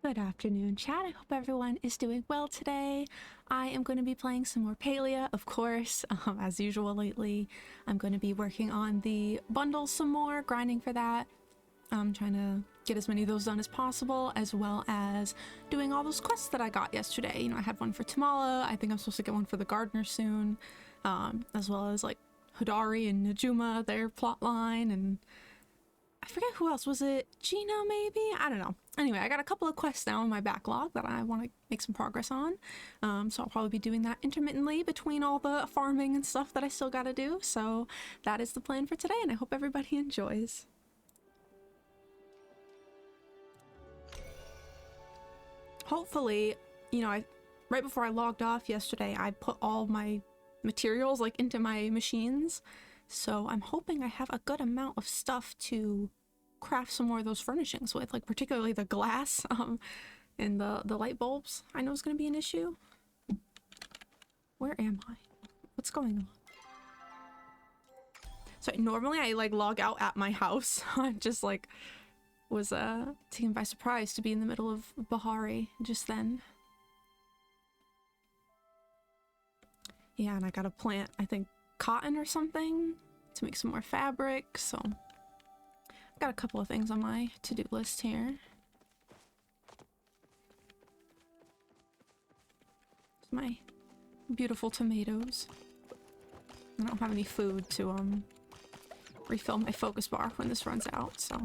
Good afternoon, chat. I hope everyone is doing well today. I am going to be playing some more Palia, of course, as usual lately. I'm going to be working on the bundle some more, grinding for that. I'm trying to get as many of those done as possible, as well as doing all those quests that I got yesterday. You know, I had one for Tamala. I think I'm supposed to get one for the gardener soon, as well as like Hodari and Najuma, their plot line, and I forget who else. Was it Gina, maybe? I don't know. Anyway, I got a couple of quests now in my backlog that I want to make some progress on. So I'll probably be doing that intermittently between all the farming and stuff that I still got to do. So that is the plan for today, and I hope everybody enjoys. hopefully, you know, right before I logged off yesterday, I put all my materials like into my machines. So I'm hoping I have a good amount of stuff to craft some more of those furnishings with, like particularly the glass and the light bulbs. I know is going to be an issue. Where am I? What's going on? So normally I like log out at my house. I just like was taken by surprise to be in the middle of Bahari just then. Yeah, and I gotta plant, I think, cotton or something to make some more fabric, so I've got a couple of things on my to-do list here. It's my beautiful tomatoes. I don't have any food to refill my focus bar when this runs out, so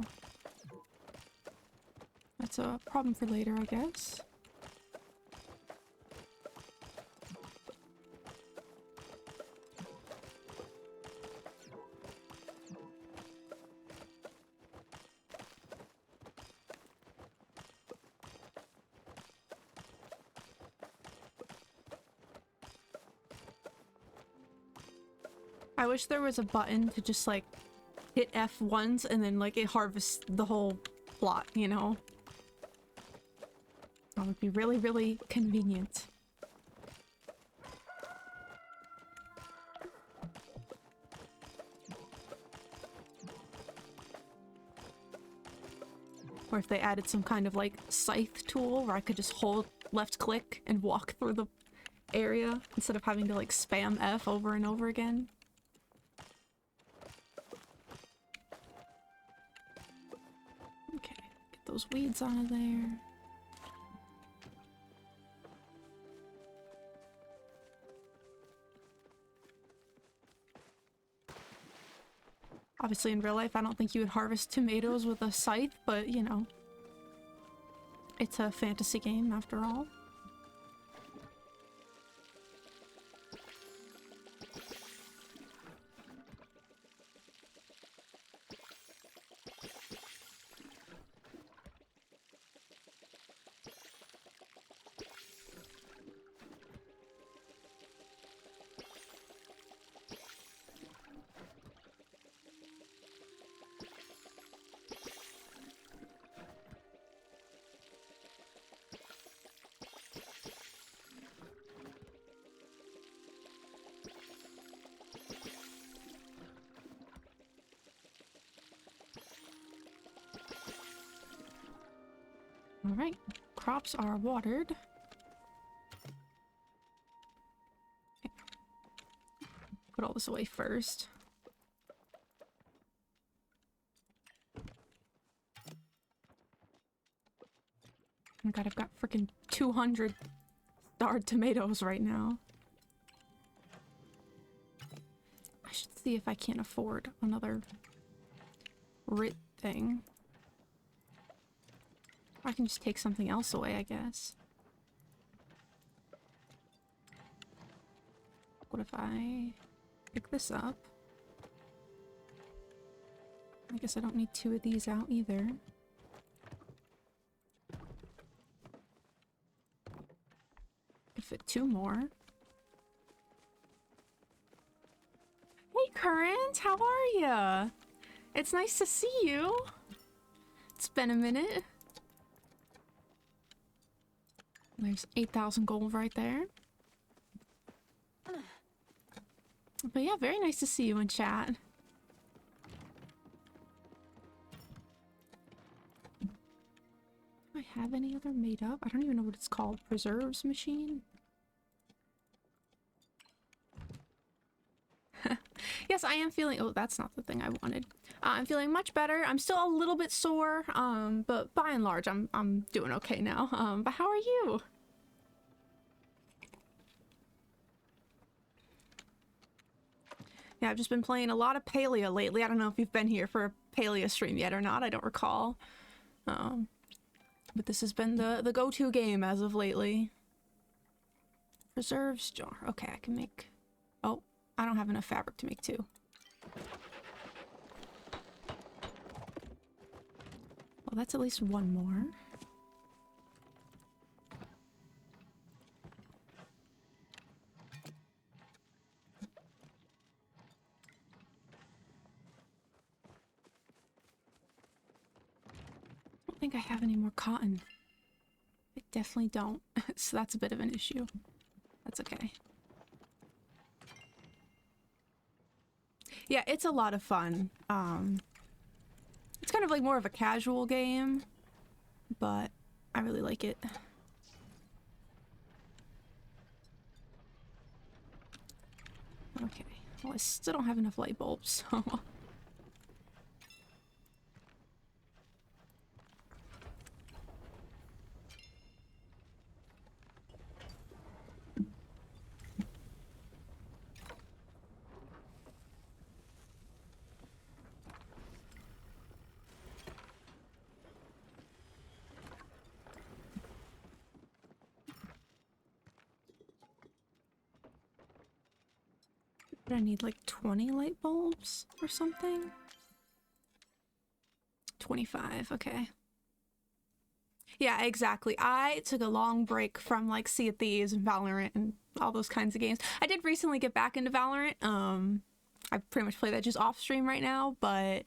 that's a problem for later, I guess. I wish there was a button to just like hit F once and then like it harvests the whole plot, you know? That would be really, really convenient. Or if they added some kind of like scythe tool where I could just hold left click and walk through the area instead of having to like spam F over and over again. Okay, get those weeds out of there. Obviously, in real life, I don't think you would harvest tomatoes with a scythe, but, you know, it's a fantasy game after all. Alright, crops are watered. Okay. Put all this away first. Oh my god, I've got freaking 200 starred tomatoes right now. I should see if I can't afford another RIT thing. I can just take something else away, I guess. What if I pick this up? I guess I don't need two of these out either. Could fit two more. Hey, Current! How are ya? It's nice to see you. It's been a minute. There's 8,000 gold right there. But yeah, very nice to see you in chat. Do I have any other made up? I don't even know what it's called. Preserves machine? Yes, I am feeling... Oh, that's not the thing I wanted. I'm feeling much better. I'm still a little bit sore, but by and large, I'm doing okay now. But how are you? Yeah, I've just been playing a lot of Palia lately. I don't know if you've been here for a Palia stream yet or not. I don't recall. But this has been the go-to game as of lately. Preserves jar. Okay, I can make... Oh, I don't have enough fabric to make two. Well, that's at least one more. think I have any more cotton. I definitely don't. So that's a bit of an issue. That's okay. Yeah, it's a lot of fun. It's kind of like more of a casual game, but I really like it. Okay, well I still don't have enough light bulbs, so... I need like 20 light bulbs or something? 25, okay. Yeah, exactly. I took a long break from like Sea of Thieves and Valorant and all those kinds of games. I did recently get back into Valorant. I pretty much play that just off stream right now, but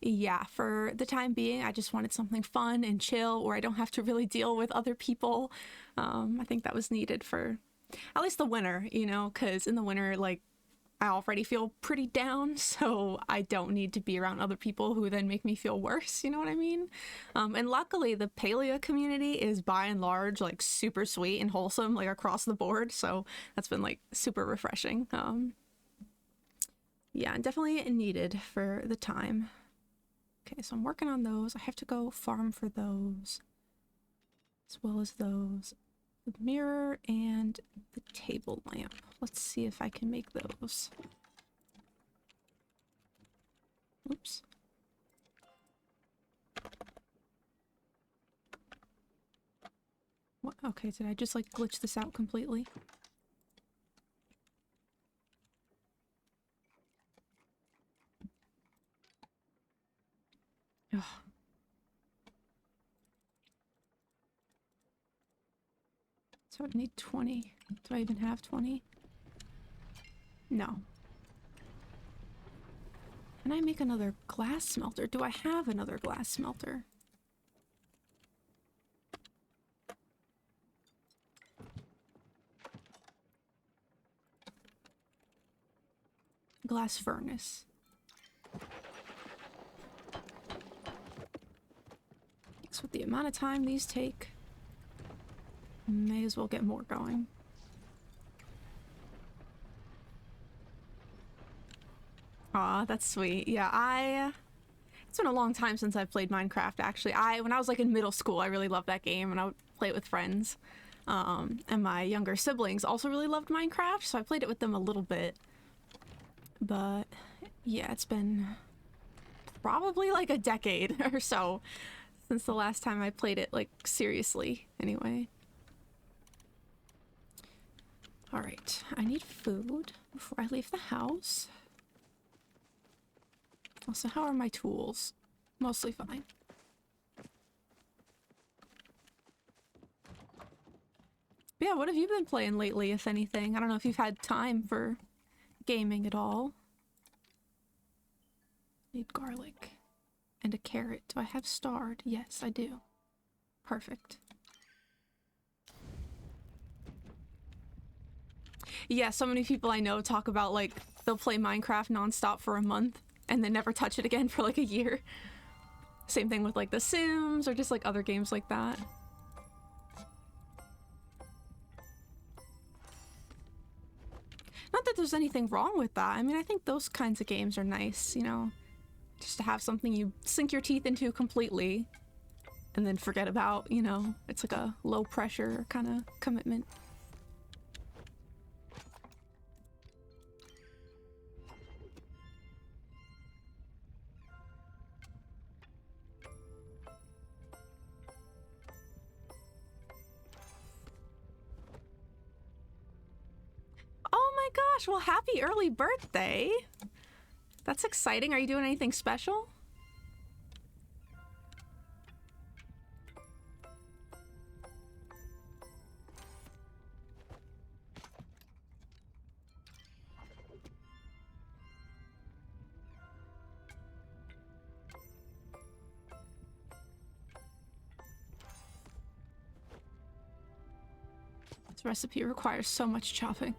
yeah, for the time being, I just wanted something fun and chill where I don't have to really deal with other people. I think that was needed for at least the winter, you know, because in the winter, like, I already feel pretty down, so I don't need to be around other people who then make me feel worse, you know what I mean? And luckily, the Palia community is by and large like super sweet and wholesome, like across the board, so that's been like super refreshing. Yeah, definitely needed for the time. Okay, so I'm working on those. I have to go farm for those, as well as those. The mirror and the table lamp. Let's see if I can make those. Oops. What? Okay, did I just like glitch this out completely? Ugh. So I need 20. Do I even have 20? No. Can I make another glass smelter? Do I have another glass smelter? Glass furnace. Guess with the amount of time these take, may as well get more going. Aw, that's sweet. Yeah, it's been a long time since I've played Minecraft, actually. When I was like in middle school, I really loved that game and I would play it with friends. And my younger siblings also really loved Minecraft, so I played it with them a little bit. But yeah, it's been probably like a decade or so since the last time I played it, like seriously, anyway. Alright, I need food before I leave the house. Also, how are my tools? Mostly fine. But yeah, what have you been playing lately, if anything? I don't know if you've had time for gaming at all. Need garlic. And a carrot. Do I have starred? Yes, I do. Perfect. Yeah, so many people I know talk about, like, they'll play Minecraft nonstop for a month and then never touch it again for, like, a year. Same thing with, like, The Sims or just, like, other games like that. Not that there's anything wrong with that. I mean, I think those kinds of games are nice, you know? Just to have something you sink your teeth into completely and then forget about, you know? It's like a low pressure kind of commitment. Oh my gosh, well, happy early birthday. That's exciting. Are you doing anything special? This recipe requires so much chopping.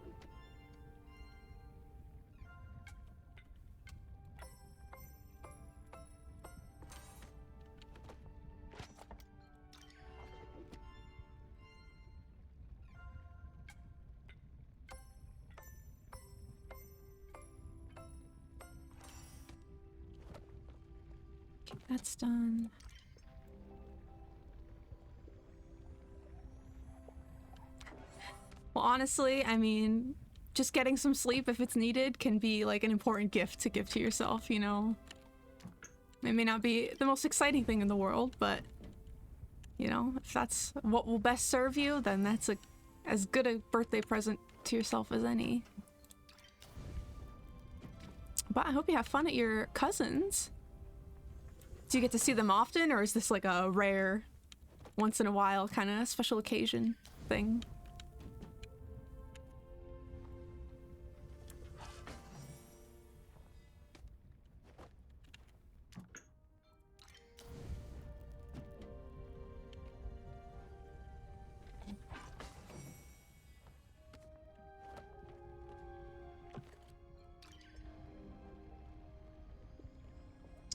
Okay, that's done. Well, honestly, I mean, just getting some sleep if it's needed can be like an important gift to give to yourself, you know? It may not be the most exciting thing in the world, but, you know, if that's what will best serve you, then that's as good a birthday present to yourself as any. But I hope you have fun at your cousins'. Do you get to see them often, or is this like a rare, once in a while kind of special occasion thing?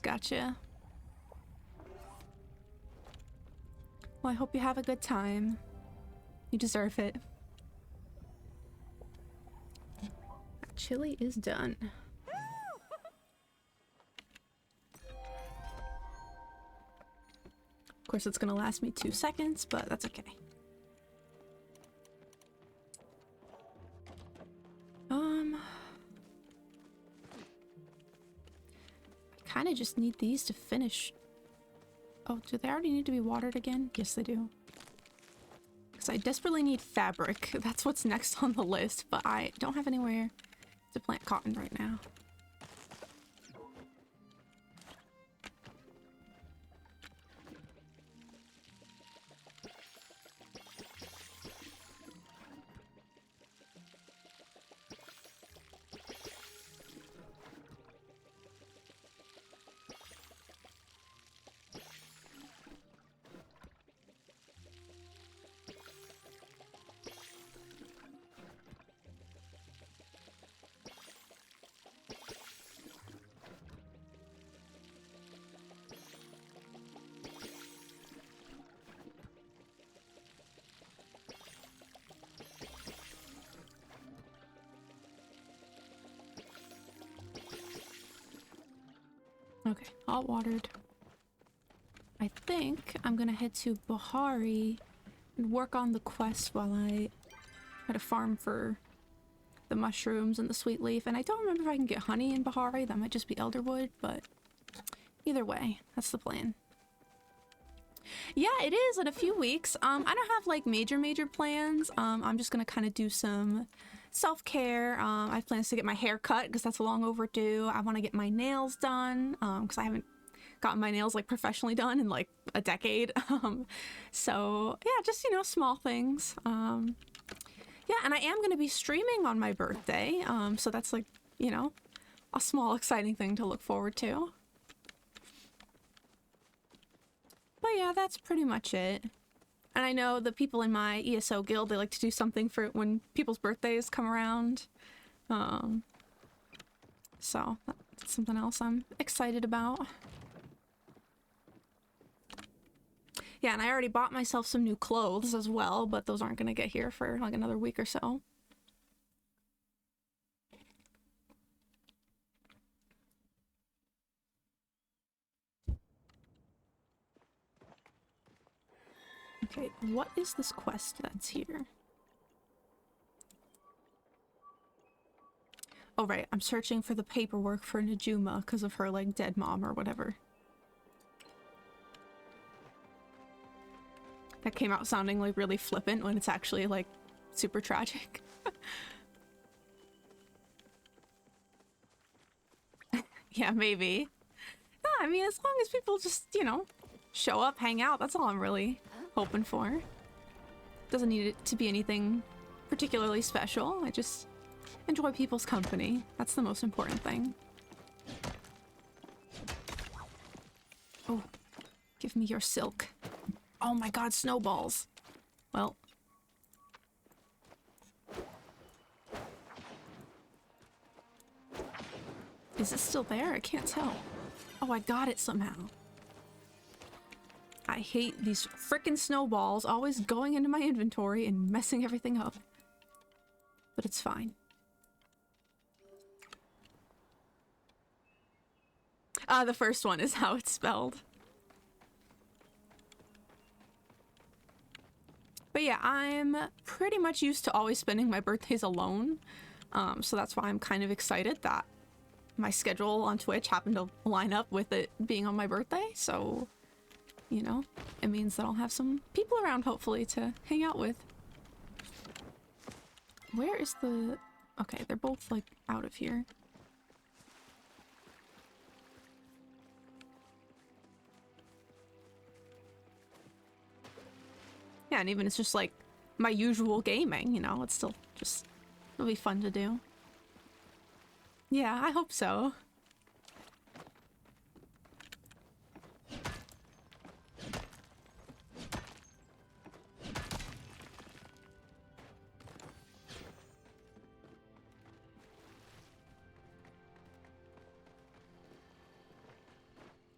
Gotcha. Well, I hope you have a good time. You deserve it. That chili is done. Of course, it's gonna last me 2 seconds, but that's okay. I kind of just need these to finish. Oh, do they already need to be watered again? Yes, they do. Because I desperately need fabric. That's what's next on the list, but I don't have anywhere to plant cotton right now. Okay, all watered. I think I'm gonna head to Bahari and work on the quest while I try to farm for the mushrooms and the sweet leaf. And I don't remember if I can get honey in Bahari. That might just be elderwood, but either way, that's the plan. Yeah, it is in a few weeks. I don't have like major plans. I'm just gonna kind of do some self-care. I have plans to get my hair cut because that's long overdue. I want to get my nails done because I haven't gotten my nails like professionally done in like a decade. So yeah, just, you know, small things. Yeah, and I am going to be streaming on my birthday. So that's like, you know, a small exciting thing to look forward to. But yeah, that's pretty much it. And I know the people in my ESO guild, they like to do something for when people's birthdays come around. So that's something else I'm excited about. Yeah, and I already bought myself some new clothes as well, but those aren't gonna get here for like another week or so. Okay, what is this quest that's here? Oh right, I'm searching for the paperwork for Najuma because of her like dead mom or whatever. That came out sounding like really flippant when it's actually like super tragic. Yeah, maybe. No, I mean, as long as people just, you know, show up, hang out, that's all I'm really hoping for. Doesn't need it to be anything particularly special. I just enjoy people's company. That's the most important thing. Oh, give me your silk. Oh my god, snowballs. Well, Is it still there? I can't tell. Oh, I got it somehow. I hate these frickin' snowballs always going into my inventory and messing everything up. But it's fine. The first one is how it's spelled. But yeah, I'm pretty much used to always spending my birthdays alone. So that's why I'm kind of excited that my schedule on Twitch happened to line up with it being on my birthday. So, you know, it means that I'll have some people around, hopefully, to hang out with. Where is the... Okay, they're both, like, out of here. Yeah, and even it's just, like, my usual gaming, you know? It's still just... It'll be fun to do. Yeah, I hope so.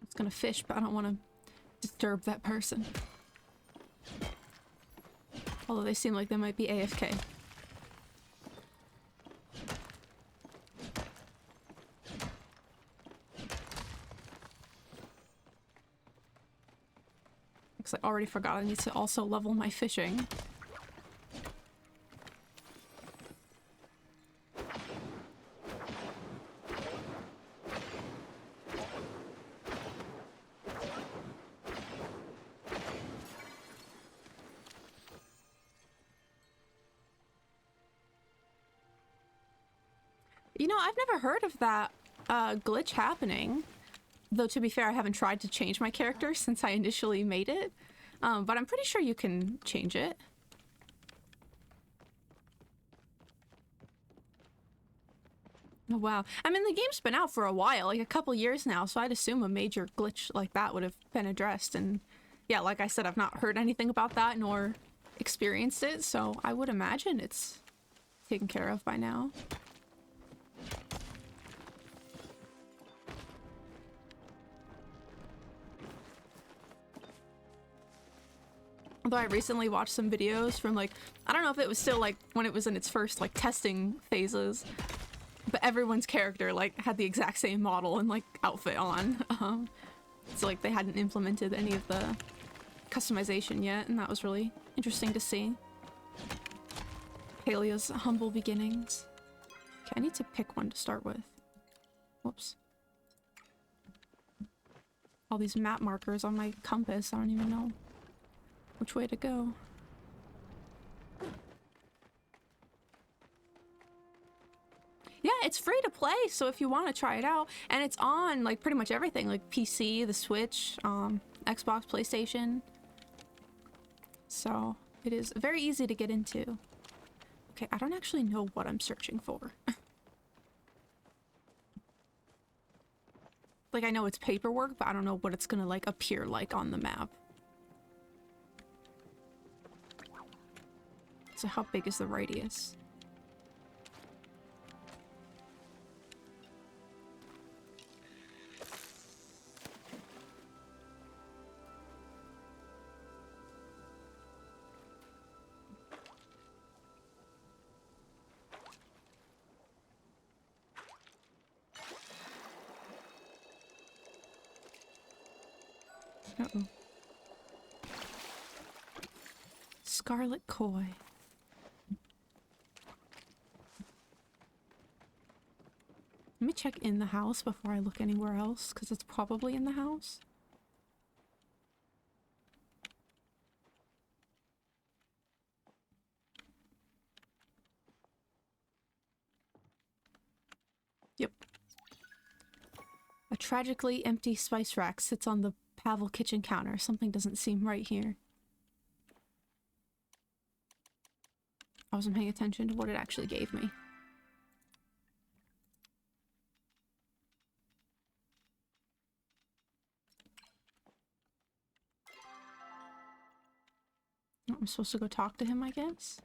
I was gonna fish, but I don't want to disturb that person. Although they seem like they might be AFK. Because I already forgot I need to also level my fishing. You know, I've never heard of that glitch happening. Though, to be fair, I haven't tried to change my character since I initially made it. But I'm pretty sure you can change it. Oh, wow. I mean, the game's been out for a while, like a couple years now, so I'd assume a major glitch like that would have been addressed. And yeah, like I said, I've not heard anything about that nor experienced it, so I would imagine it's taken care of by now. Although I recently watched some videos from, like, I don't know if it was still like when it was in its first like testing phases, but everyone's character like had the exact same model and like outfit on. So like they hadn't implemented any of the customization yet, and that was really interesting to see. Palia's humble beginnings. Okay, I need to pick one to start with. Whoops. All these map markers on my compass, I don't even know which way to go. Yeah, it's free to play, so if you want to try it out, and it's on like pretty much everything, like PC, the Switch, Xbox, PlayStation. So it is very easy to get into. Okay, I don't actually know what I'm searching for. Like, I know it's paperwork, but I don't know what it's gonna like appear like on the map. So how big is the radius? Uh-oh. Scarlet Koi. Let me check in the house before I look anywhere else, because it's probably in the house. Yep. A tragically empty spice rack sits on the Pavel kitchen counter. Something doesn't seem right here. I wasn't paying attention to what it actually gave me. I'm supposed to go talk to him, I guess?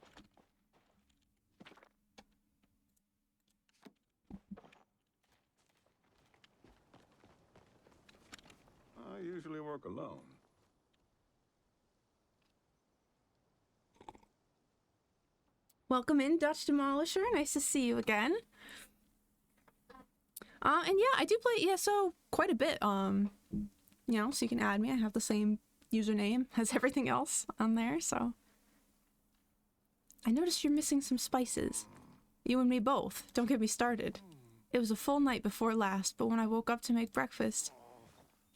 work alone. Welcome in, Dutch Demolisher. Nice to see you again. And yeah, I do play ESO quite a bit. You know, so you can add me. I have the same username as everything else on there, so. I noticed you're missing some spices. You and me both. Don't get me started. It was a full night before last, but when I woke up to make breakfast,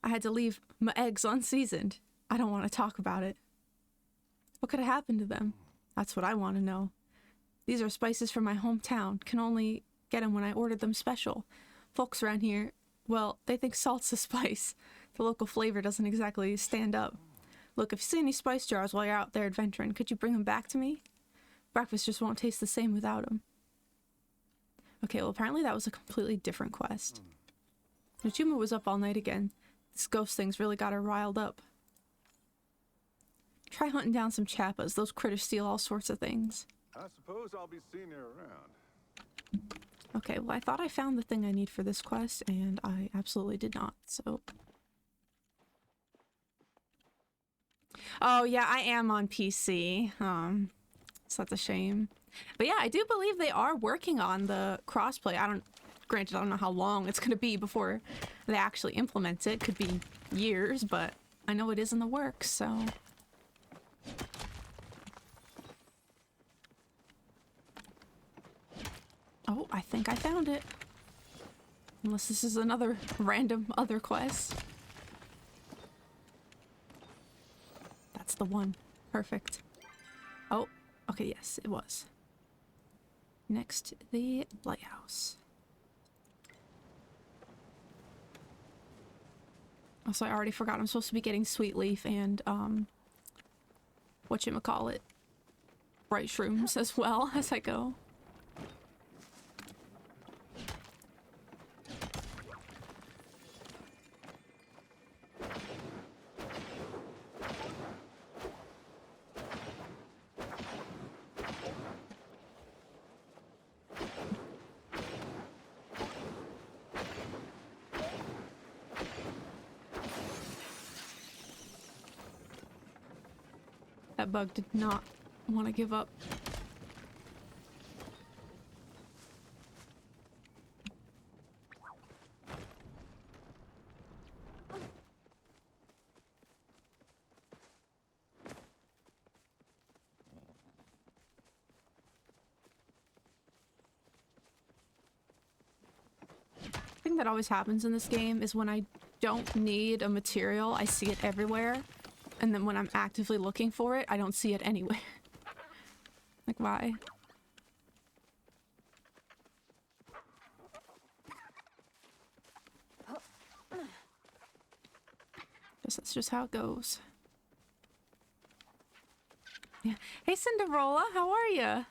I had to leave my eggs unseasoned. I don't want to talk about it. What could have happened to them? That's what I want to know. These are spices from my hometown. Can only get them when I ordered them special. Folks around here, well, they think salt's a spice. The local flavor doesn't exactly stand up. Look, if you see any spice jars while you're out there adventuring, could you bring them back to me? Breakfast just won't taste the same without them. Okay, well, apparently that was a completely different quest. Najuma was up all night again. This ghost thing's really got her riled up. Try hunting down some chappas. Those critters steal all sorts of things. I suppose I'll be seeing you around. Okay, well, I thought I found the thing I need for this quest, and I absolutely did not, so... Oh, yeah, I am on PC. So that's a shame. But yeah, I do believe they are working on the crossplay. Granted, I don't know how long it's going to be before they actually implement it. Could be years, but I know it is in the works, so... Oh, I think I found it. Unless this is another random other quest. That's the one. Perfect. Oh, okay, yes, it was. Next, the lighthouse. Also, I already forgot I'm supposed to be getting Sweet Leaf and, whatchamacallit, bright shrooms as well as I go. That bug did not want to give up. The thing that always happens in this game is when I don't need a material, I see it everywhere. And then when I'm actively looking for it, I don't see it anywhere. Like, why? That's just how it goes. Yeah. Hey, Cinderella, how are you?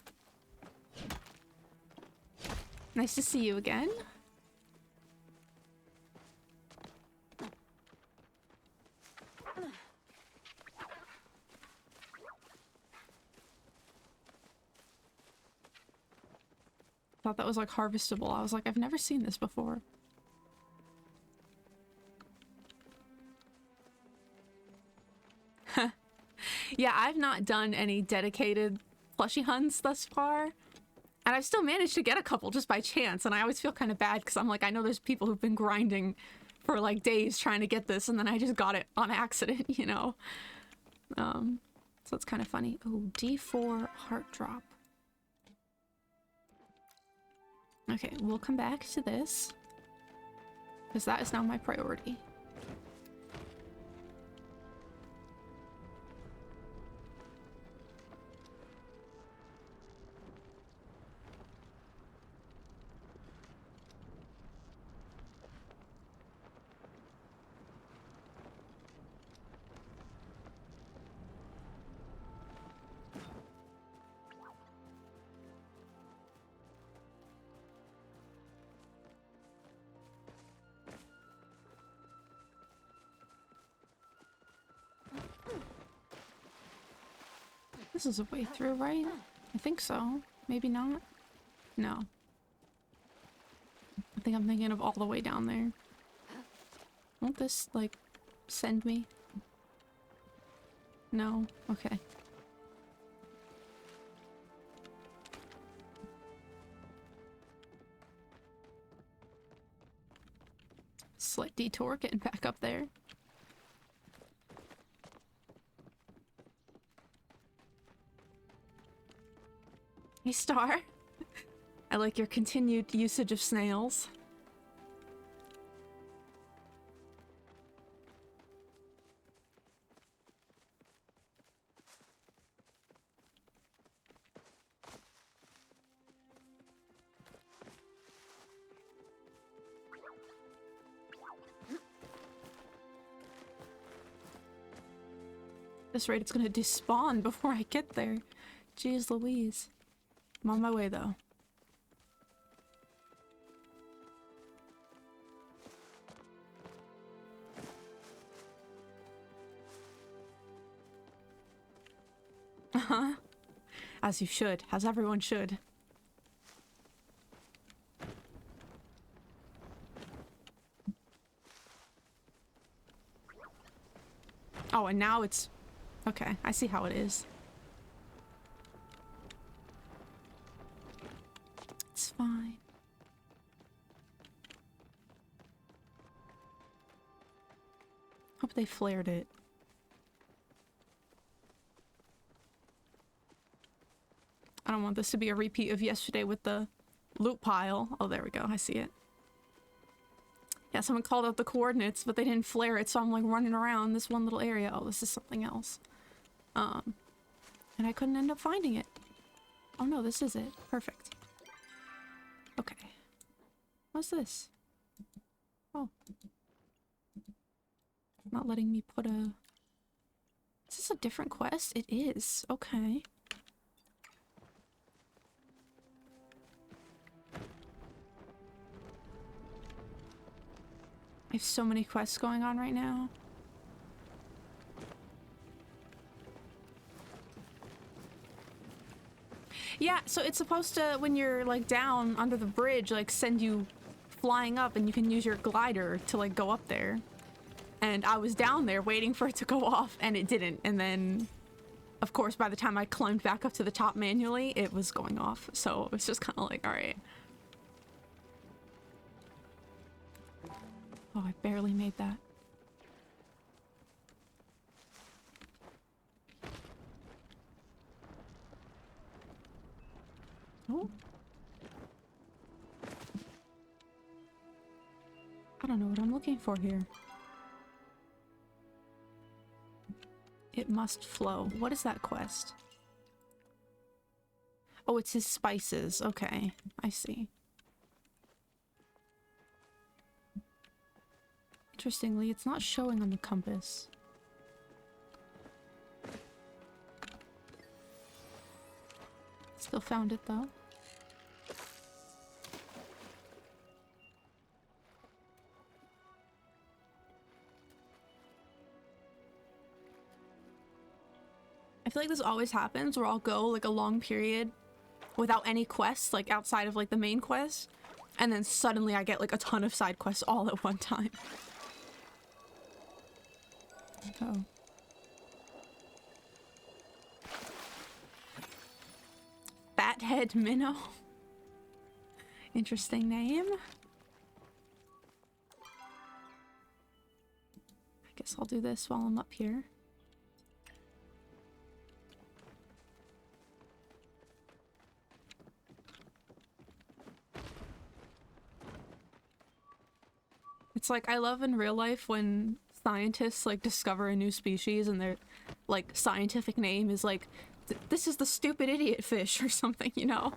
Nice to see you again. Thought that was like harvestable. I was like, I've never seen this before. Yeah, I've not done any dedicated plushie hunts thus far. And I've still managed to get a couple just by chance. And I always feel kind of bad because I'm like, I know there's people who've been grinding for like days trying to get this. And then I just got it on accident, you know? So it's kind of funny. Oh, D4 heart drop. Okay, we'll come back to this. Because that is now my priority. This is a way through, right? I think so. Maybe not. No. I think I'm thinking of all the way down there. Won't this, like, send me? No? Okay. Slight detour getting back up there. Hey, Star. I like your continued usage of snails. At this rate, it's gonna despawn before I get there. Jeez Louise. I'm on my way, though. Uh-huh. As you should. As everyone should. Oh, and now it's... Okay, I see how it is. It's fine. Hope they flared it. I don't want this to be a repeat of yesterday with the loot pile. Oh, there we go. I see it. Yeah, someone called out the coordinates, but they didn't flare it, so I'm like running around this one little area. Oh, this is something else. And I couldn't end up finding it. Oh no, this is it. Perfect. Okay. What's this? Oh. Not letting me put a... Is this a different quest? It is. Okay. I have so many quests going on right now. Yeah, so it's supposed to, when you're like down under the bridge, like send you flying up and you can use your glider to like go up there. And I was down there waiting for it to go off and it didn't. And then, of course, by the time I climbed back up to the top manually, it was going off. So it was just kind of like, all right. Oh, I barely made that. Oh. I don't know what I'm looking for here. It must flow. What is that quest? Oh, it's his spices. Okay, I see. Interestingly, it's not showing on the compass. Still found it though. I feel like this always happens where I'll go like a long period without any quests, like outside of like the main quest, and then suddenly I get like a ton of side quests all at one time. Oh. Fathead Minnow. Interesting name. I guess I'll do this while I'm up here. It's like, I love in real life when scientists like discover a new species and their like scientific name is like, this is the stupid idiot fish or something, you know?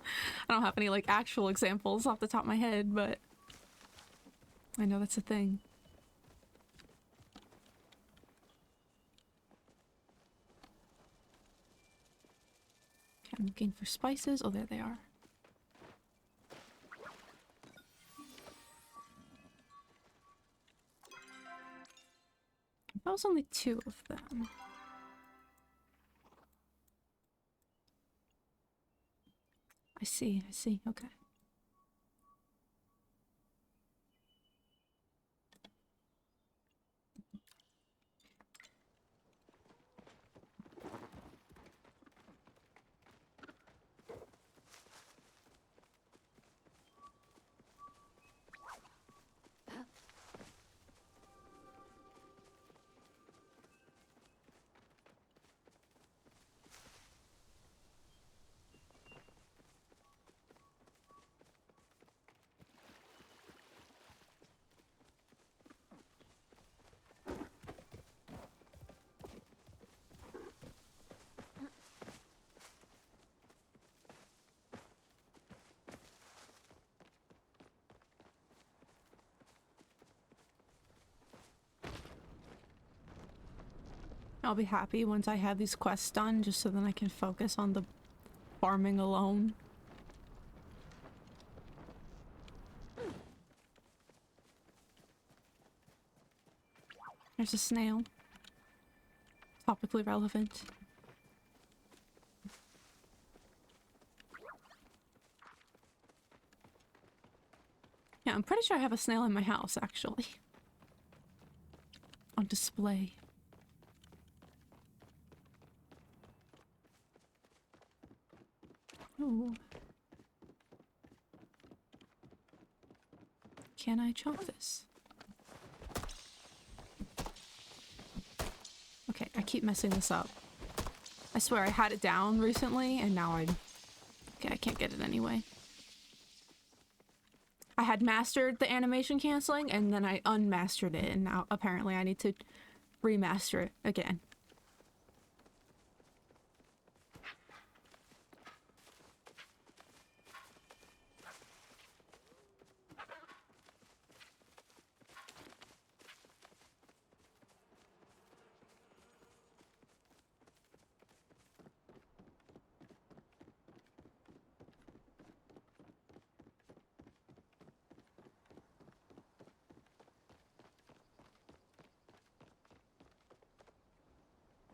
I don't have any like actual examples off the top of my head, but I know that's a thing. Okay, I'm looking for spices. Oh, there they are. That was only 2 of them. I see, okay. I'll be happy once I have these quests done, just so then I can focus on the farming alone. There's a snail. Topically relevant. Yeah, I'm pretty sure I have a snail in my house, actually. On display. Ooh. Can I chop this? Okay, I keep messing this up. I swear I had it down recently and now okay, I can't get it anyway. I had mastered the animation canceling and then I unmastered it, and now apparently I need to remaster it again.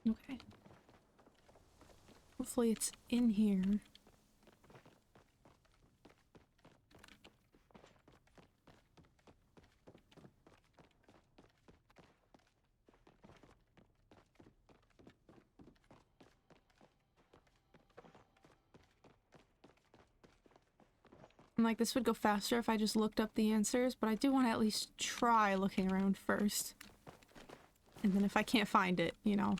Okay. Hopefully it's in here. I'm like, this would go faster if I just looked up the answers, but I do want to at least try looking around first. And then if I can't find it, you know,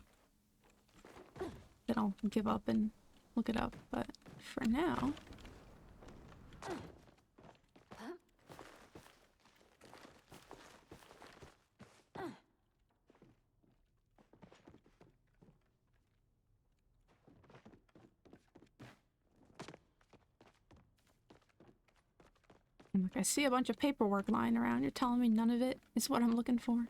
then I'll give up and look it up. But for now... I'm like, I see a bunch of paperwork lying around. You're telling me none of it is what I'm looking for?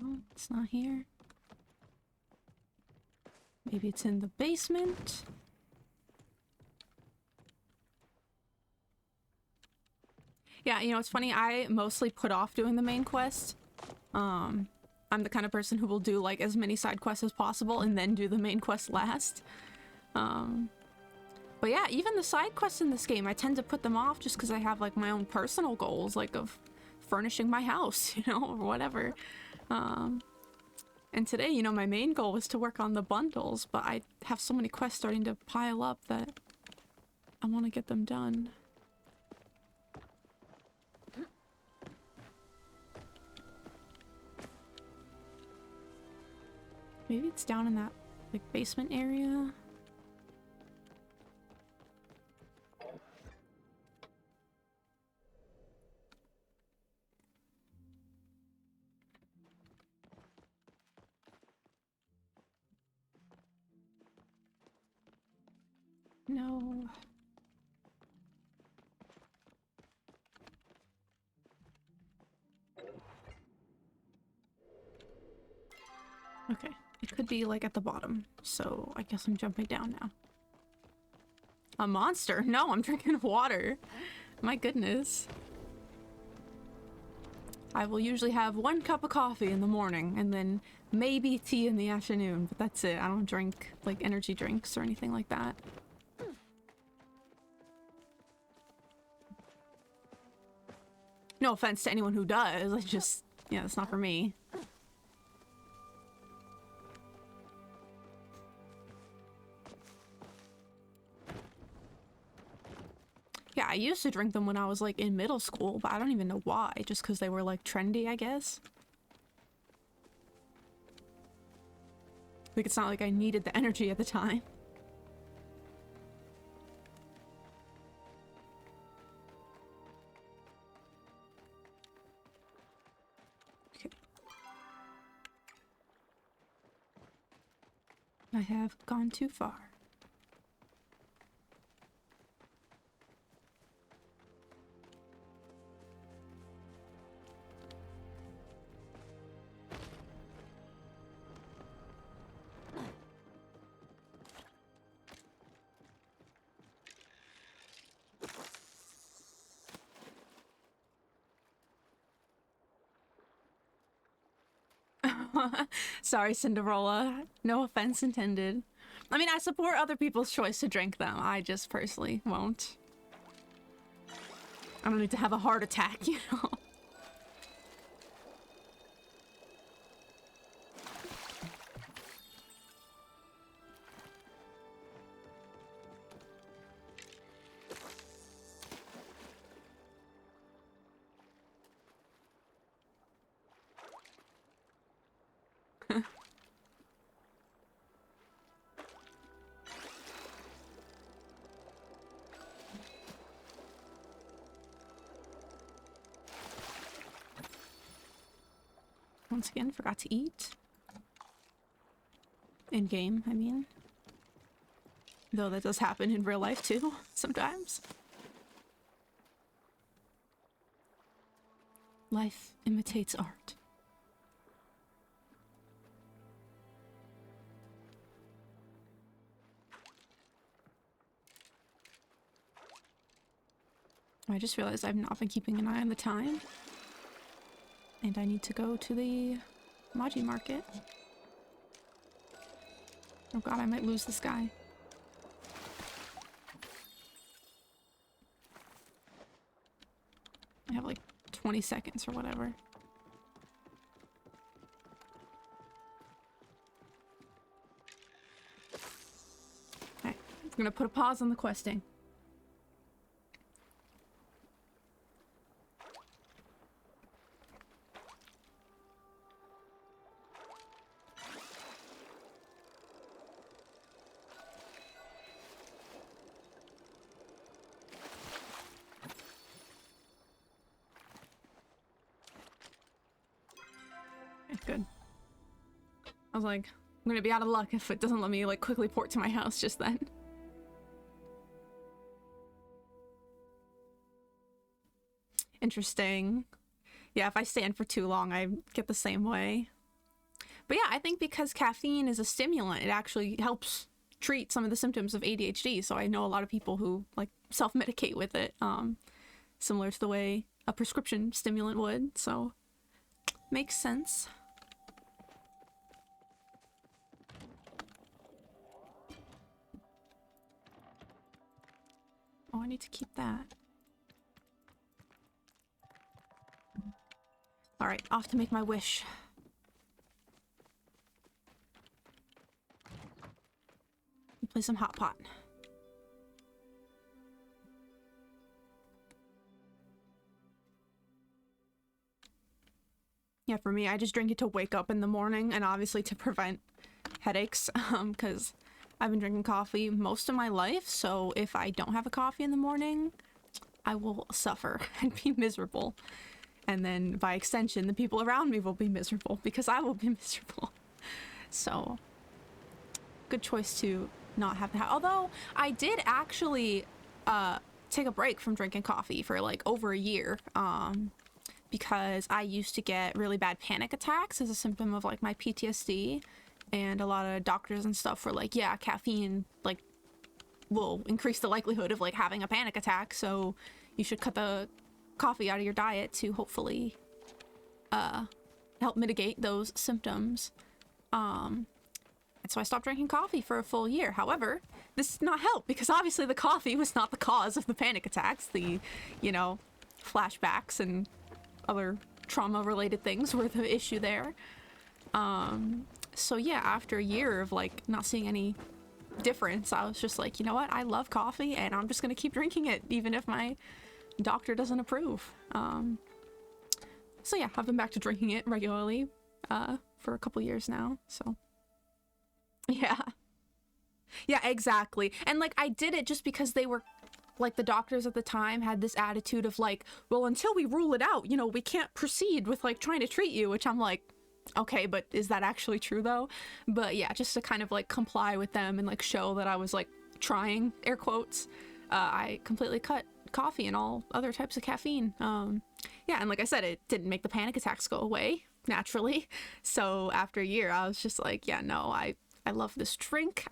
No, it's not here. Maybe it's in the basement. Yeah, you know, it's funny. I mostly put off doing the main quest. I'm the kind of person who will do like as many side quests as possible and then do the main quest last. But yeah, even the side quests in this game, I tend to put them off just because I have like my own personal goals, like of furnishing my house, you know, or whatever. And today, you know, my main goal was to work on the bundles, but I have so many quests starting to pile up that I want to get them done. Maybe it's down in that, like, basement area. No. Okay. It could be, like, at the bottom. So, I guess I'm jumping down now. A monster? No, I'm drinking water. My goodness. I will usually have 1 cup of coffee in the morning and then maybe tea in the afternoon, but that's it. I don't drink, like, energy drinks or anything like that. No offense to anyone who does. I just, yeah, it's not for me. Yeah, I used to drink them when I was like in middle school, but I don't even know why. Just because they were like trendy, I guess. Like, it's not like I needed the energy at the time. I have gone too far. Sorry, Cinderella. No offense intended. I mean, I support other people's choice to drink them. I just personally won't. I don't need to have a heart attack, you know? Once again, forgot to eat. In game, I mean. Though that does happen in real life too, sometimes. Life imitates art. I just realized I've not been keeping an eye on the time. And I need to go to the Maji market. Oh god, I might lose this guy. I have like 20 seconds or whatever. Okay, I'm gonna put a pause on the questing. Good. I was like, I'm gonna be out of luck if it doesn't let me like quickly port to my house just then. Interesting. Yeah, if I stand for too long, I get the same way. But yeah, I think because caffeine is a stimulant, it actually helps treat some of the symptoms of ADHD. So I know a lot of people who like self-medicate with it, similar to the way a prescription stimulant would. So makes sense. Oh, I need to keep that. All right, off to make my wish. Play some hot pot. Yeah, for me, I just drink it to wake up in the morning and obviously to prevent headaches, because I've been drinking coffee most of my life, so if I don't have a coffee in the morning, I will suffer and be miserable. And then, by extension, the people around me will be miserable because I will be miserable. So, good choice to not have that. Although, I did actually take a break from drinking coffee for like over a year, because I used to get really bad panic attacks as a symptom of like my PTSD. And a lot of doctors and stuff were like, yeah, caffeine like will increase the likelihood of like having a panic attack, so you should cut the coffee out of your diet to hopefully help mitigate those symptoms. And so I stopped drinking coffee for a full year. However, this did not help because obviously the coffee was not the cause of the panic attacks. The, you know, flashbacks and other trauma-related things were the issue there. So yeah, after a year of like not seeing any difference, I was just like, you know what? I love coffee and I'm just gonna keep drinking it even if my doctor doesn't approve. So yeah, I've been back to drinking it regularly for a couple years now, so yeah. Yeah, exactly. And like I did it just because they were like the doctors at the time had this attitude of like, well, until we rule it out, you know, we can't proceed with like trying to treat you, which I'm like, okay, but is that actually true though? But yeah, just to kind of like comply with them and like show that I was like trying, air quotes, I completely cut coffee and all other types of caffeine. Yeah, and like I said, it didn't make the panic attacks go away naturally. So after a year, I was just like, yeah, no, I love this drink.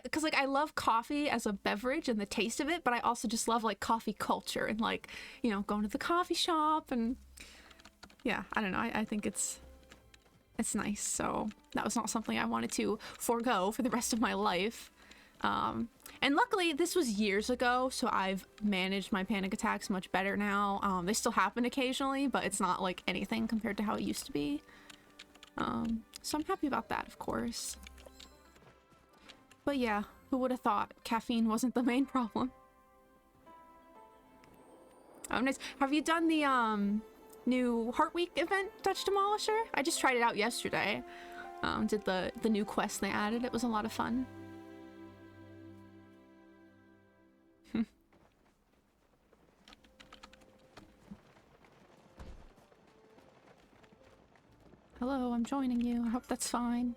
Because like I love coffee as a beverage and the taste of it, but I also just love like coffee culture and like, you know, going to the coffee shop and yeah, I don't know. I think it's nice. So that was not something I wanted to forego for the rest of my life. And luckily this was years ago, so I've managed my panic attacks much better now. They still happen occasionally, but it's not like anything compared to how it used to be. So I'm happy about that, of course. But yeah, who would have thought caffeine wasn't the main problem? Oh, nice. Have you done the new Heart Week event, Dutch Demolisher? I just tried it out yesterday. Did the new quest they added. It was a lot of fun. Hello, I'm joining you. I hope that's fine.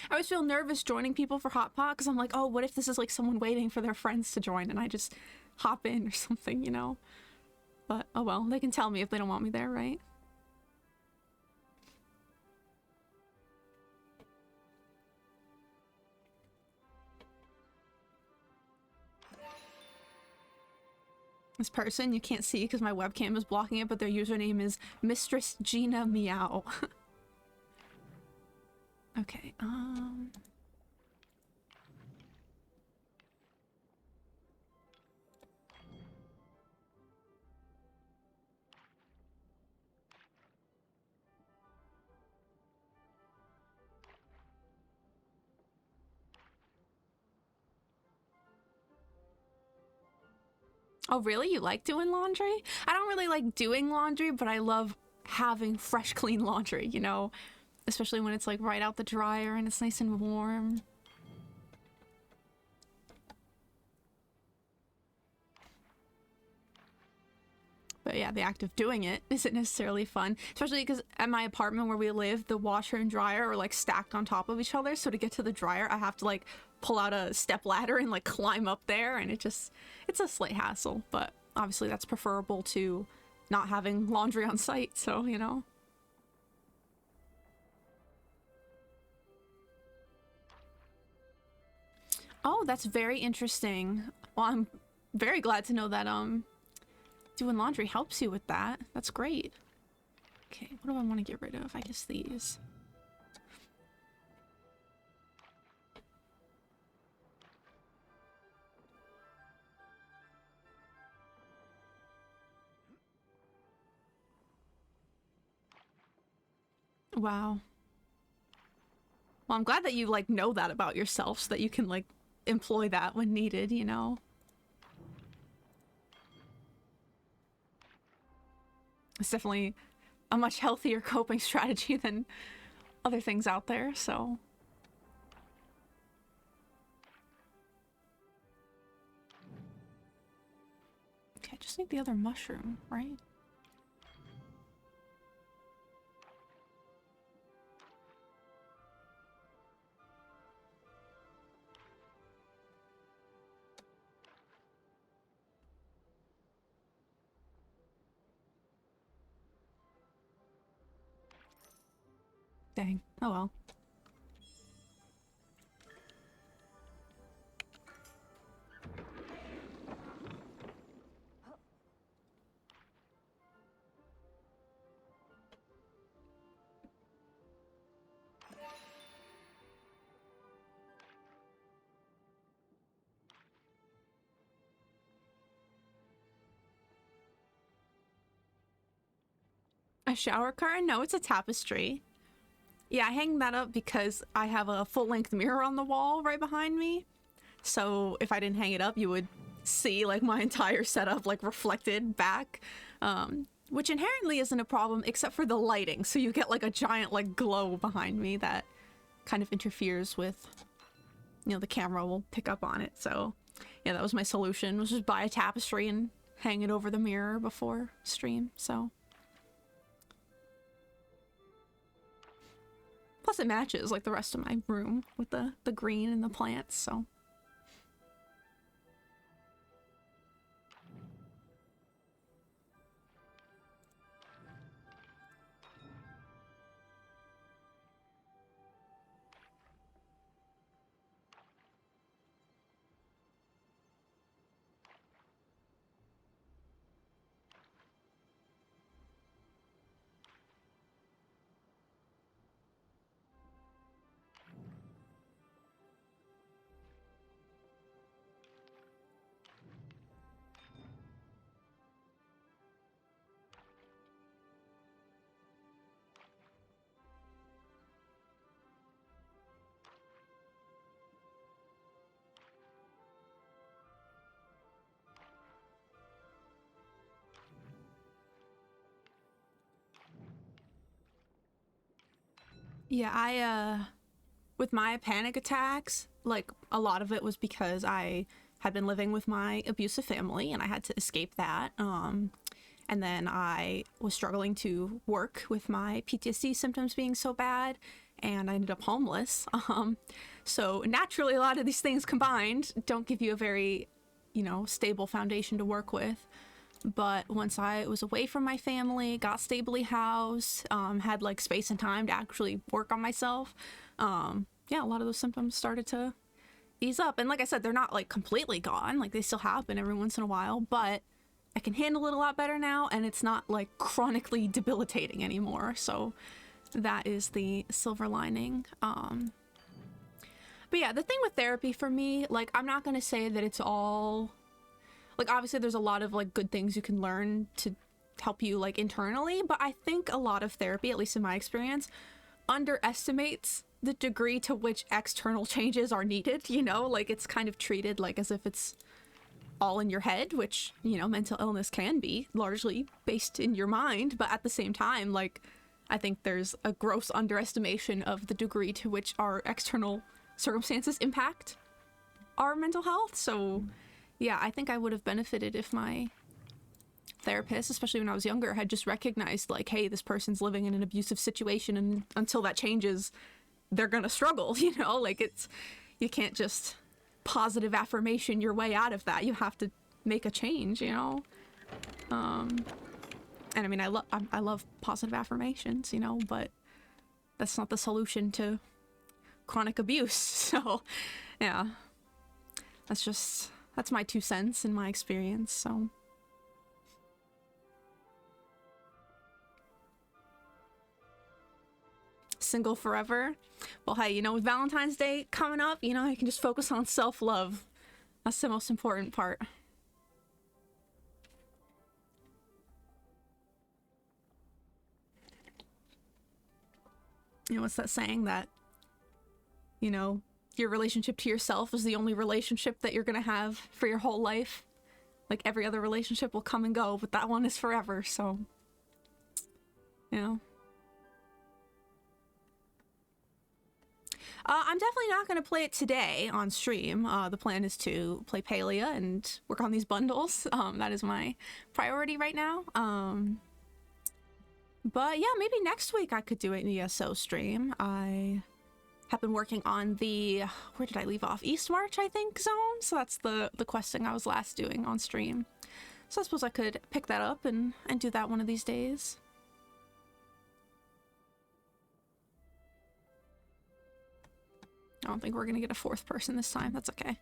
I always feel nervous joining people for Hot Pot because I'm like, oh, what if this is like someone waiting for their friends to join and I just hop in or something, you know? But oh well, they can tell me if they don't want me there, right? This person you can't see because my webcam is blocking it, but their username is Mistress Gina Meow. Okay, oh really? You like doing laundry? I don't really like doing laundry, but I love having fresh, clean laundry, you know? Especially when it's like right out the dryer and it's nice and warm. But yeah, the act of doing it isn't necessarily fun. Especially because at my apartment where we live, the washer and dryer are like stacked on top of each other. So to get to the dryer, I have to like pull out a step ladder and like climb up there. And it's a slight hassle. But obviously that's preferable to not having laundry on site. So, you know. Oh, that's very interesting. Well, I'm very glad to know that doing laundry helps you with that. That's great. Okay, what do I want to get rid of? I guess these. Wow. Well, I'm glad that you like know that about yourself so that you can like employ that when needed, you know? It's definitely a much healthier coping strategy than other things out there, so. Okay, I just need the other mushroom, right? Dang. Oh well. A shower curtain? No, it's a tapestry. Yeah, I hang that up because I have a full-length mirror on the wall right behind me. So if I didn't hang it up, you would see like my entire setup like reflected back. Which inherently isn't a problem except for the lighting. So you get like a giant like glow behind me that kind of interferes with, you know, the camera will pick up on it. So yeah, that was my solution, was just buy a tapestry and hang it over the mirror before stream, so. Plus it matches like the rest of my room with the green and the plants, so. Yeah, with my panic attacks, like a lot of it was because I had been living with my abusive family and I had to escape that. And then I was struggling to work with my PTSD symptoms being so bad, and I ended up homeless. So naturally, a lot of these things combined don't give you a very, stable foundation to work with. But once I was away from my family, got stably housed, had like space and time to actually work on myself, yeah, a lot of those symptoms started to ease up. And like I said, they're not like completely gone, like they still happen every once in a while, but I can handle it a lot better now, and it's not like chronically debilitating anymore. So that is the silver lining. But yeah, the thing with therapy for me, like, I'm not gonna say that it's all, like, obviously there's a lot of like good things you can learn to help you like internally, but I think a lot of therapy, at least in my experience, underestimates the degree to which external changes are needed, like it's kind of treated like as if it's all in your head, which, mental illness can be largely based in your mind, but at the same time, like, I think there's a gross underestimation of the degree to which our external circumstances impact our mental health. So yeah, I think I would have benefited if my therapist, especially when I was younger, had just recognized like, hey, this person's living in an abusive situation, and until that changes, they're gonna struggle, like you can't just positive affirmation your way out of that. You have to make a change, And I mean, I love positive affirmations, but that's not the solution to chronic abuse. So yeah, that's my 2 cents in my experience. So single forever. Well, hey, with Valentine's Day coming up, you can just focus on self-love. That's the most important part. What's that saying that, your relationship to yourself is the only relationship that you're gonna have for your whole life? Like, every other relationship will come and go, but that one is forever, so, I'm definitely not going to play it today on stream. The plan is to play Palia and work on these bundles. That is my priority right now. But yeah, maybe next week I could do an ESO stream. I have been working on the, where did I leave off? Eastmarch, I think, zone. So that's the questing I was last doing on stream. So I suppose I could pick that up and do that one of these days. I don't think we're gonna get a 4th person this time. That's okay.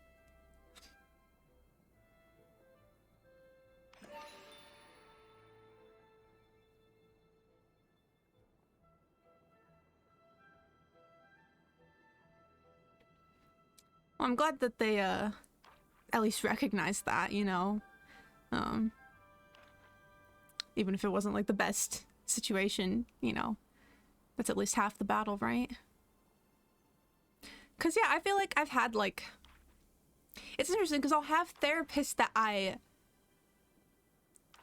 Well, I'm glad that they at least recognized that, even if it wasn't like the best situation, that's at least half the battle, right? Because, yeah, I feel like I've had, like... It's interesting, because I'll have therapists that I,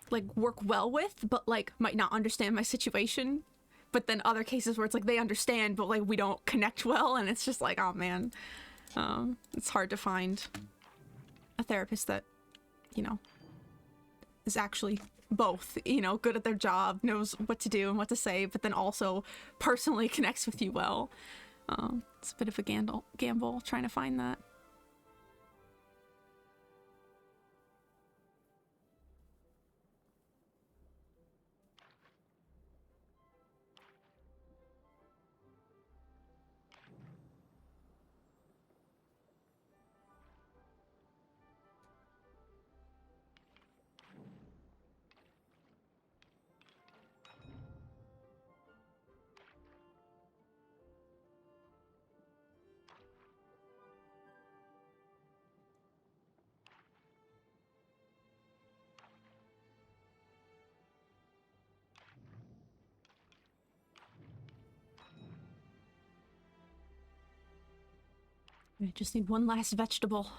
like, work well with, but, like, might not understand my situation. But then other cases where it's, like, they understand, but, like, we don't connect well, and it's just like, oh, man. It's hard to find a therapist that, is actually both, good at their job, knows what to do and what to say, but then also personally connects with you well. It's a bit of a gamble trying to find that. I just need one last vegetable,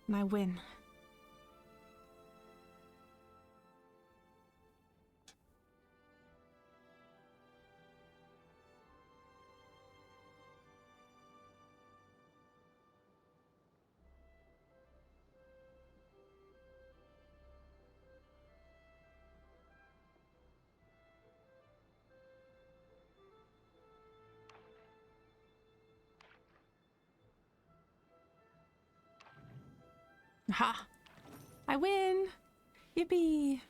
and I win. Ha! I win! Yippee!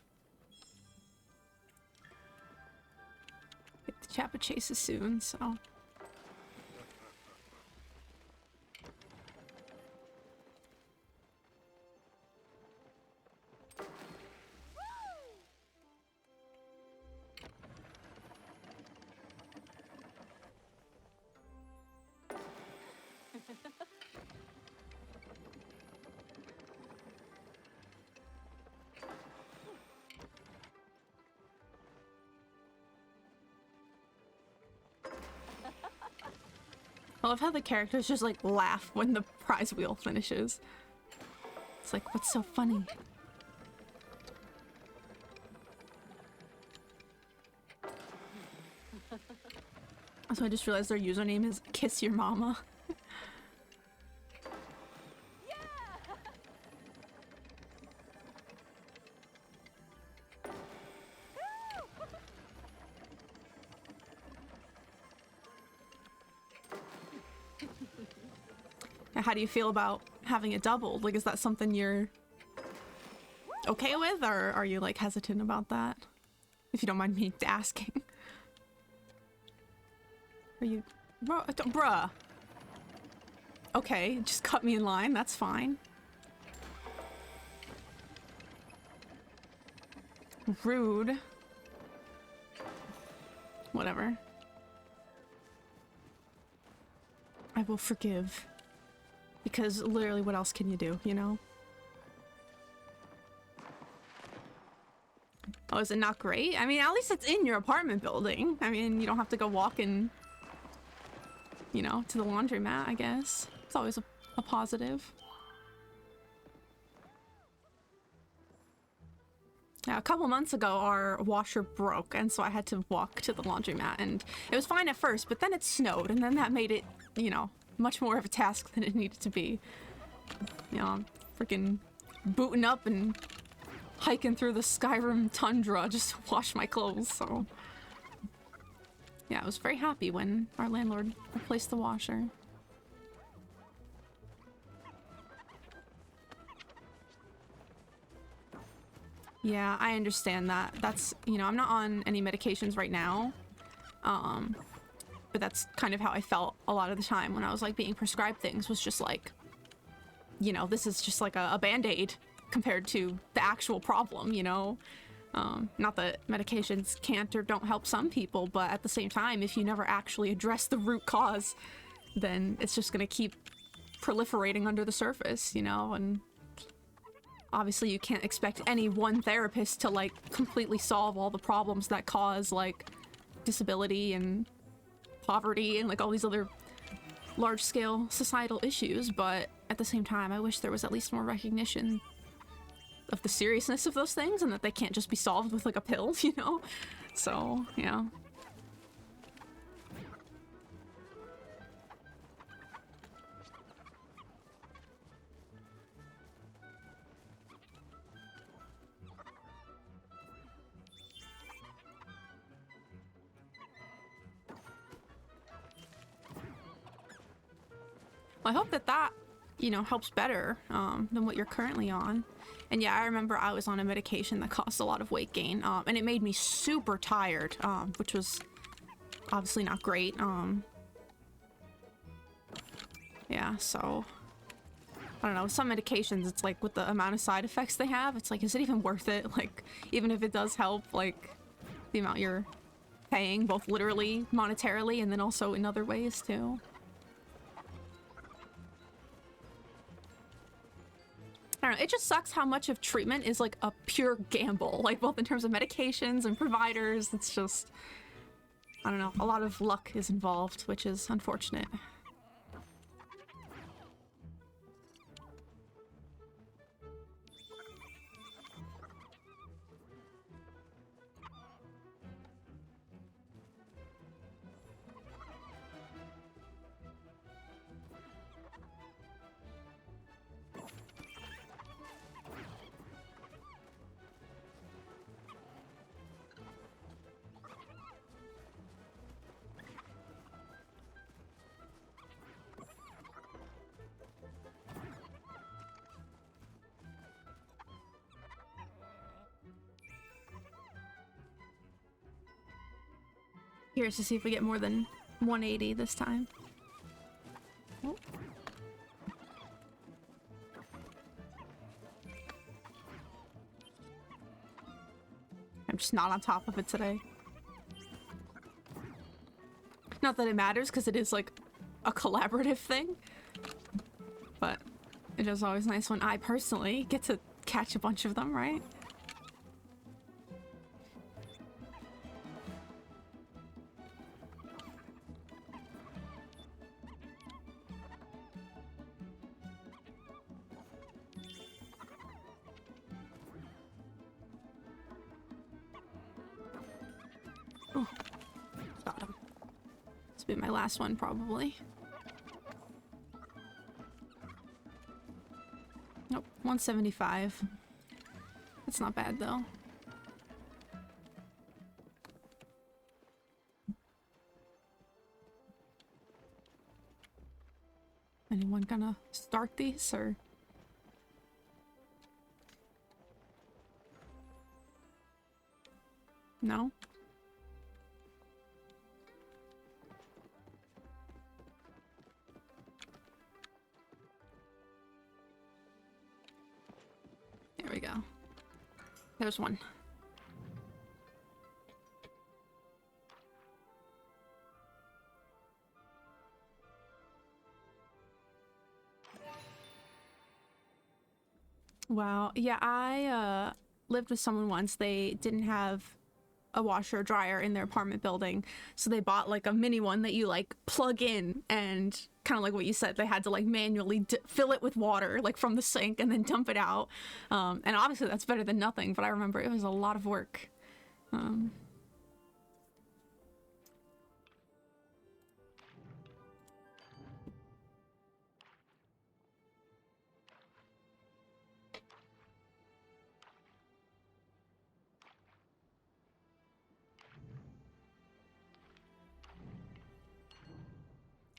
Get the Chappa chases soon, so... I love how the characters just like laugh when the prize wheel finishes. It's like, what's so funny? Also, I just realized their username is Kiss Your Mama. How do you feel about having it doubled? Like, is that something you're okay with, or are you like hesitant about that? If you don't mind me asking. Are you... Bruh. Okay, just cut me in line, that's fine. Rude. Whatever. I will forgive. Because literally, what else can you do, you know? Oh, is it not great? I mean, at least it's in your apartment building. I mean, you don't have to go walking, you know, to the laundromat, I guess. It's always a positive. Yeah, a couple months ago, our washer broke, and so I had to walk to the laundromat, and it was fine at first, but then it snowed, and then that made it, you know, much more of a task than it needed to be. You know, I'm freaking booting up and hiking through the Skyrim tundra just to wash my clothes, so... Yeah, I was very happy when our landlord replaced the washer. Yeah, I understand that. That's, you know, I'm not on any medications right now. But that's kind of how I felt a lot of the time when I was like being prescribed things, was just like, you know, this is just like a band-aid compared to the actual problem, you know? Not that medications can't or don't help some people, but at the same time, if you never actually address the root cause, then it's just gonna keep proliferating under the surface, you know? And obviously you can't expect any one therapist to like completely solve all the problems that cause like disability and poverty and like all these other large-scale societal issues, but at the same time I wish there was at least more recognition of the seriousness of those things and that they can't just be solved with like a pill, you know? So, yeah. I hope that that, you know, helps better than what you're currently on. And yeah, I remember I was on a medication that caused a lot of weight gain, and it made me super tired, which was obviously not great. Yeah, so I don't know, some medications, it's like with the amount of side effects they have, it's like, is it even worth it? Like, even if it does help, like, the amount you're paying, both literally, monetarily, and then also in other ways, too. I don't know, it just sucks how much of treatment is, like, a pure gamble, like, both in terms of medications and providers. It's just, I don't know, a lot of luck is involved, which is unfortunate. Curious to see if we get more than 180 this time. Oh. I'm just not on top of it today. Not that it matters, because it is like a collaborative thing. But it is always nice when I personally get to catch a bunch of them, right? Oh, got him. This will be my last one, probably. Nope, 175. That's not bad, though. Anyone gonna start these, or...? No? There we go. There's one. Wow. Yeah, I lived with someone once. They didn't have a washer or dryer in their apartment building, so they bought like a mini one that you like plug in, and kind of like what you said, they had to like manually fill it with water like from the sink and then dump it out. And obviously that's better than nothing, but I remember it was a lot of work.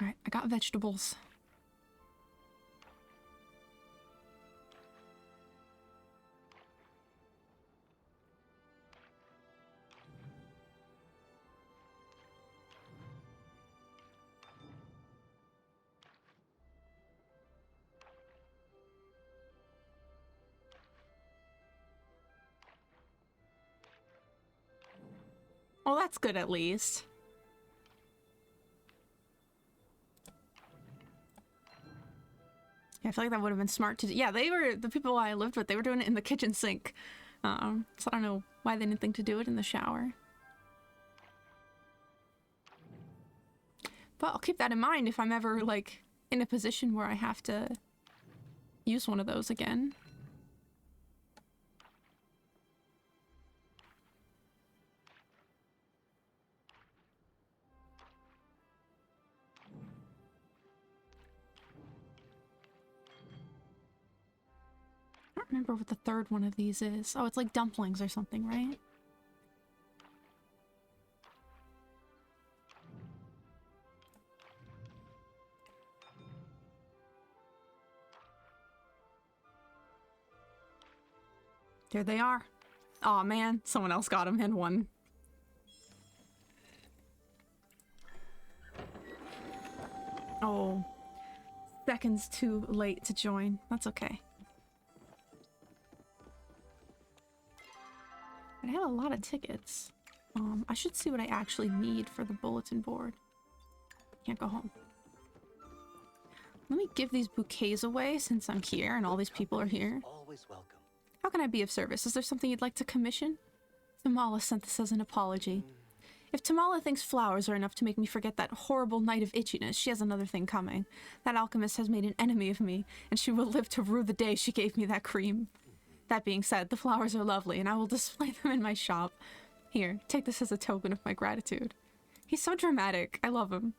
All right, I got vegetables. Well, that's good at least. Yeah, I feel like that would have been smart to do. Yeah, they were, the people I lived with, they were doing it in the kitchen sink. So I don't know why they didn't think to do it in the shower. But I'll keep that in mind if I'm ever, like, in a position where I have to use one of those again. I don't remember what the third one of these is. Oh, it's like dumplings or something, right? Here they are. Aw, man. Someone else got him and won. Oh. Seconds too late to join. That's okay. I have a lot of tickets. I should see what I actually need for the bulletin board. Can't go home. Let me give these bouquets away since I'm here and all these people are here. Always welcome. How can I be of service? Is there something you'd like to commission? Tamala sent this as an apology. If Tamala thinks flowers are enough to make me forget that horrible night of itchiness, she has another thing coming. That alchemist has made an enemy of me, and she will live to rue the day she gave me that cream. That being said, the flowers are lovely, and I will display them in my shop. Here, take this as a token of my gratitude. He's so dramatic. I love him.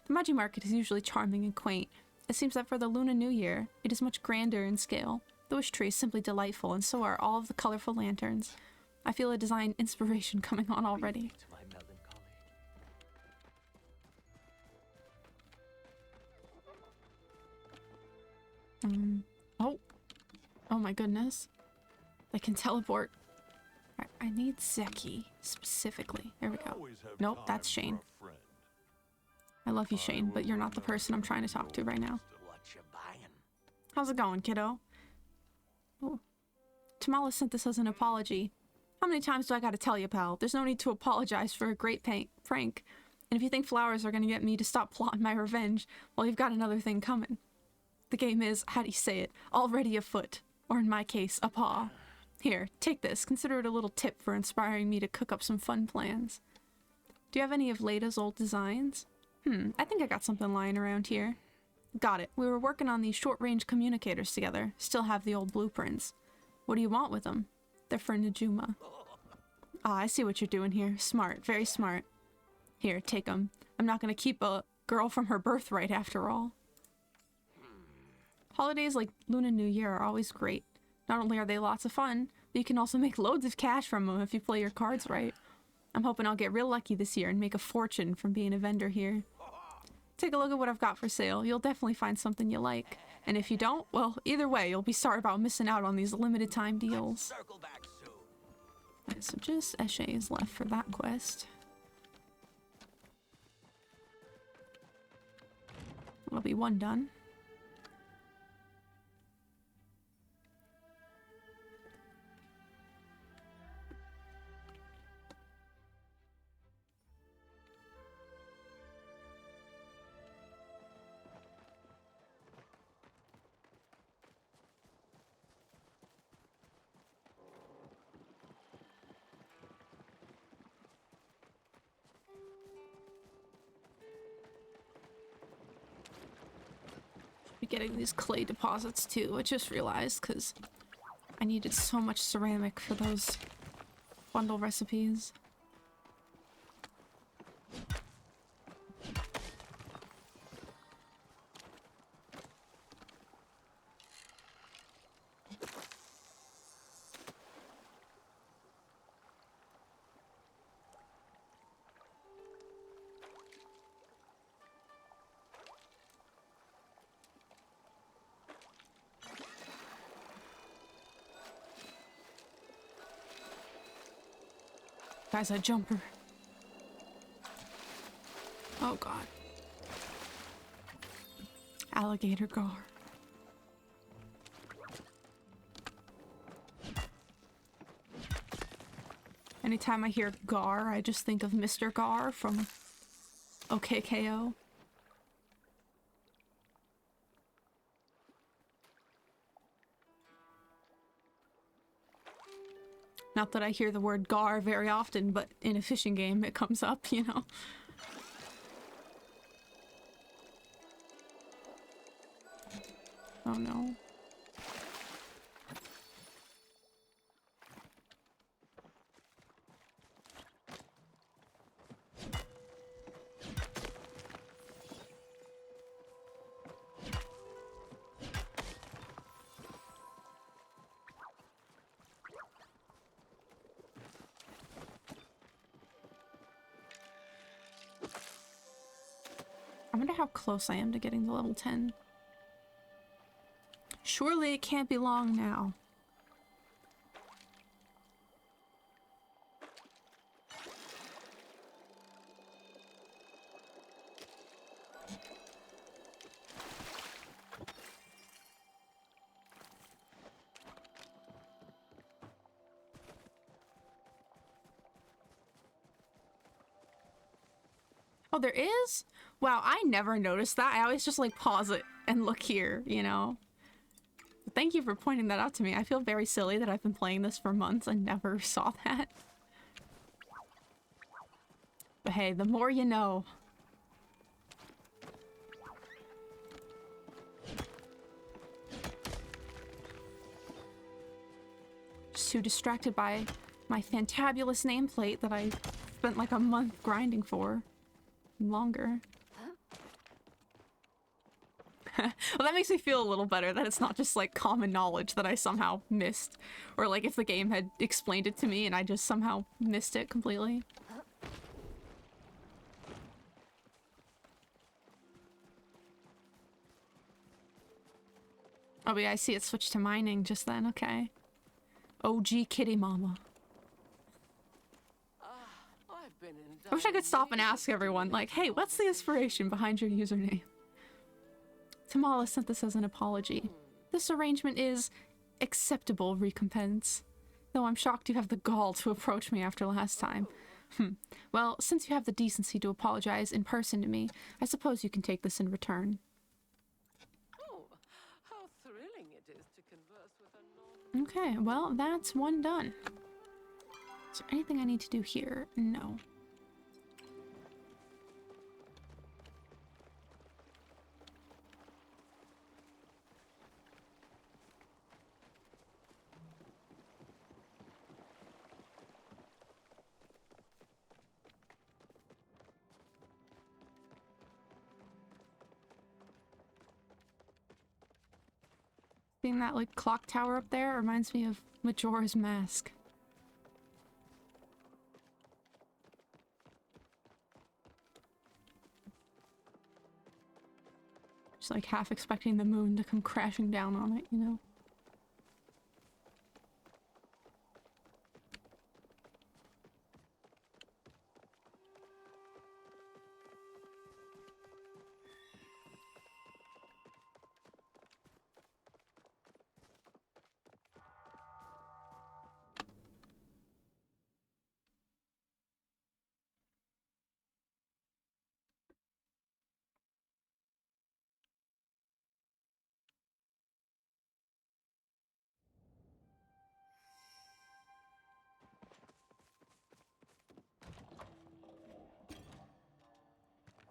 The Magi Market is usually charming and quaint. It seems that for the Lunar New Year, it is much grander in scale. The wish tree is simply delightful, and so are all of the colorful lanterns. I feel a design inspiration coming on already. To my melancholy. Oh my goodness. I can teleport. I need Zeki, specifically. There we go. Nope, that's Shane. I love you, Shane, but you're not the person I'm trying to talk to right now. What you buying? How's it going, kiddo? Oh. Tamala sent this as an apology. How many times do I gotta tell you, pal? There's no need to apologize for a great prank. And if you think flowers are gonna get me to stop plotting my revenge, well, you've got another thing coming. The game is, how do you say it, already afoot. Or in my case, a paw. Here, take this. Consider it a little tip for inspiring me to cook up some fun plans. Do you have any of Lada's old designs? I think I got something lying around here. Got it. We were working on these short-range communicators together. Still have the old blueprints. What do you want with them? They're for Najuma. Ah, I see what you're doing here. Smart. Very smart. Here, take them. I'm not gonna keep a girl from her birthright after all. Holidays like Lunar New Year are always great. Not only are they lots of fun, but you can also make loads of cash from them if you play your cards right. I'm hoping I'll get real lucky this year and make a fortune from being a vendor here. Take a look at what I've got for sale. You'll definitely find something you like. And if you don't, well, either way, you'll be sorry about missing out on these limited time deals. Circle back soon. Right, so just Eshe is left for that quest. That'll be one done. Getting these clay deposits too. I just realized because I needed so much ceramic for those bundle recipes. Guy's a jumper. Oh god. Alligator gar. Anytime I hear Gar, I just think of Mr. Gar from OKKO. Not that I hear the word gar very often, but in a fishing game it comes up, you know. Oh no. I wonder how close I am to getting to level 10. Surely it can't be long now. Oh, there is? Wow, I never noticed that. I always just like pause it and look here, you know? Thank you for pointing that out to me. I feel very silly that I've been playing this for months and never saw that. But hey, the more you know. Just too distracted by my fantabulous nameplate that I spent like a month grinding for. Longer. Well, that makes me feel a little better that it's not just like common knowledge that I somehow missed. Or like if the game had explained it to me and I just somehow missed it completely. Oh yeah, I see it switched to mining just then, okay. OG Kitty Mama. I've been in I wish I could stop and ask everyone, like, hey, what's the inspiration behind your username? Tamala sent this as an apology. This arrangement is acceptable recompense. Though I'm shocked you have the gall to approach me after last time. Well, since you have the decency to apologize in person to me, I suppose you can take this in return. Oh, how thrilling it is to converse with a non... Okay, well, that's one done. Is there anything I need to do here? No. Seeing that like clock tower up there reminds me of Majora's Mask. Just like half expecting the moon to come crashing down on it, you know?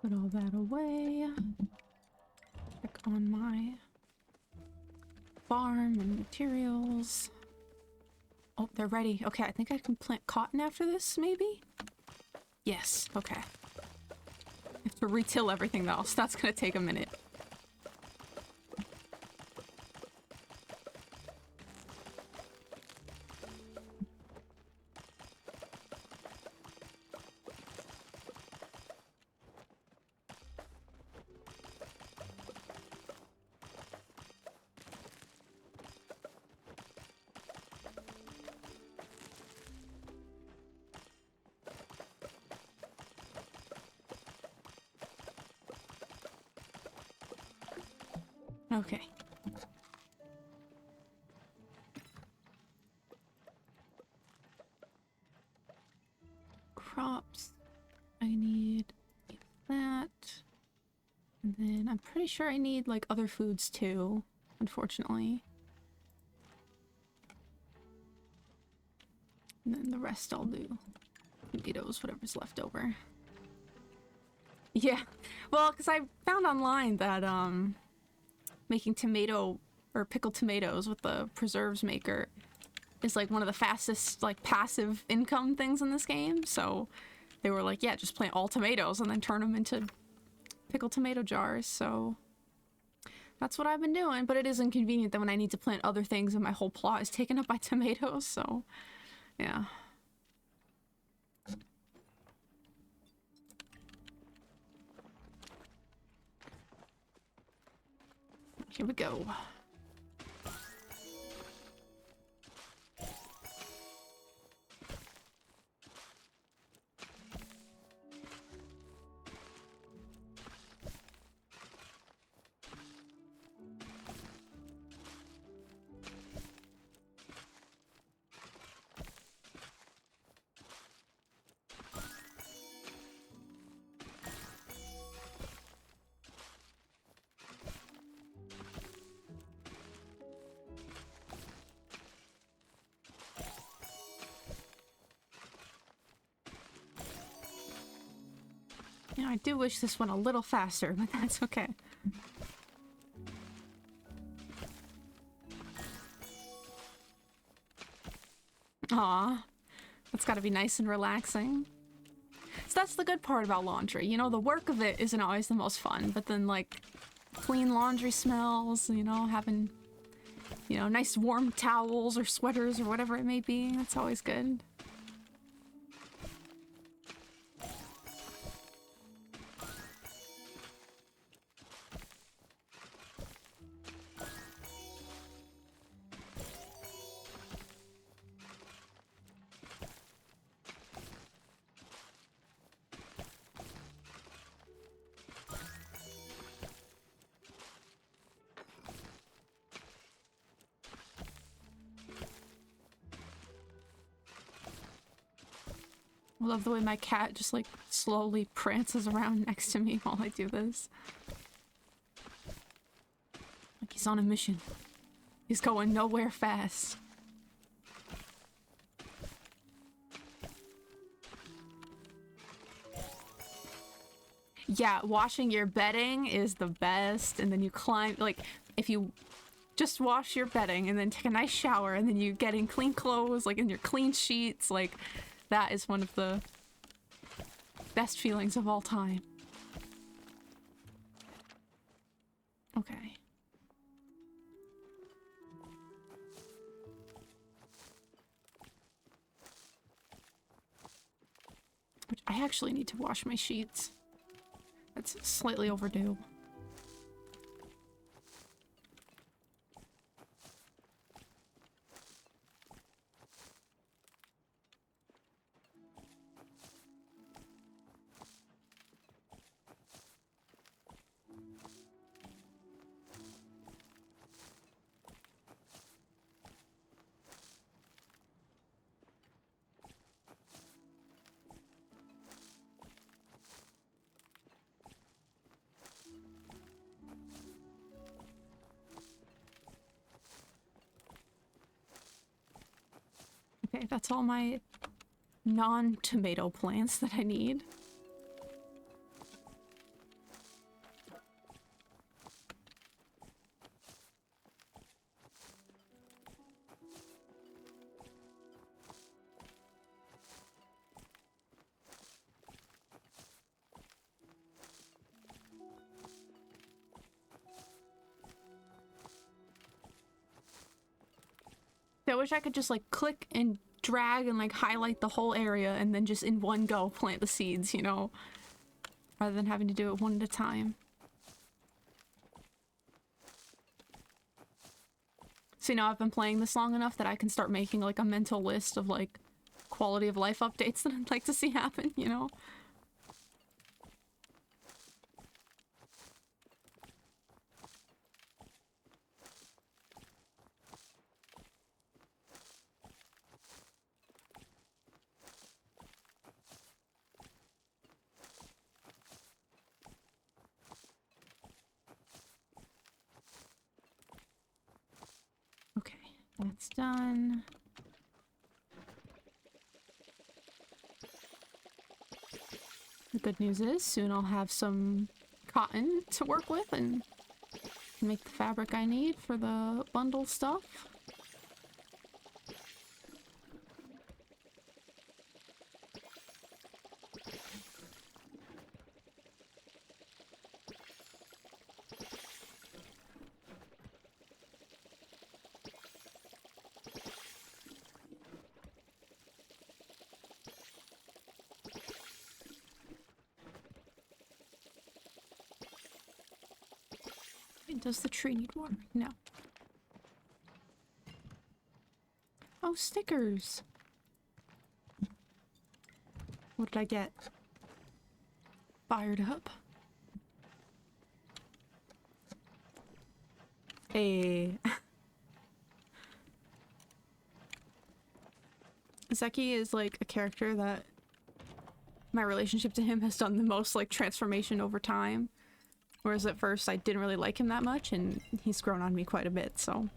Put all that away. Check on my farm and materials. Oh, they're ready. Okay, I think I can plant cotton after this, maybe? Yes, okay. I have to retill everything though, so that's gonna take a minute. Okay. Crops. I need that. And then I'm pretty sure I need like other foods too, unfortunately. And then the rest I'll do. Tomatoes, whatever's left over. Yeah. Well, because I found online that making tomato or pickled tomatoes with the preserves maker is like one of the fastest like passive income things in this game. So they were like, yeah, just plant all tomatoes and then turn them into pickled tomato jars. So that's what I've been doing, but it is inconvenient that when I need to plant other things and my whole plot is taken up by tomatoes. So yeah. Here we go. You know, I do wish this went a little faster, but that's okay. Aw, that's gotta be nice and relaxing. So that's the good part about laundry. You know, the work of it isn't always the most fun, but then, like, clean laundry smells, you know, having, you know, nice warm towels or sweaters or whatever it may be, that's always good. I love the way my cat just, like, slowly prances around next to me while I do this. Like he's on a mission. He's going nowhere fast. Yeah, washing your bedding is the best, and then you climb, like, if you just wash your bedding and then take a nice shower and then you get in clean clothes, like in your clean sheets, like, that is one of the best feelings of all time. Okay. Which I actually need to wash my sheets. That's slightly overdue. Okay, that's all my non-tomato plants that I need. I wish I could just like click and drag and like highlight the whole area and then just in one go plant the seeds, you know, rather than having to do it one at a time. So now I've been playing this long enough that I can start making like a mental list of like quality of life updates that I'd like to see happen, you know? Okay, that's done. The good news is soon I'll have some cotton to work with and make the fabric I need for the bundle stuff. Does the tree need water? No. Oh, stickers! What did I get? Fired up. Hey. Zeki is like a character that my relationship to him has done the most like transformation over time. Whereas at first I didn't really like him that much, and he's grown on me quite a bit, so.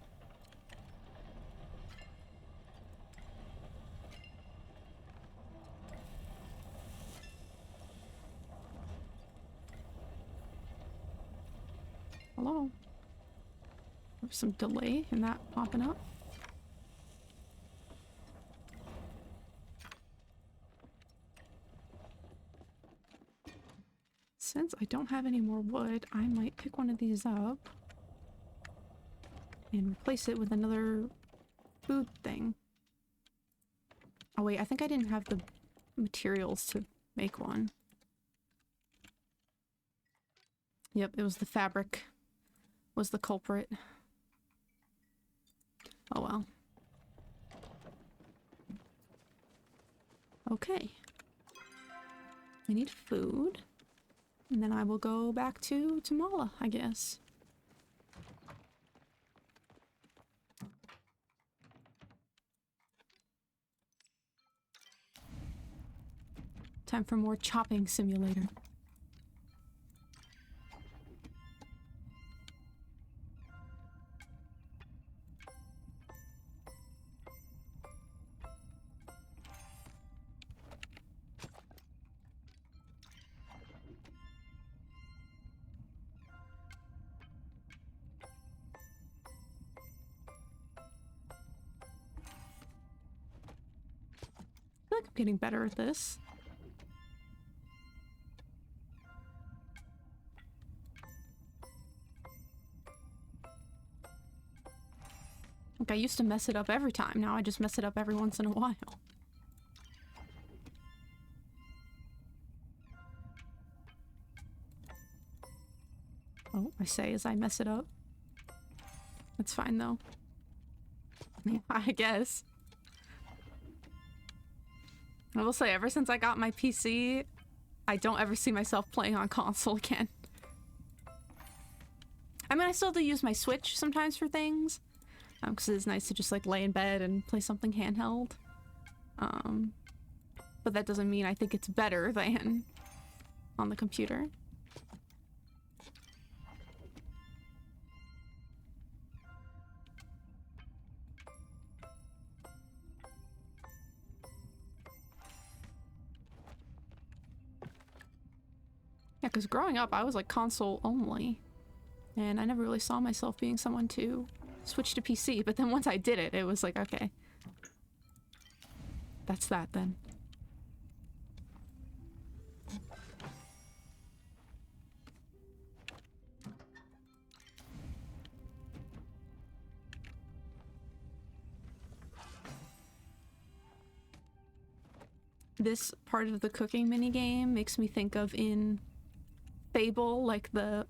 Hello? There's some delay in that popping up. Since I don't have any more wood, I might pick one of these up and replace it with another food thing. Oh wait, I think I didn't have the materials to make one. Yep, it was the fabric was the culprit. Oh well. Okay. I need food. And then I will go back to Mala, I guess. Time for more chopping simulator. I feel like I'm getting better at this. Like, I used to mess it up every time. Now I just mess it up every once in a while. Oh, I say as I mess it up. That's fine, though. Yeah, I guess. I will say, ever since I got my PC, I don't ever see myself playing on console again. I mean, I still do use my Switch sometimes for things. Because it's nice to just, like, lay in bed and play something handheld. But that doesn't mean I think it's better than on the computer. Yeah, because growing up, I was, like, console only. And I never really saw myself being someone to switch to PC, but then once I did it, it was like, okay. That's that then. This part of the cooking minigame makes me think of in Fable, like the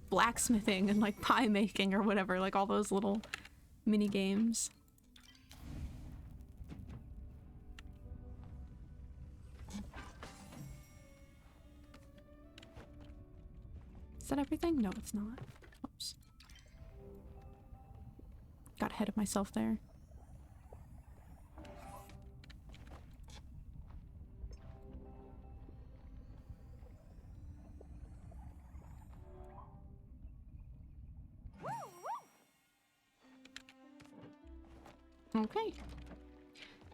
blacksmithing and like pie making or whatever, like all those little mini games. Is that everything? No, it's not. Oops. Got ahead of myself there. Okay.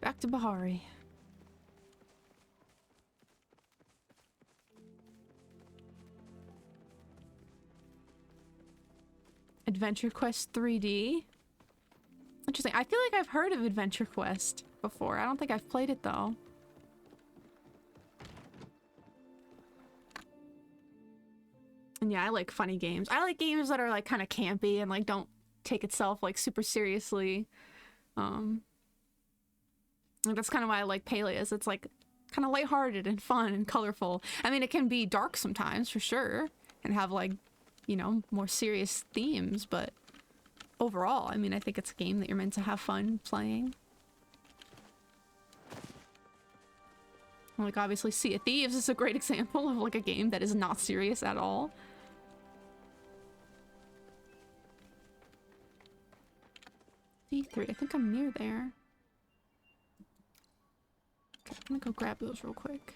Back to Bahari. Adventure Quest 3D. Interesting. I feel like I've heard of Adventure Quest before. I don't think I've played it though. And yeah, I like funny games. I like games that are like kind of campy and like don't take itself like super seriously. Like, that's kind of why I like Peleus. It's like kind of lighthearted and fun and colorful. I mean, it can be dark sometimes for sure and have like, you know, more serious themes, but overall, I mean, I think it's a game that you're meant to have fun playing. Like, obviously, Sea of Thieves is a great example of like a game that is not serious at all. D3, I think I'm near there. Okay, I'm gonna go grab those real quick.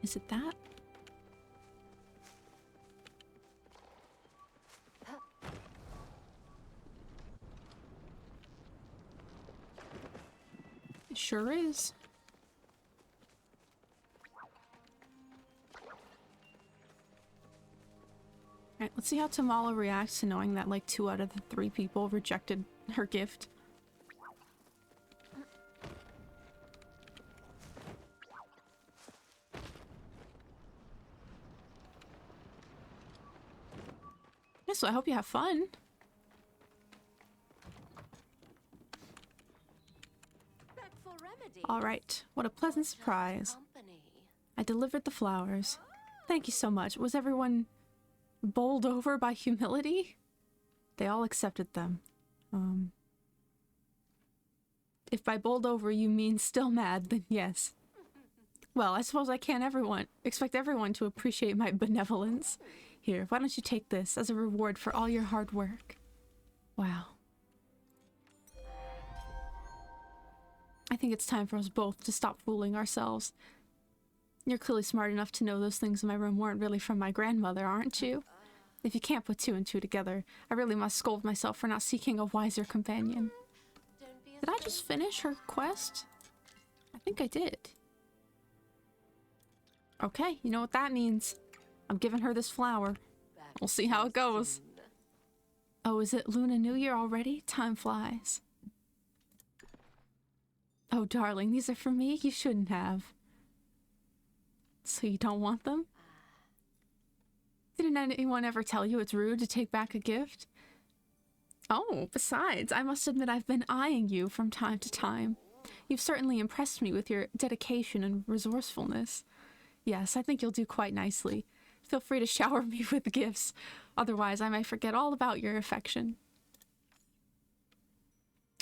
Is it that? It sure is. Alright, let's see how Tamala reacts to knowing that like 2 out of the 3 people rejected her gift. Yeah, so I hope you have fun. Back for remedy. Alright, what a pleasant surprise. Company. I delivered the flowers. Thank you so much. Was everyone bowled over by humility? They all accepted them. If by bowled over you mean still mad, then yes. Well, I suppose I can't expect everyone to appreciate my benevolence. Here, why don't you take this as a reward for all your hard work? Wow. I think it's time for us both to stop fooling ourselves. You're clearly smart enough to know those things in my room weren't really from my grandmother, aren't you? If you can't put 2 and 2 together, I really must scold myself for not seeking a wiser companion. Don't be Did I just finish her quest? I think I did. Okay, you know what that means. I'm giving her this flower. back We'll see how it goes. soon. Oh, is it Lunar New Year already? Time flies. Oh, darling, these are for me? You shouldn't have. So you don't want them? Didn't anyone ever tell you it's rude to take back a gift? Oh, besides, I must admit I've been eyeing you from time to time. You've certainly impressed me with your dedication and resourcefulness. Yes, I think you'll do quite nicely. Feel free to shower me with gifts. Otherwise, I might forget all about your affection.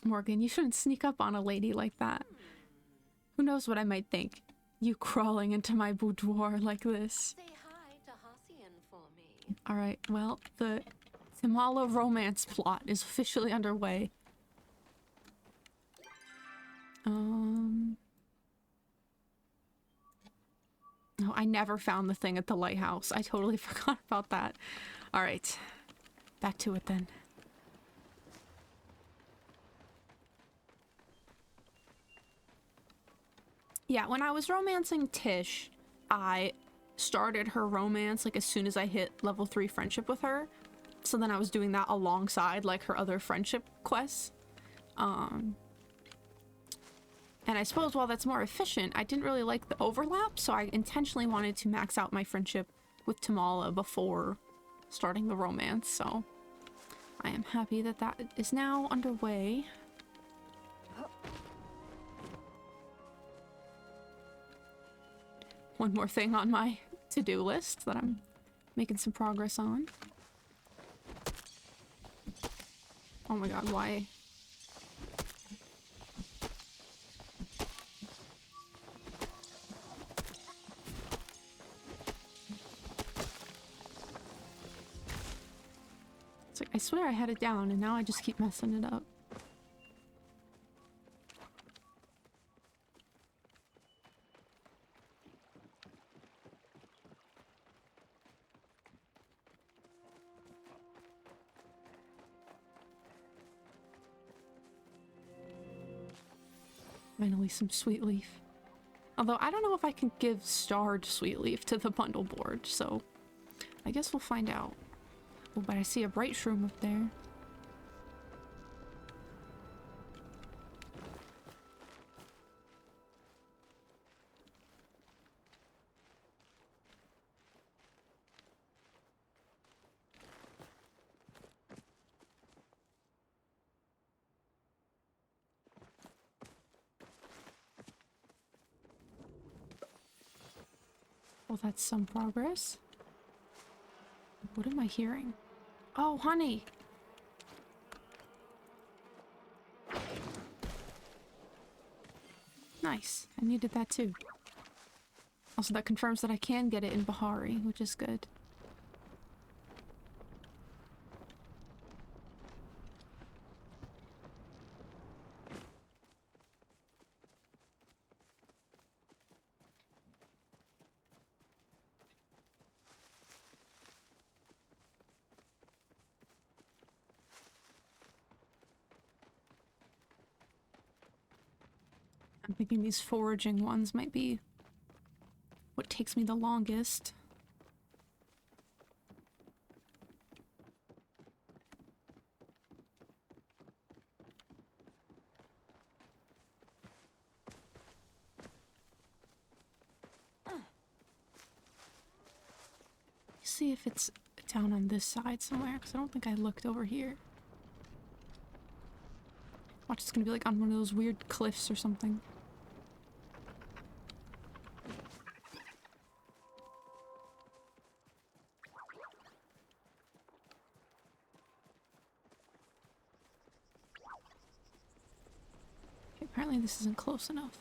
Morgan, you shouldn't sneak up on a lady like that. Who knows what I might think? You crawling into my boudoir like this. Say hi to Hassian for me. Alright, well, the Tamala romance plot is officially underway. Oh, I never found the thing at the lighthouse. I totally forgot about that. Alright. Back to it then. Yeah, when I was romancing Tish, I started her romance like as soon as I hit level 3 friendship with her. So then I was doing that alongside like her other friendship quests. And I suppose while that's more efficient, I didn't really like the overlap, so I intentionally wanted to max out my friendship with Tamala before starting the romance, so I am happy that that is now underway. One more thing on my to-do list that I'm making some progress on. Oh my god, why? It's like, I swear I had it down and now I just keep messing it up. Finally some sweet leaf. Although I don't know if I can give starred sweet leaf to the bundle board, so I guess we'll find out. Oh, but I see a bright shroom up there. Well, that's some progress. What am I hearing? Oh, honey! Nice. I needed that too. Also, that confirms that I can get it in Bahari, which is good. I'm thinking these foraging ones might be what takes me the longest. see if it's down on this side somewhere, because I don't think I looked over here. Watch, it's gonna be like on one of those weird cliffs or something. Okay, apparently this isn't close enough.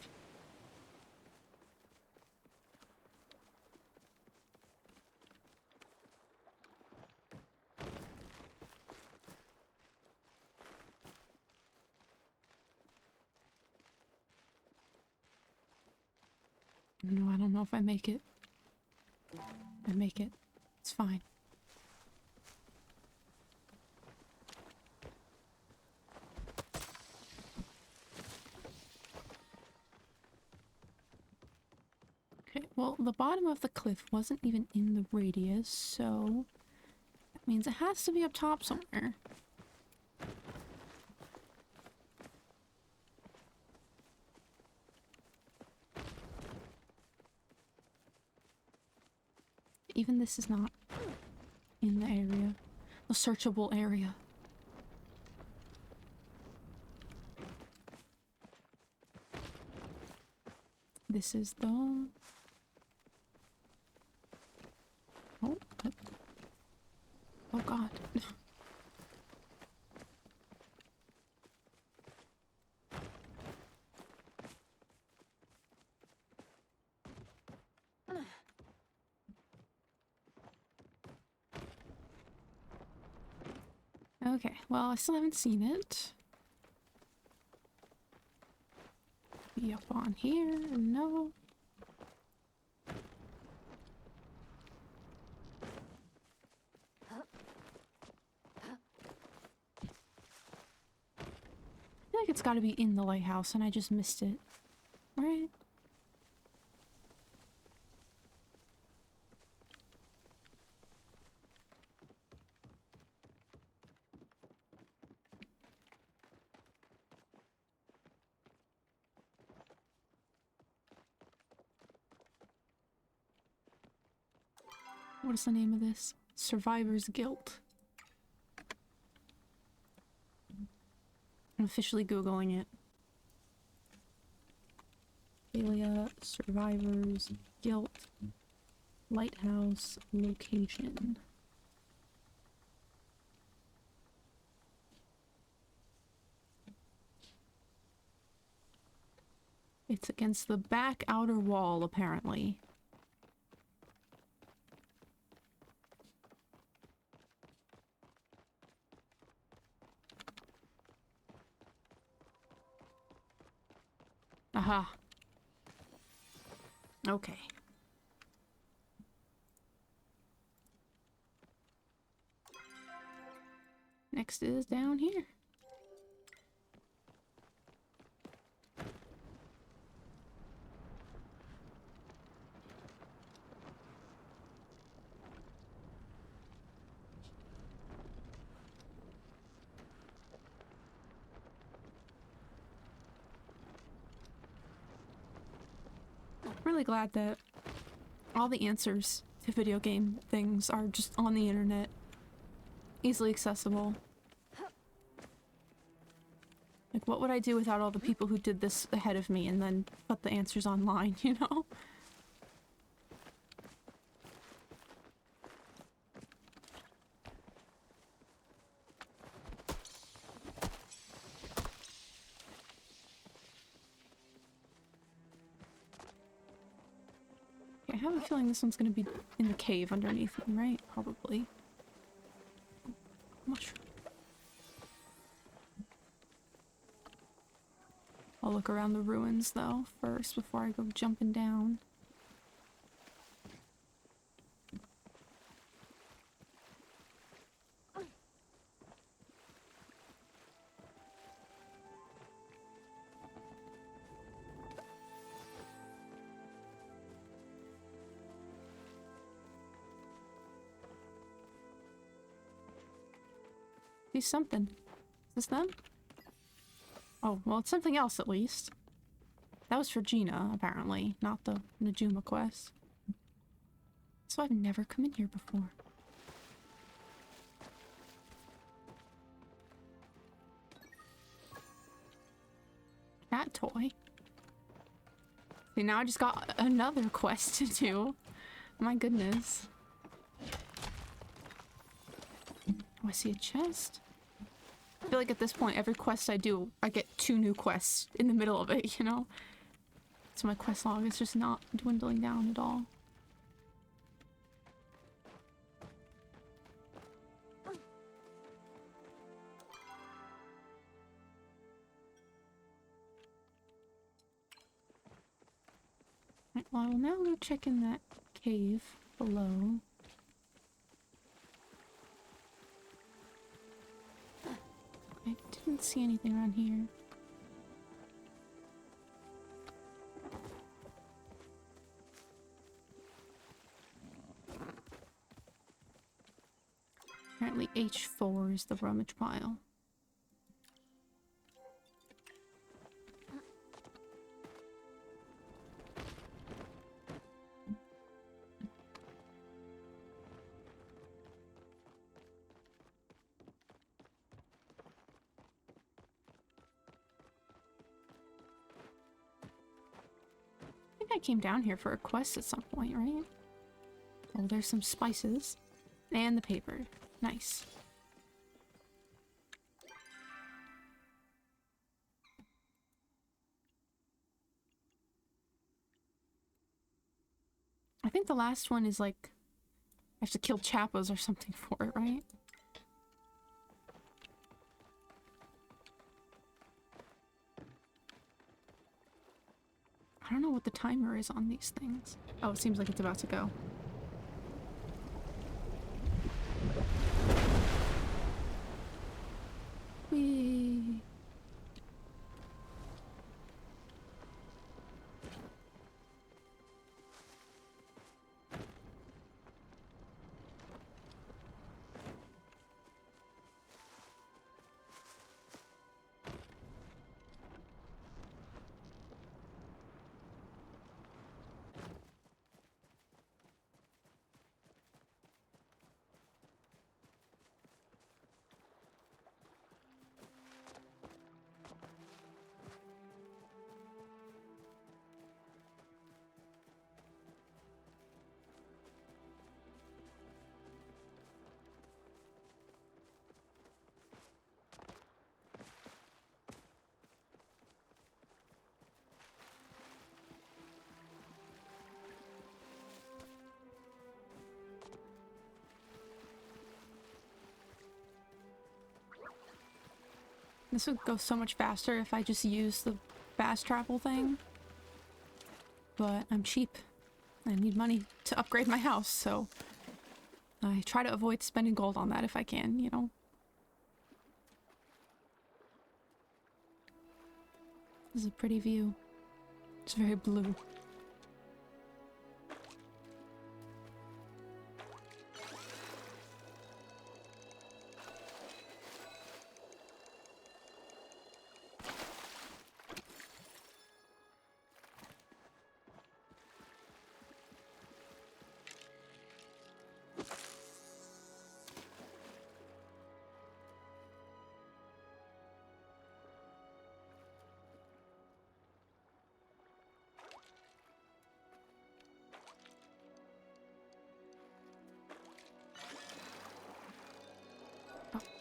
No, I don't know if I make it. I make it. It's fine. Okay, well, the bottom of the cliff wasn't even in the radius, so that means it has to be up top somewhere. Even this is not in the area, the searchable area. This is the... Oh, oh God. Okay, well, I still haven't seen it. Be up on here? No. I feel like it's gotta be in the lighthouse and I just missed it. Right? What is the name of this? Survivor's Guilt. I'm officially Googling it. Palia Survivor's Guilt Lighthouse location. It's against the back outer wall, apparently. Aha. Okay. Next is down here. Really glad that all the answers to video game things are just on the internet, easily accessible. Like, what would I do without all the people who did this ahead of me and then put the answers online, you know? I have a feeling this one's gonna be in the cave underneath me, right? Probably. Mushroom. I'll look around the ruins, though, first, before I go jumping down. See something. Is this them? Oh, well, it's something else at least. That was for Gina, apparently, not the Najuma quest. So I've never come in here before. that toy. See, now I just got another quest to do. My goodness. Oh, I see a chest. I feel like at this point, every quest I do, I get 2 new quests in the middle of it, you know? So my quest log is just not dwindling down at all. Right, well, I will now go check in that cave below. I didn't see anything around here. Apparently H4 is the rummage pile. I think I came down here for a quest at some point, right? Oh, there's some spices. And the paper. Nice. I think the last one is like... I have to kill Chappas or something for it, right? I don't know what the timer is on these things. Oh, it seems like it's about to go. Whee! This would go so much faster if I just used the fast travel thing. But I'm cheap. I need money to upgrade my house, so I try to avoid spending gold on that if I can, you know? This is a pretty view. It's very blue.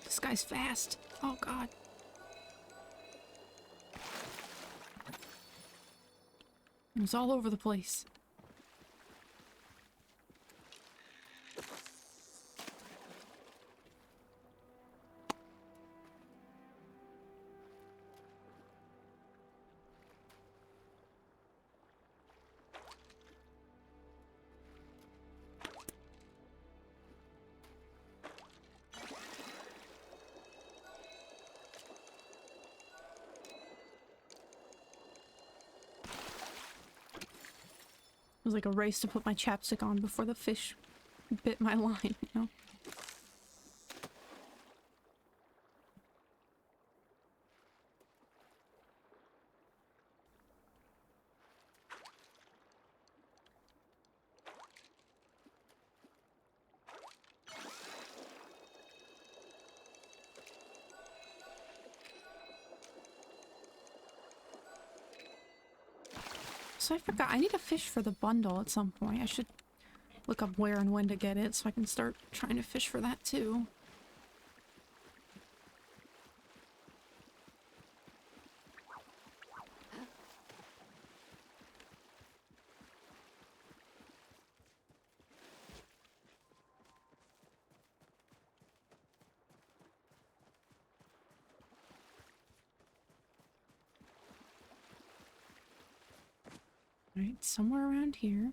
This guy's fast. Oh god. It's all over the place. It was like a race to put my chapstick on before the fish bit my line, you know? So I forgot. I need a fish for the bundle at some point. I should look up where and when to get it so I can start trying to fish for that too. Right, somewhere around here.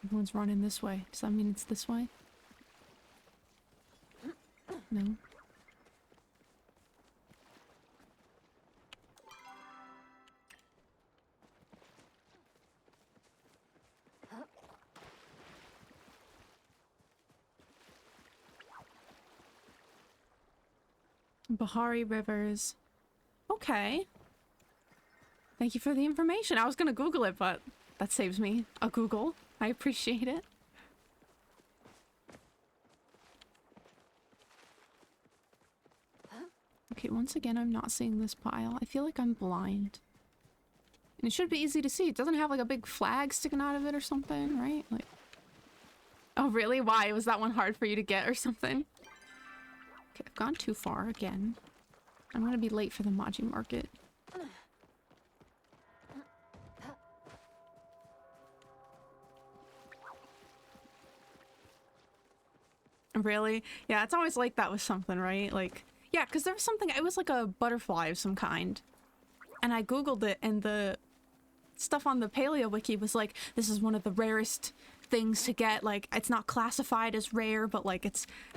Everyone's running this way. Does that mean it's this way? No. Bahari Rivers. Okay. Thank you for the information. I was gonna Google it, but that saves me a Google. I appreciate it. Okay, once again, I'm not seeing this pile. I feel like I'm blind. And it should be easy to see. It doesn't have like a big flag sticking out of it or something, right? Like, oh really? Why? Was that one hard for you to get or something? Okay, I've gone too far again. I'm gonna be late for the Maji market. Really? Yeah, it's always like that with something, right? Like, yeah, because there was something, it was like a butterfly of some kind. And I Googled it, and the stuff on the Paleo Wiki was like, this is one of the rarest things to get. Like, it's not classified as rare, but like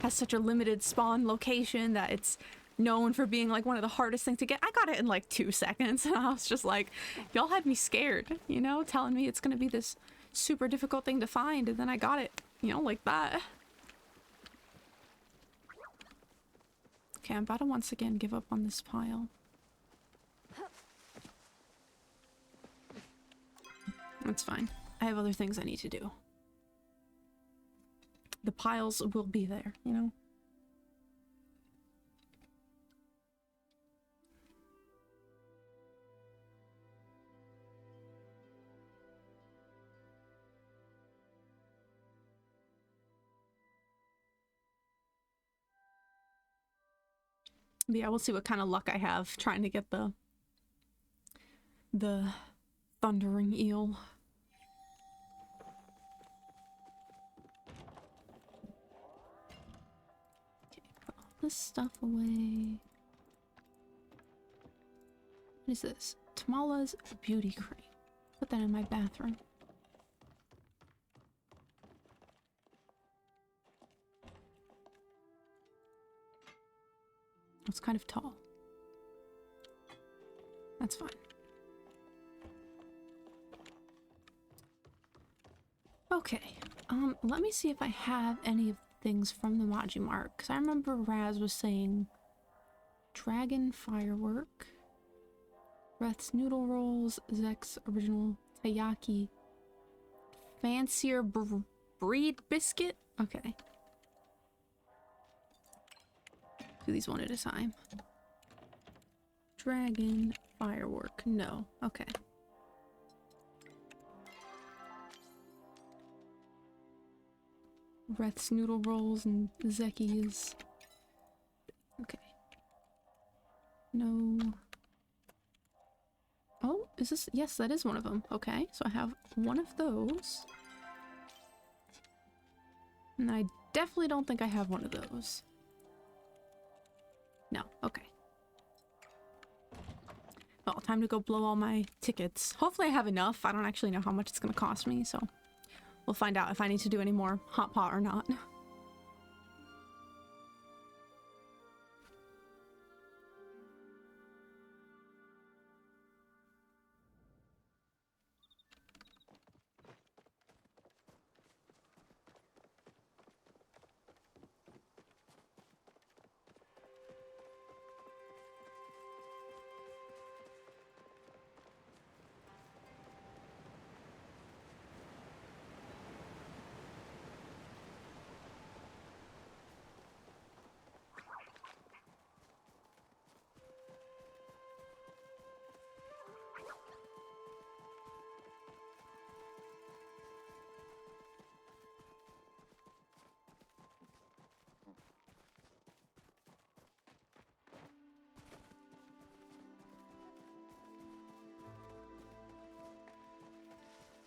has such a limited spawn location that it's known for being like one of the hardest things to get. I got it in like 2 seconds, and I was just like, y'all had me scared, you know, telling me it's gonna be this super difficult thing to find, and then I got it, you know, like that. Okay, I'm about to once again give up on this pile. That's fine. I have other things I need to do. The piles will be there, you know? But yeah, we'll see what kind of luck I have trying to get the thundering eel. Okay, put all this stuff away. What is this? Tamala's beauty cream. Put that in my bathroom. It's kind of tall. That's fine. Okay, let me see if I have any of the things from the Maji Mart, because I remember Raz was saying Dragon Firework, Reth's Noodle Rolls, Zek's Original Taiyaki, Fancier Breed Biscuit? Okay. Do these one at a time. Dragon Firework, no. Okay. Reth's Noodle Rolls and Zeki's. Okay. No. Oh, is this? Yes, that is one of them. Okay, so I have one of those. And I definitely don't think I have one of those. No, okay. Well, time to go blow all my tickets. Hopefully I have enough. I don't actually know how much it's gonna cost me, so we'll find out if I need to do any more hot pot or not.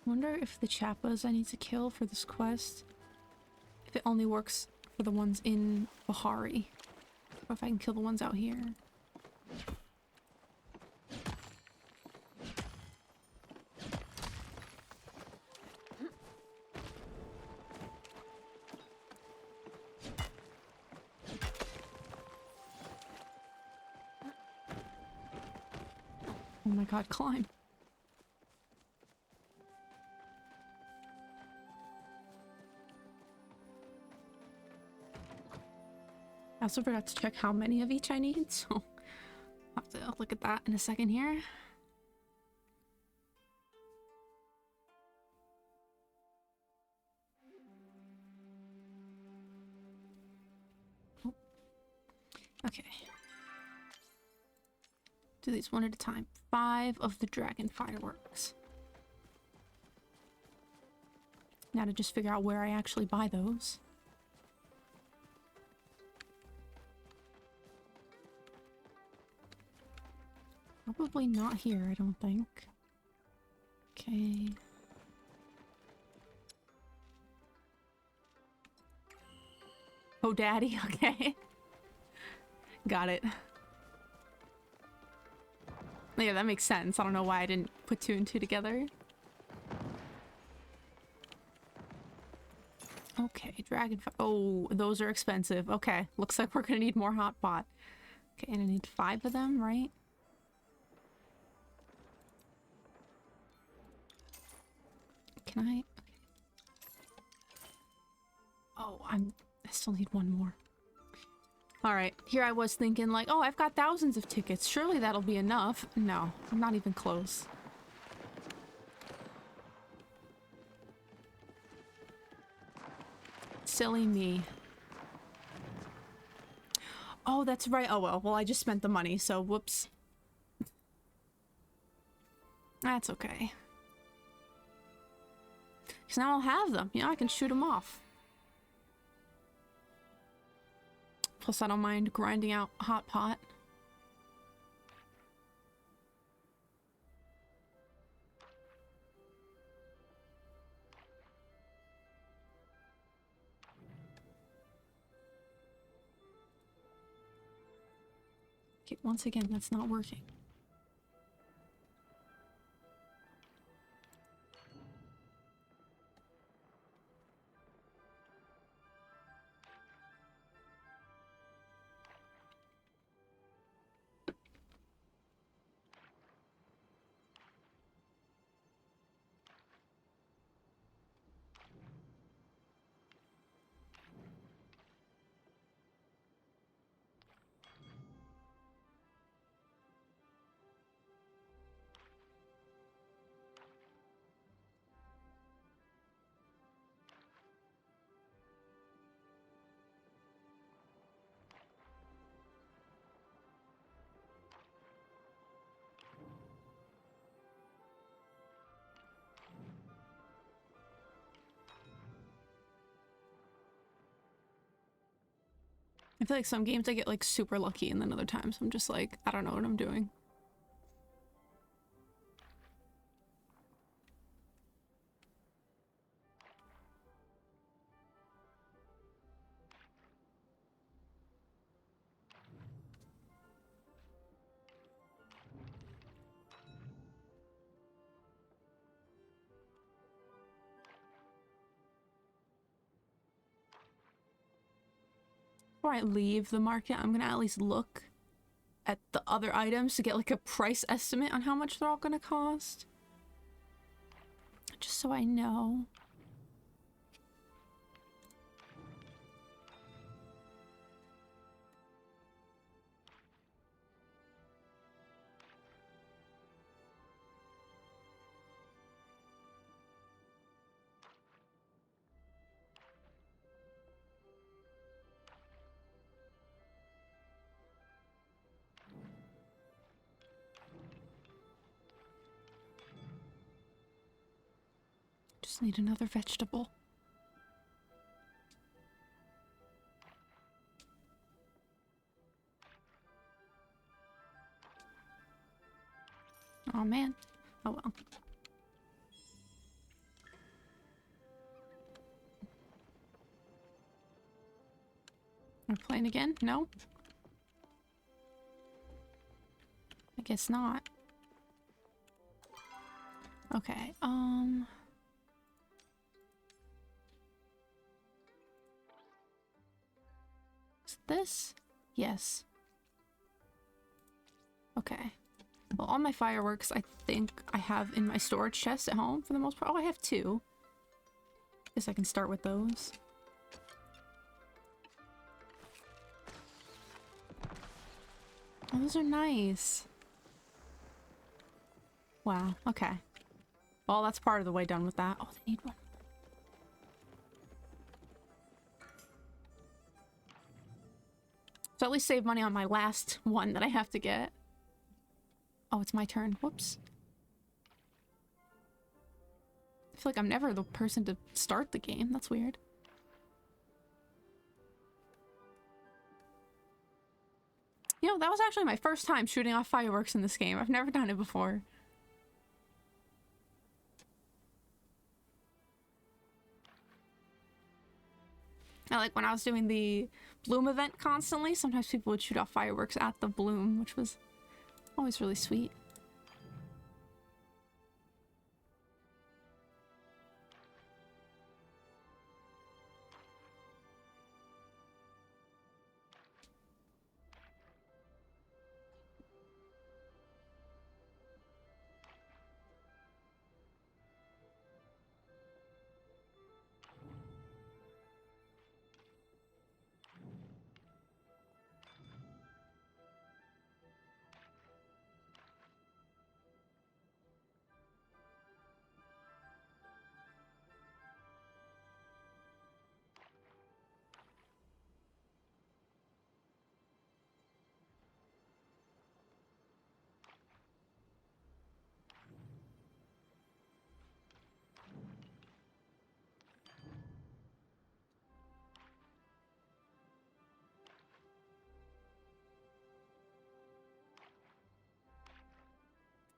Wonder if the Chappas I need to kill for this quest, if it only works for the ones in Bahari, or if I can kill the ones out here. Oh my god, climb. I also forgot to check how many of each I need, so I'll have to look at that in a second here. Oh. Okay. Do these one at a time. 5 of the dragon fireworks. Now to just figure out where I actually buy those. Probably not here, I don't think. Okay. Oh, daddy, okay. Got it. Yeah, that makes sense. I don't know why I didn't put 2 and 2 together. Okay, dragonfire. Oh, those are expensive. Okay, looks like we're gonna need more hot pot. Okay, and I need 5 of them, right? Can I? Okay. Oh, I still need 1 more. Alright, here I was thinking like, oh, I've got thousands of tickets. Surely that'll be enough. No, I'm not even close. Silly me. Oh, that's right. Oh, well, I just spent the money, so whoops. That's okay. Because now I'll have them. You know, I can shoot them off. Plus, I don't mind grinding out hot pot. Okay, once again, that's not working. I feel like some games I get like super lucky and then other times I'm just like, I don't know what I'm doing. Before I leave the market, I'm gonna at least look at the other items to get like a price estimate on how much they're all gonna cost. Just so I know. Just need another vegetable. Oh man. Oh well. We're playing again? No? I guess not. Okay, is this? Yes. Okay. Well, all my fireworks I think I have in my storage chest at home for the most part. Oh, I have 2. Guess I can start with those. Oh, those are nice. Wow, okay. Well, that's part of the way done with that. Oh, they need one. So at least save money on my last one that I have to get. Oh, it's my turn. Whoops. I feel like I'm never the person to start the game. That's weird. You know, that was actually my first time shooting off fireworks in this game. I've never done it before. I like when I was doing the Bloom event constantly, sometimes people would shoot off fireworks at the Bloom, which was always really sweet.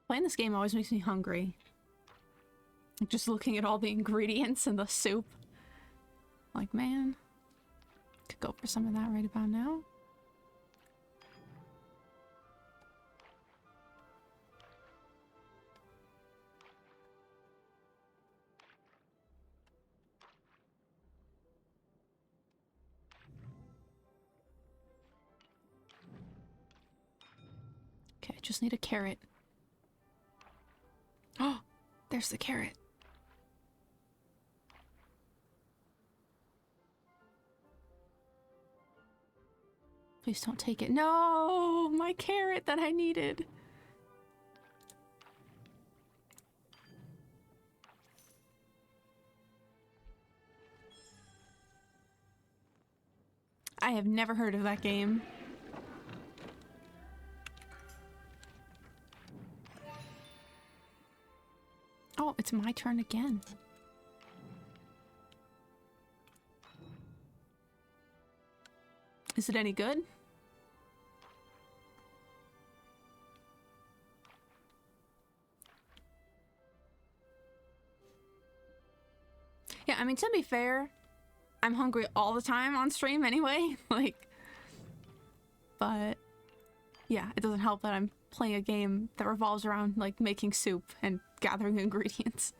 Playing this game always makes me hungry. Like just looking at all the ingredients in the soup. Like, man, could go for some of that right about now. Okay, I just need a carrot. Oh, there's the carrot. Please don't take it. No, my carrot that I needed. I have never heard of that game. Oh, it's my turn again. Is it any good? Yeah, I mean, to be fair, I'm hungry all the time on stream anyway. Like, but yeah, it doesn't help that I'm playing a game that revolves around like making soup and gathering ingredients.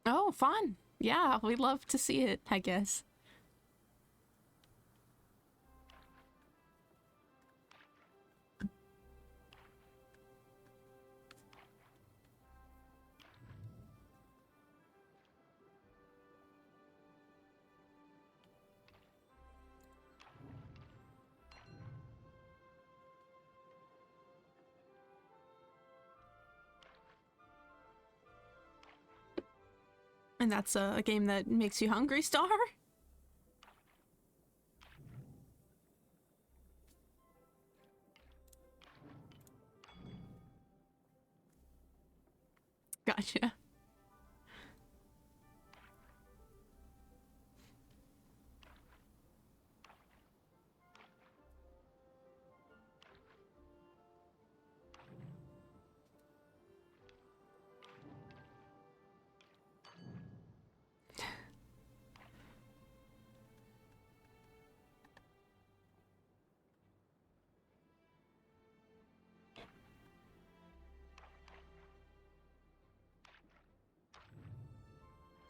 Oh, fun. Yeah, we love to see it, I guess. And that's a game that makes you hungry, Star? Gotcha.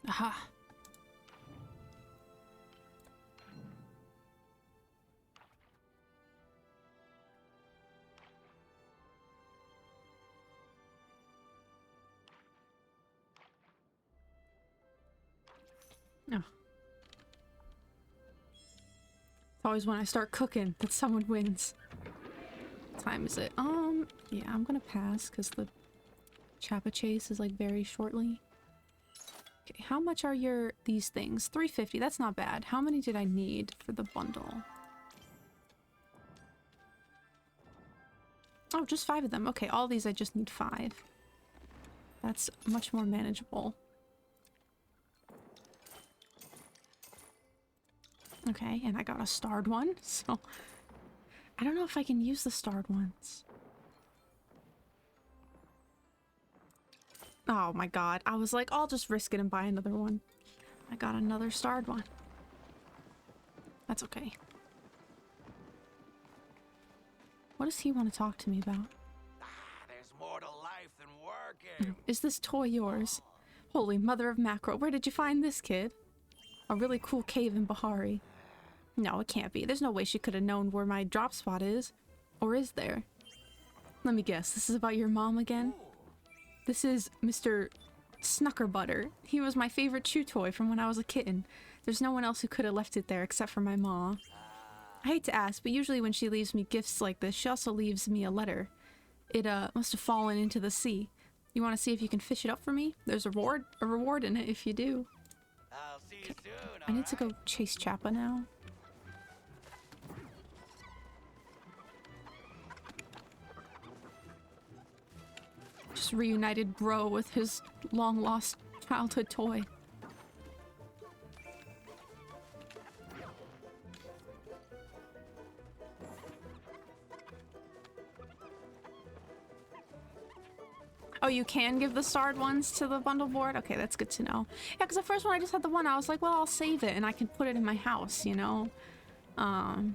Aha. Oh. It's always when I start cooking that someone wins. What time is it? Yeah, I'm gonna pass because the Chappa Chase is like very shortly. Okay, how much are these things? 350, that's not bad. How many did I need for the bundle? Oh, just 5 of them. Okay, all these I just need 5. That's much more manageable. Okay, and I got a starred one, so I don't know if I can use the starred ones. Oh my god, I was like, I'll just risk it and buy another one. I got another starred one. That's okay. What does he want to talk to me about? There's more to life than working. Is this toy yours? Holy mother of mackerel, where did you find this, kid? A really cool cave in Bahari. No, it can't be. There's no way she could have known where my drop spot is. Or is there? Let me guess, this is about your mom again? This is Mr. Snuckerbutter. He was my favorite chew toy from when I was a kitten. There's no one else who could have left it there except for my ma. I hate to ask, but usually when she leaves me gifts like this, she also leaves me a letter. It must have fallen into the sea. You want to see if you can fish it up for me? There's a reward in it if you do. I'll see you soon. I need to go chase Chappa now. Just reunited bro with his long-lost childhood toy. Oh, you can give the starred ones to the bundle board? Okay, that's good to know. Yeah, because the first one I just had the one. I was like, well, I'll save it and I can put it in my house, you know? But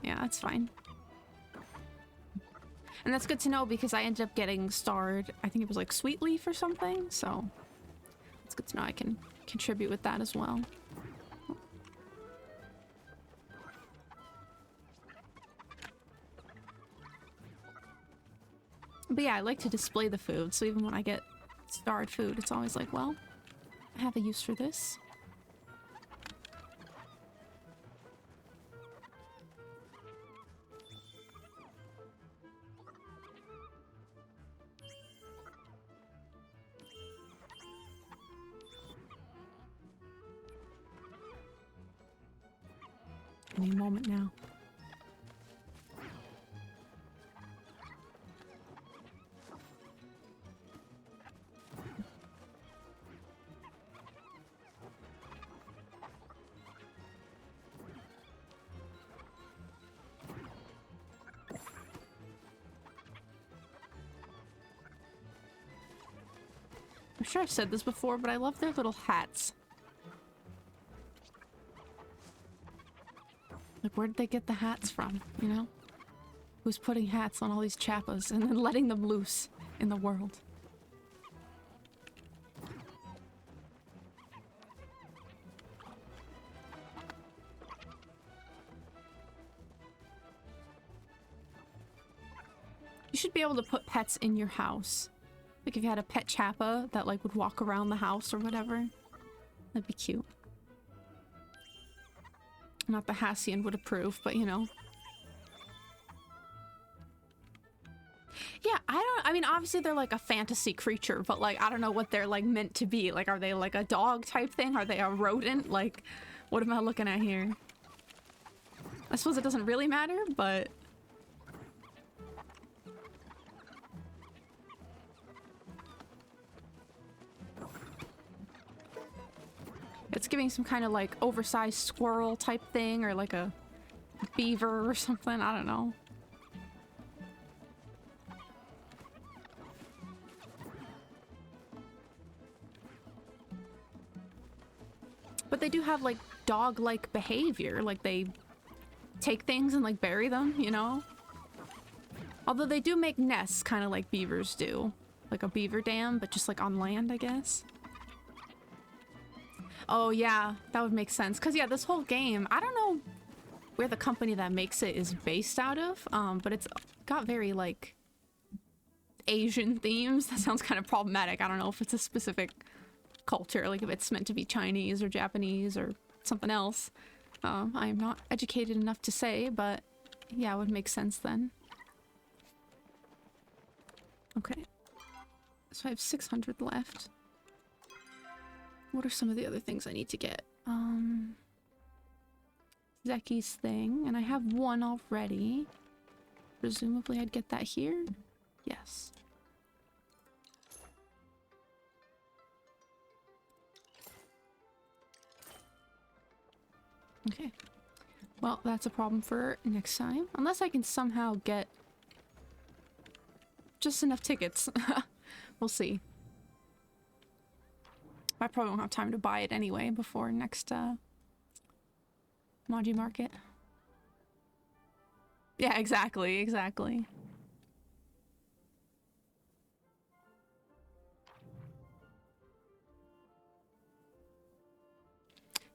yeah, that's fine. And that's good to know because I ended up getting starred, I think it was like Sweet Leaf or something, so it's good to know I can contribute with that as well. But yeah, I like to display the food, so even when I get starred food, it's always like, well, I have a use for this. Any moment now. I'm sure I've said this before, but I love their little hats. Like, where did they get the hats from, you know? Who's putting hats on all these Chappas and then letting them loose in the world? You should be able to put pets in your house. Like if you had a pet Chappa that like would walk around the house or whatever. That'd be cute. Not the Hassian would approve, but you know. Yeah, I mean, obviously they're like a fantasy creature, but like, I don't know what they're like meant to be. Like, are they like a dog type thing? Are they a rodent? Like, what am I looking at here? I suppose it doesn't really matter, but... It's giving some kind of like oversized squirrel type thing or like a beaver or something. I don't know. But they do have like dog-like behavior. Like they take things and like bury them, you know? Although they do make nests kind of like beavers do. like a beaver dam, but just like on land, I guess. Oh yeah, that would make sense. Cause yeah, this whole game, I don't know where the company that makes it is based out of, but it's got very like Asian themes. That sounds kind of problematic. I don't know if it's a specific culture, like if it's meant to be Chinese or Japanese or something else. I am not educated enough to say, but yeah, it would make sense then. Okay. So I have 600 left. What are some of the other things I need to get? Zeki's thing, and I have one already. Presumably I'd get that here? Yes. Okay. Well, that's a problem for next time. Unless I can somehow get just enough tickets. We'll see. I probably won't have time to buy it anyway before next Maji Market. Yeah, exactly, exactly.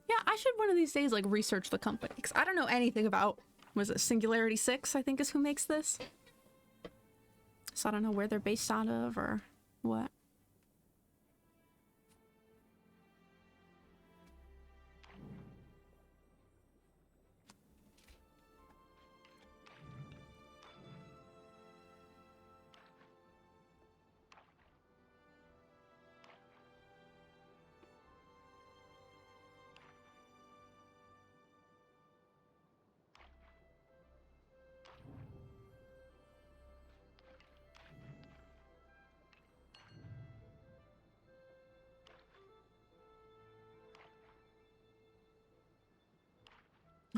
Yeah, I should one of these days like research the company because I don't know anything about, was it Singularity 6, I think is who makes this. So I don't know where they're based out of or what.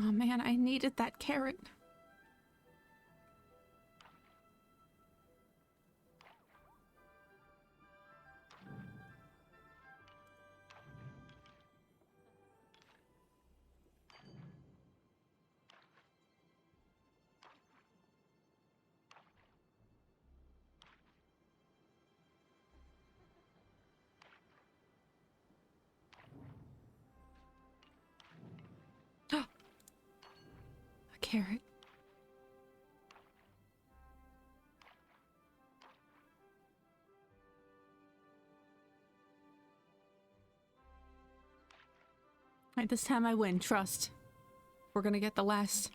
Oh man, I needed that carrot. A carrot. Alright, this time I win, trust. We're gonna get the last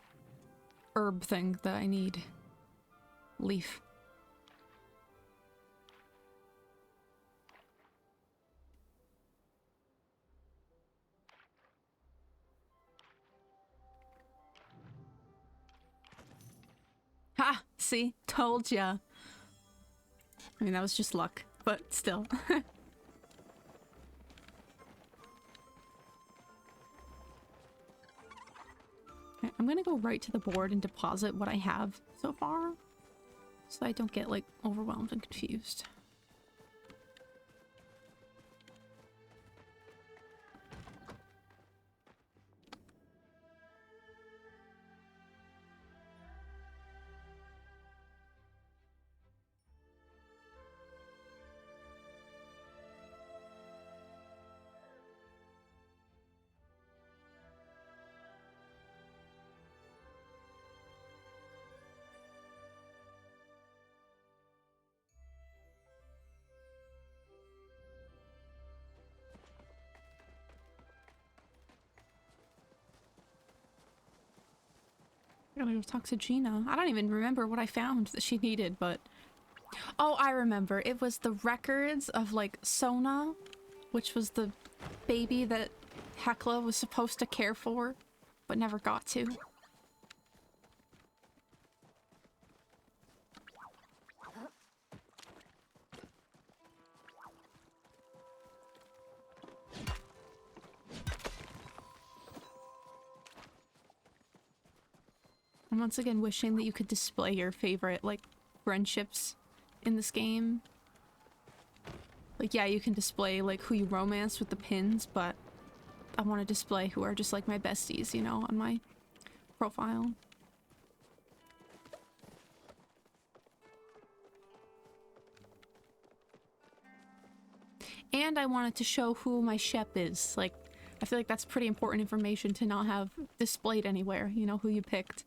herb thing that I need. Leaf. Ha! See? Told ya. I mean, that was just luck, but still. Okay, I'm gonna go right to the board and deposit what I have so far, so I don't get, like, overwhelmed and confused. I gotta go talk to Gina. I don't even remember what I found that she needed, but... Oh, I remember. It was the records of, like, Sona, which was the baby that Hecla was supposed to care for, but never got to. I'm once again wishing that you could display your favorite, like, friendships in this game. Like, yeah, you can display, like, who you romance with the pins, but I want to display who are just, like, my besties, you know, on my profile. And I wanted to show who my Shep is. Like, I feel like that's pretty important information to not have displayed anywhere, you know, who you picked.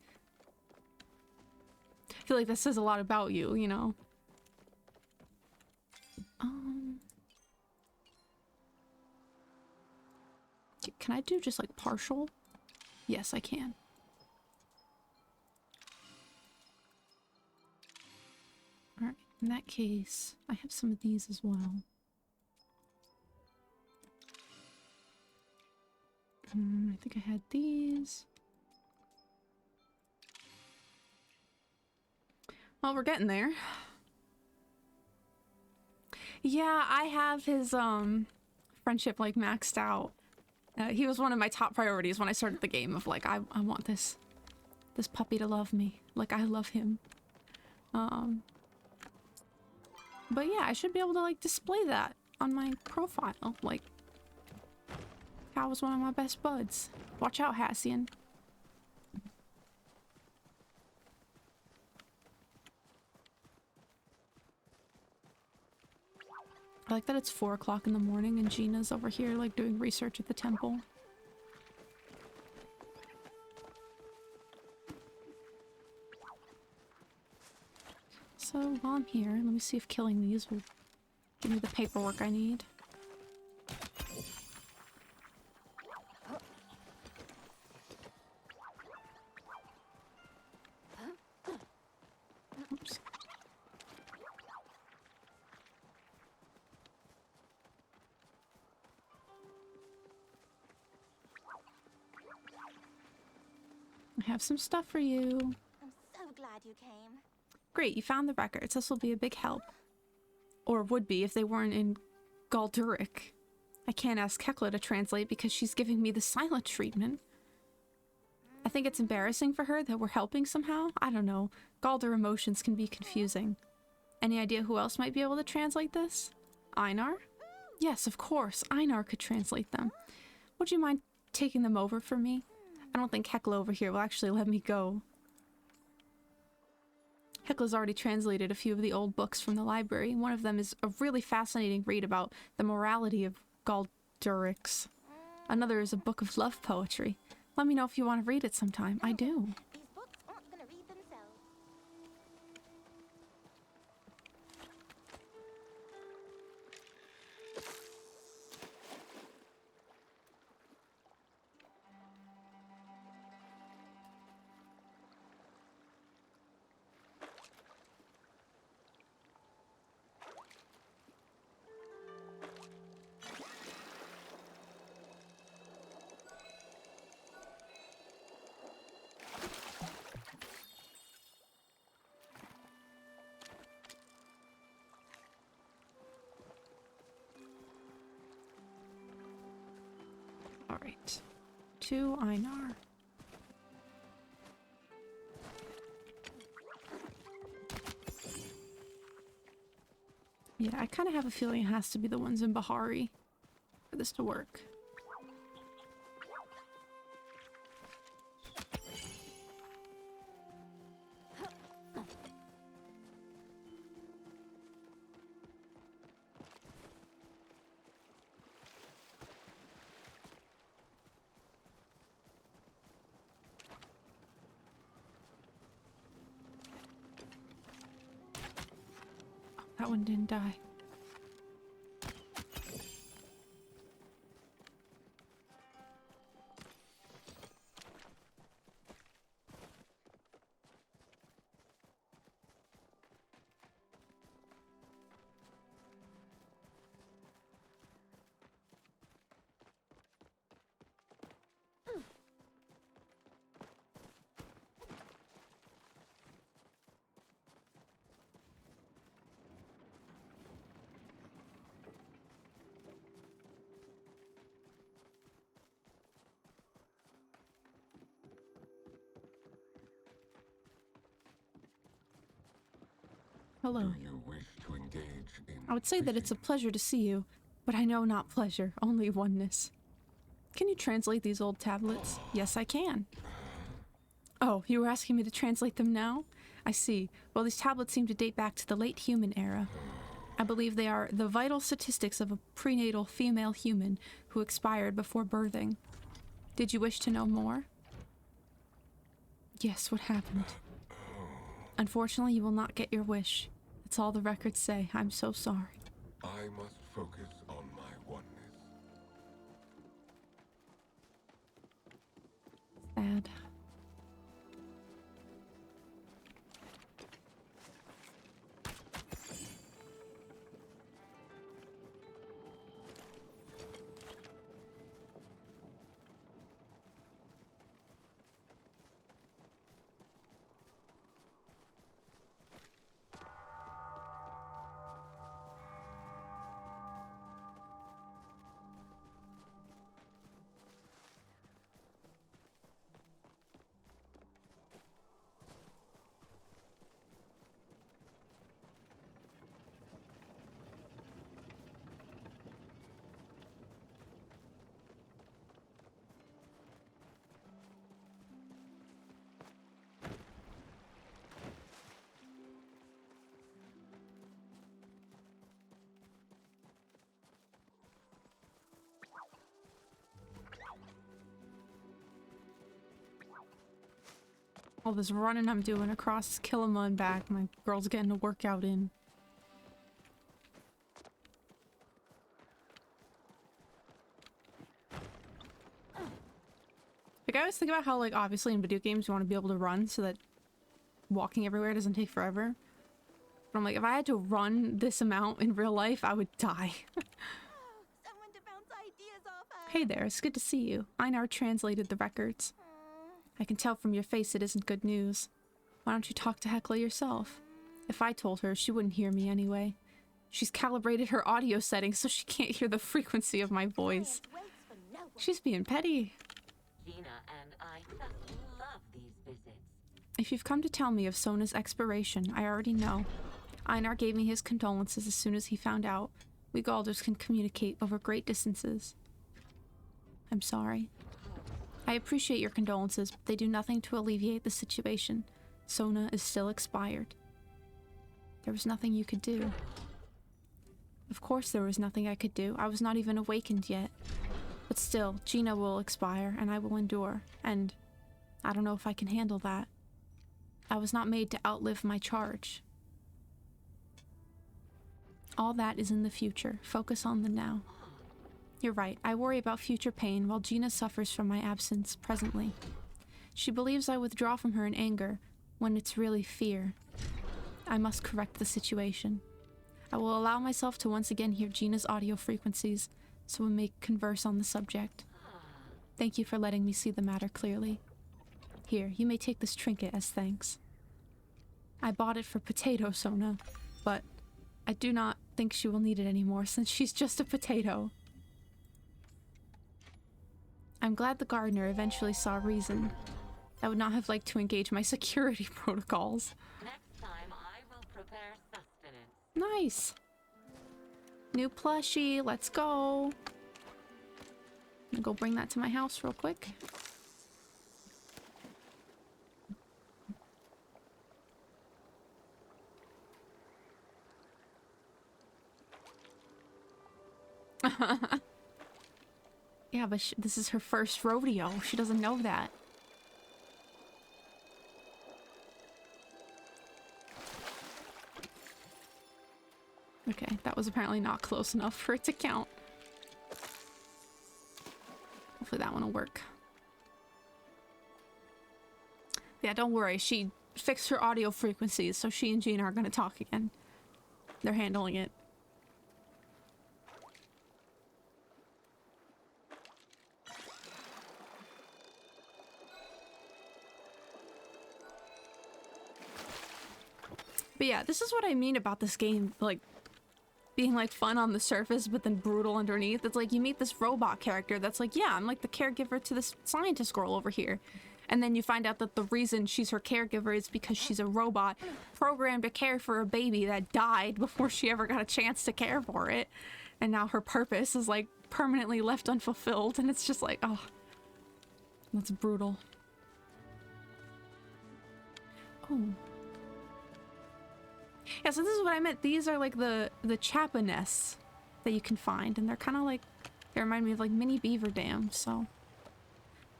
I feel like that says a lot about you, you know. Can I do just like partial? Yes, I can. Alright, in that case, I have some of these as well. I think I had these. Well, we're getting there. Yeah, I have his friendship like maxed out. He was one of my top priorities when I started the game of like, I want this puppy to love me like I love him. But yeah, I should be able to like display that on my profile. Like, Cal was one of my best buds. Watch out, Hassian. I like that it's 4 o'clock in the morning and Gina's over here like doing research at the temple. So while I'm here, let me see if killing these will give me the paperwork I need. Oops. I have some stuff for you. I'm so glad you came. Great, you found the records. This will be a big help. Or would be if they weren't in Galduric. I can't ask Hecla to translate because she's giving me the silent treatment. I think it's embarrassing for her that we're helping somehow. I don't know. Galder emotions can be confusing. Any idea who else might be able to translate this? Einar? Yes, of course. Einar could translate them. Would you mind taking them over for me? I don't think Hecla over here will actually let me go. Hecla's already translated a few of the old books from the library. One of them is a really fascinating read about the morality of Galdurix. Another is a book of love poetry. Let me know if you want to read it sometime. I do. These books aren't gonna read themselves. Alright. To Einar. Yeah, I kind of have a feeling it has to be the ones in Bahari for this to work. That one didn't die. Hello. Do you wish to engage in I would say that it's a pleasure to see you, but I know not pleasure, only oneness. Can you translate these old tablets? Yes, I can. Oh, you were asking me to translate them now? I see. Well, these tablets seem to date back to the late human era. I believe they are the vital statistics of a prenatal female human who expired before birthing. Did you wish to know more? Yes, what happened? Unfortunately, you will not get your wish. That's all the records say. I'm so sorry. I must focus on my oneness. Sad. All this running I'm doing across Kilima and back, my girl's getting a workout in. Like, I always think about how, like, obviously in video games you want to be able to run so that walking everywhere doesn't take forever. But I'm like, if I had to run this amount in real life, I would die. Someone to bounce ideas off of. Hey there, it's good to see you. Einar translated the records. I can tell from your face it isn't good news. Why don't you talk to Hecla yourself? If I told her, she wouldn't hear me anyway. She's calibrated her audio settings so she can't hear the frequency of my voice. Waits for no one. She's being petty. Gina and I just love these visits. If you've come to tell me of Sona's expiration, I already know. Einar gave me his condolences as soon as he found out. We Galders can communicate over great distances. I'm sorry. I appreciate your condolences, but they do nothing to alleviate the situation. Sona is still expired. There was nothing you could do. Of course there was nothing I could do. I was not even awakened yet. But still, Gina will expire, and I will endure. And I don't know if I can handle that. I was not made to outlive my charge. All that is in the future. Focus on the now. You're right. I worry about future pain while Gina suffers from my absence presently. She believes I withdraw from her in anger, when it's really fear. I must correct the situation. I will allow myself to once again hear Gina's audio frequencies, so we may converse on the subject. Thank you for letting me see the matter clearly. Here, you may take this trinket as thanks. I bought it for Potato Sona, but I do not think she will need it anymore since she's just a potato. I'm glad the gardener eventually saw reason. I would not have liked to engage my security protocols. Next time I will prepare sustenance. Nice. New plushie, let's go. I'm gonna go bring that to my house real quick. Yeah, but this is her first rodeo. She doesn't know that. Okay, that was apparently not close enough for it to count. Hopefully that one will work. Yeah, don't worry. She fixed her audio frequencies, so she and Gina are going to talk again. They're handling it. But yeah, this is what I mean about this game, like, being like fun on the surface but then brutal underneath. It's like you meet this robot character that's like, yeah, I'm like the caregiver to this scientist girl over here. And then you find out that the reason she's her caregiver is because she's a robot programmed to care for a baby that died before she ever got a chance to care for it. And now her purpose is like permanently left unfulfilled, and it's just like, oh, that's brutal. Oh. Yeah, so this is what I meant. These are like the chappa nests that you can find, and they're kind of like, they remind me of like mini beaver dams, so.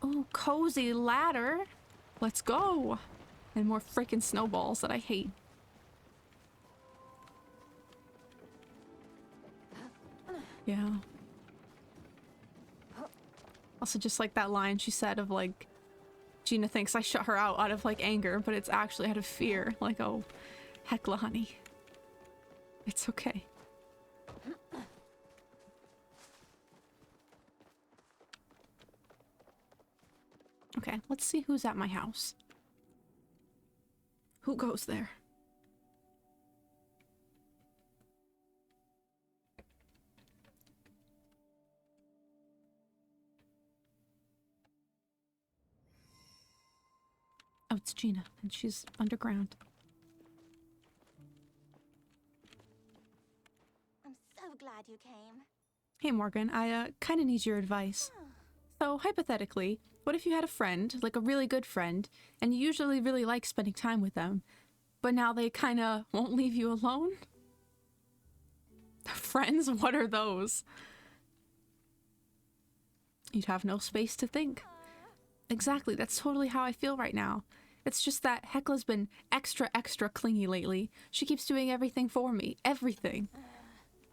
Oh, cozy ladder. Let's go. And more freaking snowballs that I hate. Yeah. Also, just like that line she said of like, Gina thinks I shut her out of like anger, but it's actually out of fear. Like, oh, Hecla, honey. It's okay. Okay, let's see who's at my house. Who goes there? Oh, it's Gina, and she's underground. I'm so glad you came. Hey Morgan, I kind of need your advice. So, hypothetically, what if you had a friend, like a really good friend, and you usually really like spending time with them, but now they kind of won't leave you alone? Friends? What are those? You'd have no space to think. Exactly, that's totally how I feel right now. It's just that Hecla's been extra clingy lately. She keeps doing everything for me. Everything.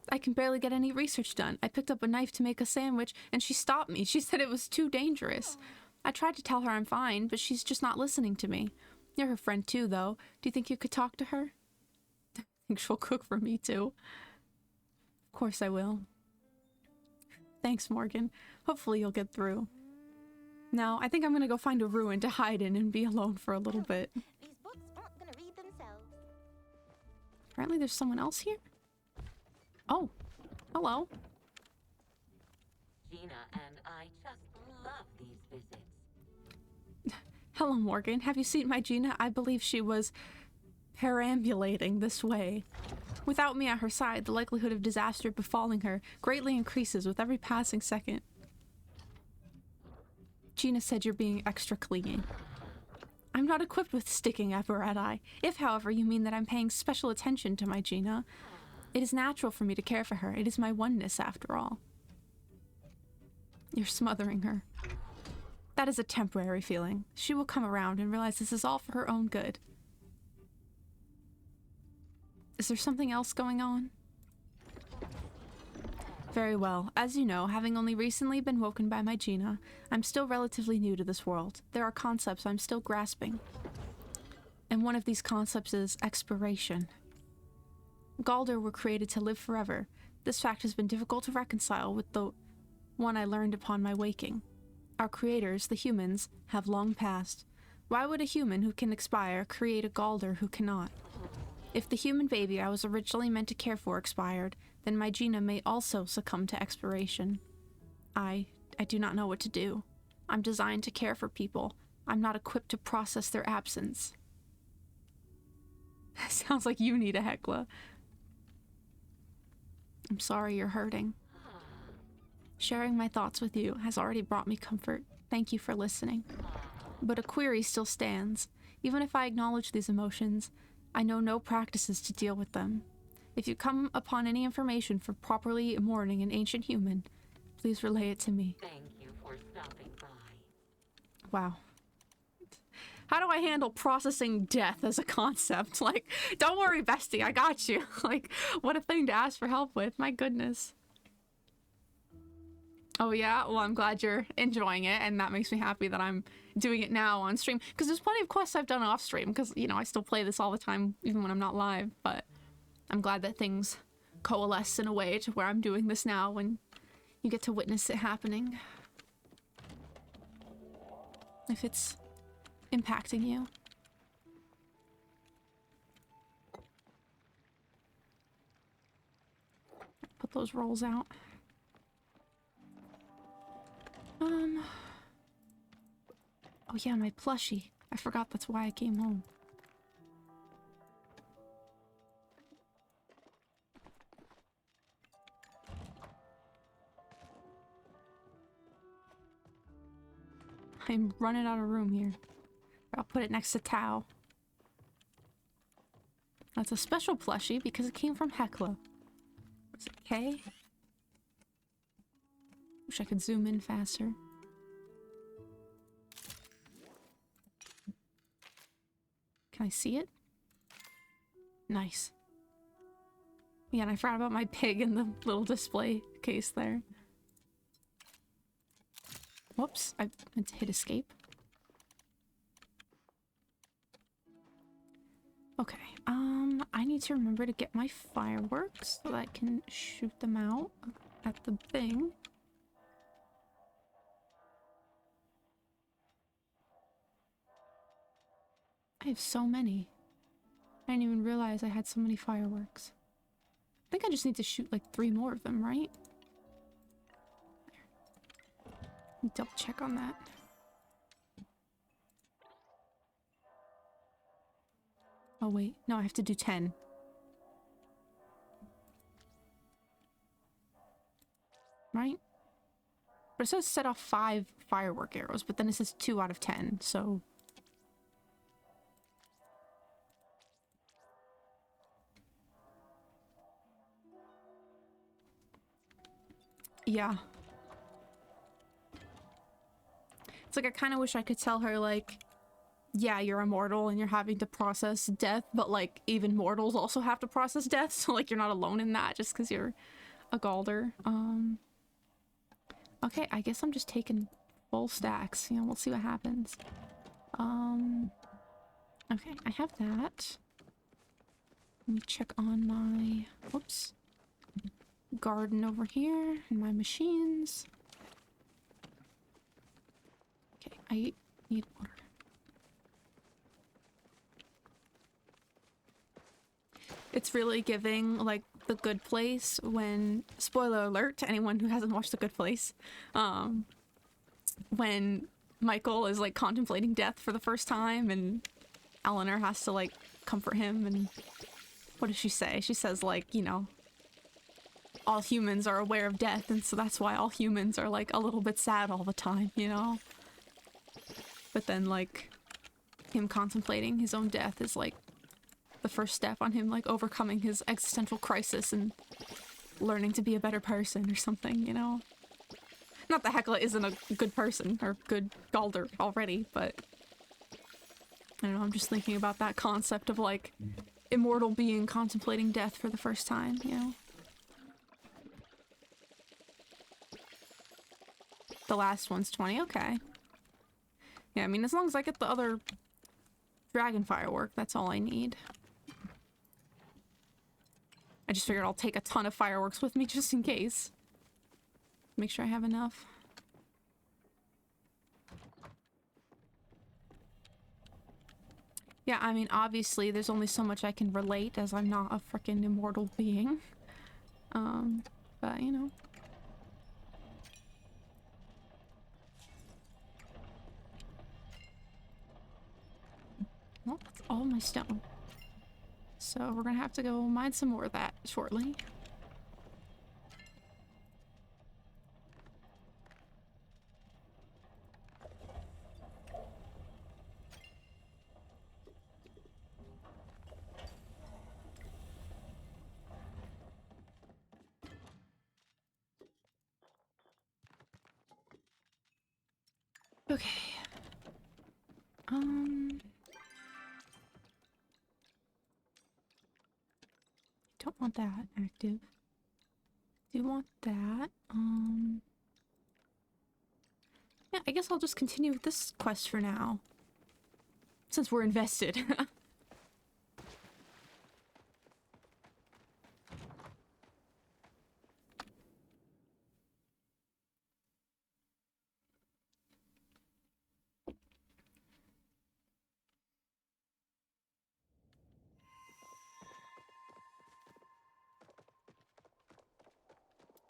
I can barely get any research done. I picked up a knife to make a sandwich, and she stopped me. She said it was too dangerous. I tried to tell her I'm fine, but she's just not listening to me. You're her friend too, though. Do you think you could talk to her? I think she'll cook for me too. Of course I will. Thanks, Morgan. Hopefully you'll get through. Now, I think I'm gonna go find a ruin to hide in and be alone for a little bit. These books aren't gonna read themselves. Apparently there's someone else here? Oh, hello. Gina and I just love these visits. Hello, Morgan. Have you seen my Gina? I believe she was perambulating this way. Without me at her side, the likelihood of disaster befalling her greatly increases with every passing second. Gina said you're being extra clingy. I'm not equipped with sticking apparatus. If, however, you mean that I'm paying special attention to my Gina, it is natural for me to care for her. It is my oneness, after all. You're smothering her. That is a temporary feeling. She will come around and realize this is all for her own good. Is there something else going on? Very well. As you know, having only recently been woken by my Gina, I'm still relatively new to this world. There are concepts I'm still grasping. And one of these concepts is expiration. Galder were created to live forever. This fact has been difficult to reconcile with the one I learned upon my waking. Our creators, the humans, have long passed. Why would a human who can expire create a Galder who cannot? If the human baby I was originally meant to care for expired, then my Gina may also succumb to expiration. I do not know what to do. I'm designed to care for people. I'm not equipped to process their absence. Sounds like you need a Hecla. I'm sorry you're hurting. Sharing my thoughts with you has already brought me comfort. Thank you for listening. But a query still stands. Even if I acknowledge these emotions, I know no practices to deal with them. If you come upon any information for properly mourning an ancient human, please relay it to me. Thank you for stopping by. Wow. How do I handle processing death as a concept? Like, don't worry, bestie, I got you. Like, what a thing to ask for help with. My goodness. Oh yeah? Well, I'm glad you're enjoying it, and that makes me happy that I'm doing it now on stream. Because there's plenty of quests I've done off stream, because, you know, I still play this all the time, even when I'm not live, but I'm glad that things coalesce in a way to where I'm doing this now, and you get to witness it happening. If it's impacting you. Put those rolls out. Oh yeah, my plushie. I forgot that's why I came home. I'm running out of room here. I'll put it next to Tao. That's a special plushie because it came from Hecla. Was it K? Wish I could zoom in faster. Can I see it? Nice. Yeah, and I forgot about my pig in the little display case there. Whoops, I meant to hit escape. Okay, I need to remember to get my fireworks so that I can shoot them out at the thing. I have so many. I didn't even realize I had so many fireworks. I think I just need to shoot like 3 more of them, right? Let me double check on that. Oh wait, no, I have to do 10. Right? But it says set off 5 firework arrows, but then it says 2 out of 10, so... Yeah. It's like I kind of wish I could tell her, like, yeah, you're immortal and you're having to process death, but, like, even mortals also have to process death, so, like, you're not alone in that just because you're a Galder. Okay, I guess I'm just taking full stacks. You know, we'll see what happens. Okay, I have that. Let me check on my... Whoops. Garden over here, and my machines. Okay, I need water. It's really giving, like, The Good Place when, spoiler alert to anyone who hasn't watched The Good Place, when Michael is, like, contemplating death for the first time and Eleanor has to, like, comfort him, and what does she say? She says, like, you know, all humans are aware of death, and so that's why all humans are, like, a little bit sad all the time, you know? But then, like, him contemplating his own death is, like, the first step on him, like, overcoming his existential crisis and learning to be a better person or something, you know? Not that Hecla isn't a good person or good Galder already, but I don't know, I'm just thinking about that concept of, like, immortal being contemplating death for the first time, you know? The last one's 20, okay. Yeah, I mean, as long as I get the other dragon firework, that's all I need. I just figured I'll take a ton of fireworks with me just in case. Make sure I have enough. Yeah, I mean, obviously, there's only so much I can relate as I'm not a freaking immortal being. But, you know. Well, that's all my stone. So we're gonna have to go mine some more of that shortly. Okay. Don't want that active. Do want that. Yeah, I guess I'll just continue with this quest for now. Since we're invested.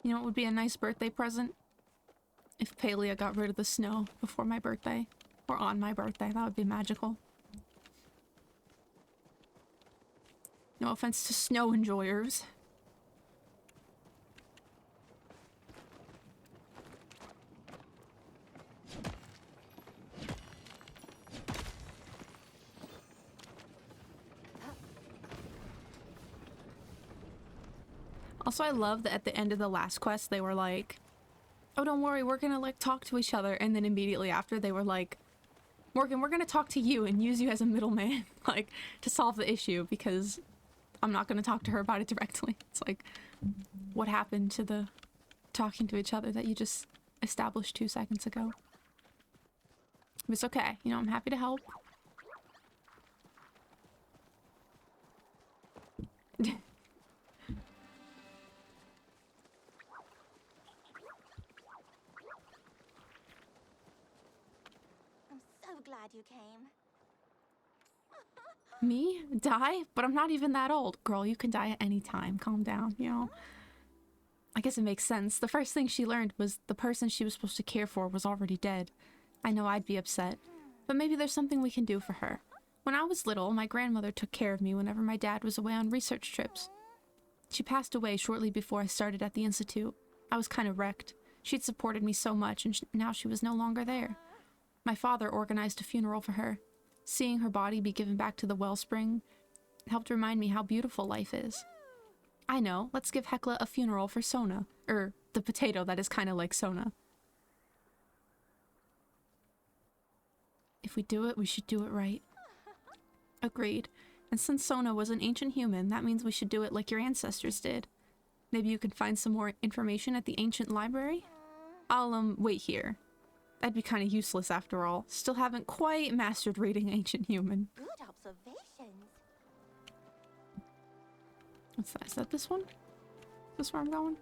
You know what would be a nice birthday present? If Palia got rid of the snow before my birthday. Or on my birthday. That would be magical. No offense to snow enjoyers. Also, I love that at the end of the last quest, they were like, oh, don't worry, we're gonna, like, talk to each other. And then immediately after, they were like, Morgan, we're gonna talk to you and use you as a middleman, like, to solve the issue, because I'm not gonna talk to her about it directly. It's like, what happened to the talking to each other that you just established 2 seconds ago? It's okay. You know, I'm happy to help. I'm so glad you came. Me? Die? But I'm not even that old. Girl, you can die at any time. Calm down, you know? I guess it makes sense. The first thing she learned was the person she was supposed to care for was already dead. I know I'd be upset. But maybe there's something we can do for her. When I was little, my grandmother took care of me whenever my dad was away on research trips. She passed away shortly before I started at the Institute. I was kind of wrecked. She'd supported me so much, and now she was no longer there. My father organized a funeral for her. Seeing her body be given back to the wellspring helped remind me how beautiful life is. I know, let's give Hecla a funeral for Sona. The potato that is kind of like Sona. If we do it, we should do it right. Agreed. And since Sona was an ancient human, that means we should do it like your ancestors did. Maybe you can find some more information at the ancient library? I'll, wait here. That'd be kind of useless after all. Still haven't quite mastered reading ancient human. Good observations. What's that? Is that this one? Is this where I'm going?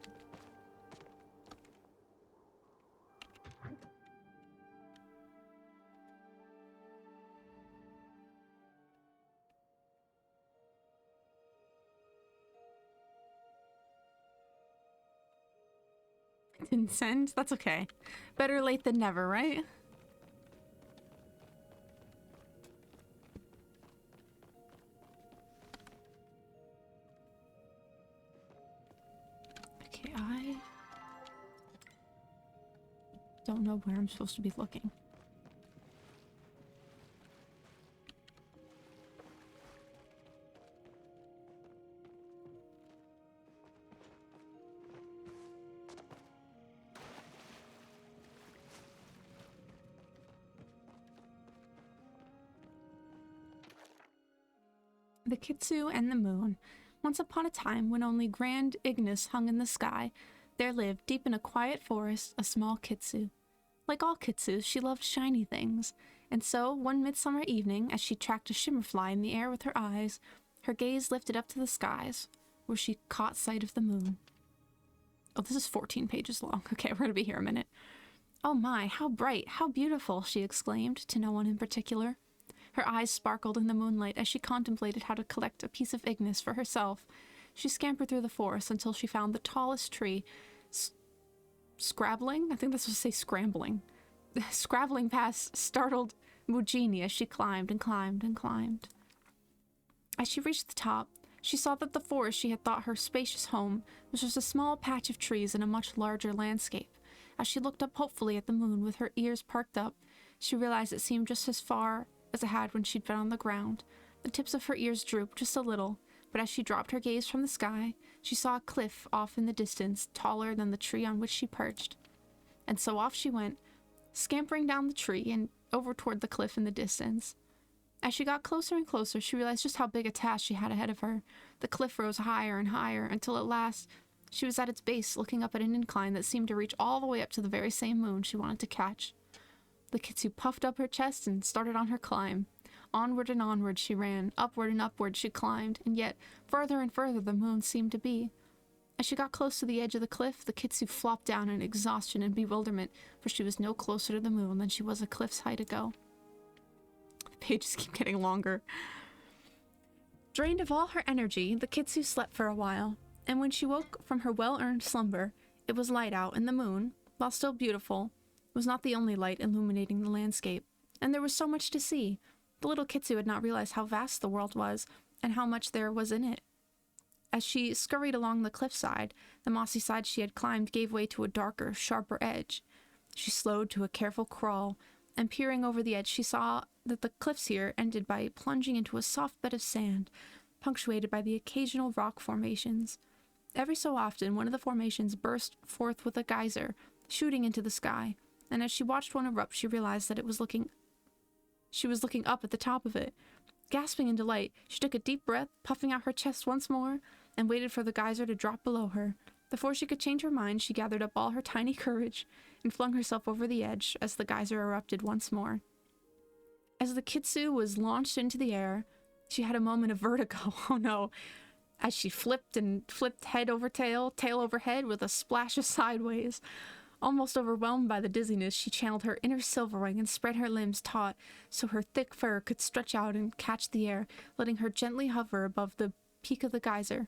Didn't send? That's okay. Better late than never, right? Okay, I don't know where I'm supposed to be looking. The Kitsu and the Moon. Once upon a time, when only Grand Ignis hung in the sky, there lived, deep in a quiet forest, a small Kitsu. Like all Kitsus, she loved shiny things, and so, one midsummer evening, as she tracked a shimmerfly in the air with her eyes, her gaze lifted up to the skies, where she caught sight of the moon. Oh, this is 14 pages long. Okay, we're gonna be here a minute. Oh my, how bright, how beautiful, she exclaimed, to no one in particular. Her eyes sparkled in the moonlight as she contemplated how to collect a piece of Ignis for herself. She scampered through the forest until she found the tallest tree, scrabbling? I think this was to say scrambling. Scrabbling past startled Mugini as she climbed and climbed and climbed. As she reached the top, she saw that the forest she had thought her spacious home was just a small patch of trees in a much larger landscape. As she looked up hopefully at the moon with her ears perked up, she realized it seemed just as far as it had when she'd been on the ground. The tips of her ears drooped just a little, but as she dropped her gaze from the sky, she saw a cliff off in the distance, taller than the tree on which she perched. And so off she went, scampering down the tree and over toward the cliff in the distance. As she got closer and closer, she realized just how big a task she had ahead of her. The cliff rose higher and higher, until at last she was at its base, looking up at an incline that seemed to reach all the way up to the very same moon she wanted to catch. The Kitsu puffed up her chest and started on her climb. Onward and onward she ran, upward and upward she climbed, and yet further and further the moon seemed to be. As she got close to the edge of the cliff, the Kitsu flopped down in exhaustion and bewilderment, for she was no closer to the moon than she was a cliff's height ago. The pages keep getting longer. Drained of all her energy, the Kitsu slept for a while, and when she woke from her well-earned slumber, it was light out, and the moon, while still beautiful, was not the only light illuminating the landscape, and there was so much to see. The little Kitsu had not realized how vast the world was, and how much there was in it. As she scurried along the cliffside, the mossy side she had climbed gave way to a darker, sharper edge. She slowed to a careful crawl, and peering over the edge she saw that the cliffs here ended by plunging into a soft bed of sand, punctuated by the occasional rock formations. Every so often, one of the formations burst forth with a geyser, shooting into the sky, and as she watched one erupt, she realized that she was looking up at the top of it. Gasping in delight, she took a deep breath, puffing out her chest once more, and waited for the geyser to drop below her. Before she could change her mind, she gathered up all her tiny courage and flung herself over the edge as the geyser erupted once more. As the Kitsu was launched into the air, she had a moment of vertigo. Oh no. As she flipped head over tail, tail over head with a splash of sideways. Almost overwhelmed by the dizziness, she channeled her inner Silverwing and spread her limbs taut so her thick fur could stretch out and catch the air, letting her gently hover above the peak of the geyser.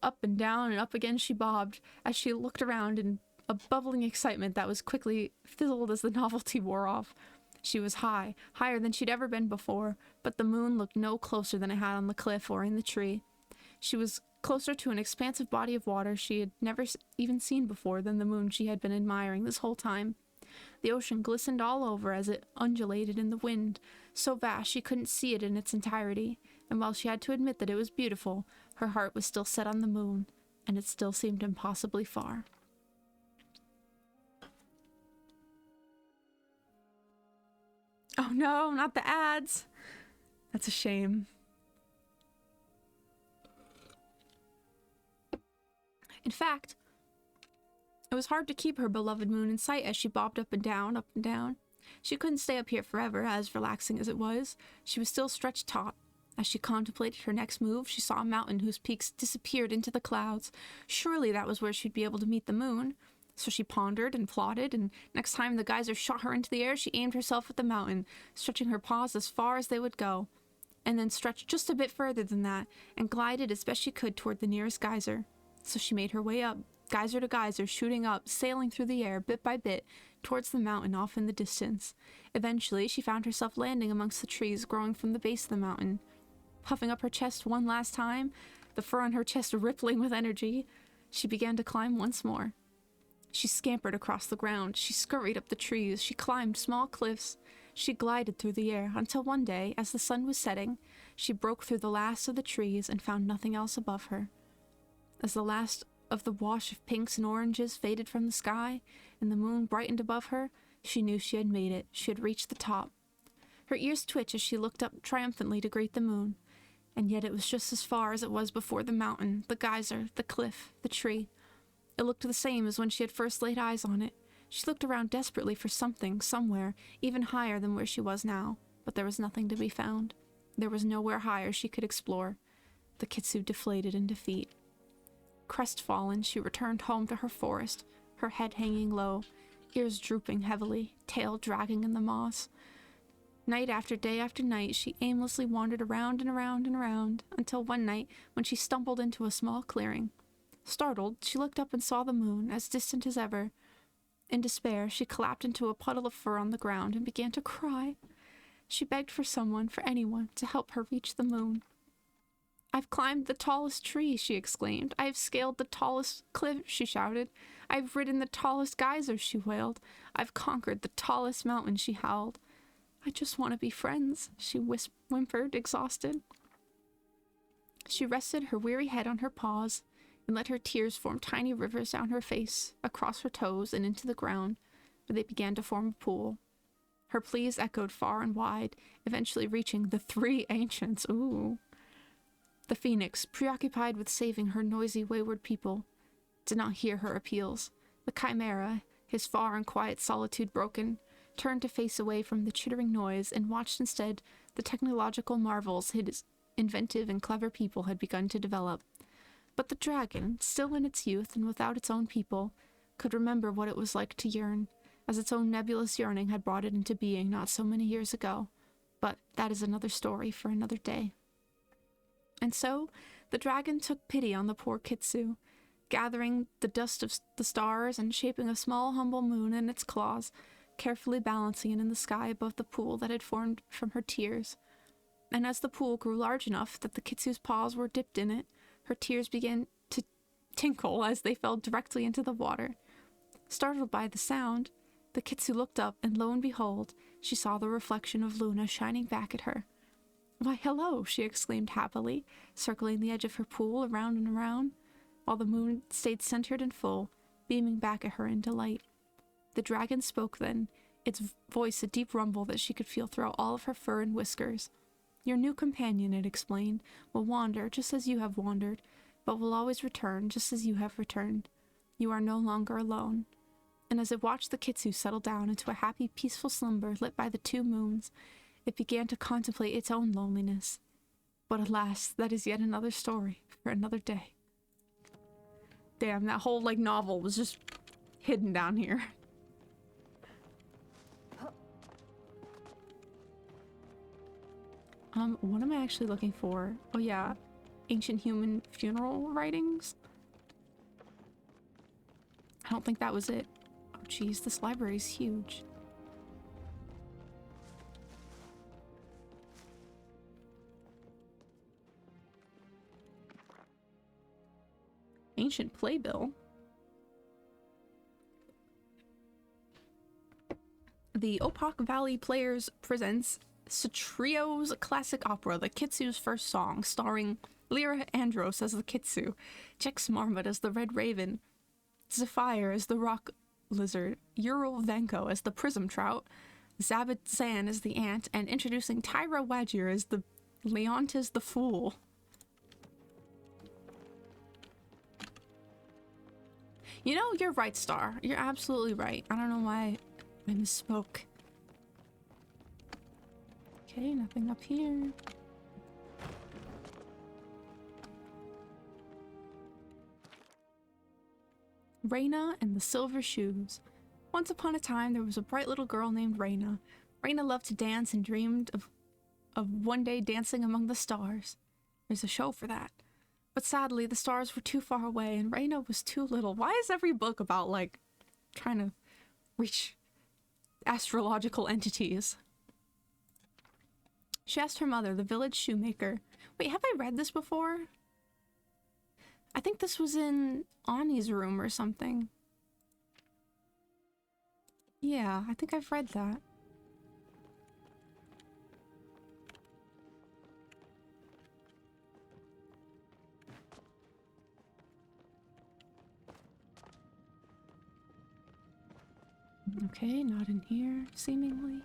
Up and down and up again she bobbed as she looked around in a bubbling excitement that was quickly fizzled as the novelty wore off. She was high, higher than she'd ever been before, but the moon looked no closer than it had on the cliff or in the tree. She was closer to an expansive body of water she had never even seen before than the moon she had been admiring this whole time. The ocean glistened all over as it undulated in the wind, so vast she couldn't see it in its entirety, and while she had to admit that it was beautiful, her heart was still set on the moon, and it still seemed impossibly far. Oh no, not the ads! That's a shame. In fact, it was hard to keep her beloved moon in sight as she bobbed up and down, up and down. She couldn't stay up here forever, as relaxing as it was. She was still stretched taut. As she contemplated her next move, she saw a mountain whose peaks disappeared into the clouds. Surely that was where she'd be able to meet the moon. So she pondered and plotted, and next time the geyser shot her into the air, she aimed herself at the mountain, stretching her paws as far as they would go, and then stretched just a bit further than that, and glided as best she could toward the nearest geyser. So she made her way up, geyser to geyser, shooting up, sailing through the air, bit by bit, towards the mountain off in the distance. Eventually, she found herself landing amongst the trees growing from the base of the mountain. Puffing up her chest one last time, the fur on her chest rippling with energy, she began to climb once more. She scampered across the ground, she scurried up the trees, she climbed small cliffs, she glided through the air, until one day, as the sun was setting, she broke through the last of the trees and found nothing else above her. As the last of the wash of pinks and oranges faded from the sky, and the moon brightened above her, she knew she had made it. She had reached the top. Her ears twitched as she looked up triumphantly to greet the moon, and yet it was just as far as it was before the mountain, the geyser, the cliff, the tree. It looked the same as when she had first laid eyes on it. She looked around desperately for something, somewhere, even higher than where she was now, but there was nothing to be found. There was nowhere higher she could explore. The Kitsu deflated in defeat. Crestfallen, she returned home to her forest, her head hanging low, ears drooping heavily, tail dragging in the moss. Night after day after night, she aimlessly wandered around and around and around, until one night, when she stumbled into a small clearing. Startled, she looked up and saw the moon, as distant as ever. In despair, she collapsed into a puddle of fur on the ground and began to cry. She begged for someone, for anyone, to help her reach the moon. "I've climbed the tallest tree," she exclaimed. "I have scaled the tallest cliff," she shouted. "I've ridden the tallest geyser," she wailed. "I've conquered the tallest mountain," she howled. "I just want to be friends," she whimpered, exhausted. She rested her weary head on her paws and let her tears form tiny rivers down her face, across her toes, and into the ground, where they began to form a pool. Her pleas echoed far and wide, eventually reaching the 3 ancients. Ooh. The phoenix, preoccupied with saving her noisy, wayward people, did not hear her appeals. The chimera, his far and quiet solitude broken, turned to face away from the chittering noise and watched instead the technological marvels his inventive and clever people had begun to develop. But the dragon, still in its youth and without its own people, could remember what it was like to yearn, as its own nebulous yearning had brought it into being not so many years ago. But that is another story for another day. And so, the dragon took pity on the poor Kitsu, gathering the dust of the stars and shaping a small, humble moon in its claws, carefully balancing it in the sky above the pool that had formed from her tears. And as the pool grew large enough that the Kitsu's paws were dipped in it, her tears began to tinkle as they fell directly into the water. Startled by the sound, the Kitsu looked up, and lo and behold, she saw the reflection of Luna shining back at her. "Why, hello," she exclaimed happily, circling the edge of her pool around and around. while the moon stayed centered and full, beaming back at her in delight. The dragon spoke then, its voice a deep rumble that she could feel throughout all of her fur and whiskers. Your new companion, it explained, will wander just as you have wandered, but will always return just as you have returned. You are no longer alone. And as it watched the Kitsu settle down into a happy, peaceful slumber lit by the 2 moons, it began to contemplate its own loneliness. But alas, that is yet another story for another day. Damn, that whole, like, novel was just hidden down here. What am I actually looking for? Oh yeah, ancient human funeral writings? I don't think that was it. Oh geez, this library is huge. Ancient playbill. The Opak Valley Players presents Satrio's classic opera, The Kitsu's First Song, starring Lyra Andros as the Kitsu, Jex Marmot as the Red Raven, Zephyr as the Rock Lizard, Ural Venko as the Prism Trout, Zabit Zan as the Ant, and introducing Tyra Wagir as the Leontes the Fool. You know, you're right, Star. You're absolutely right. I don't know why I misspoke. Okay, nothing up here. Reyna and the Silver Shoes. Once upon a time, there was a bright little girl named Reyna. Reyna loved to dance and dreamed of one day dancing among the stars. There's a show for that. But sadly, the stars were too far away and Reyna was too little. Why is every book about, like, trying to reach astrological entities? She asked her mother, the village shoemaker. Wait, have I read this before? I think this was in Ani's room or something. Yeah, I think I've read that. Okay, not in here, seemingly.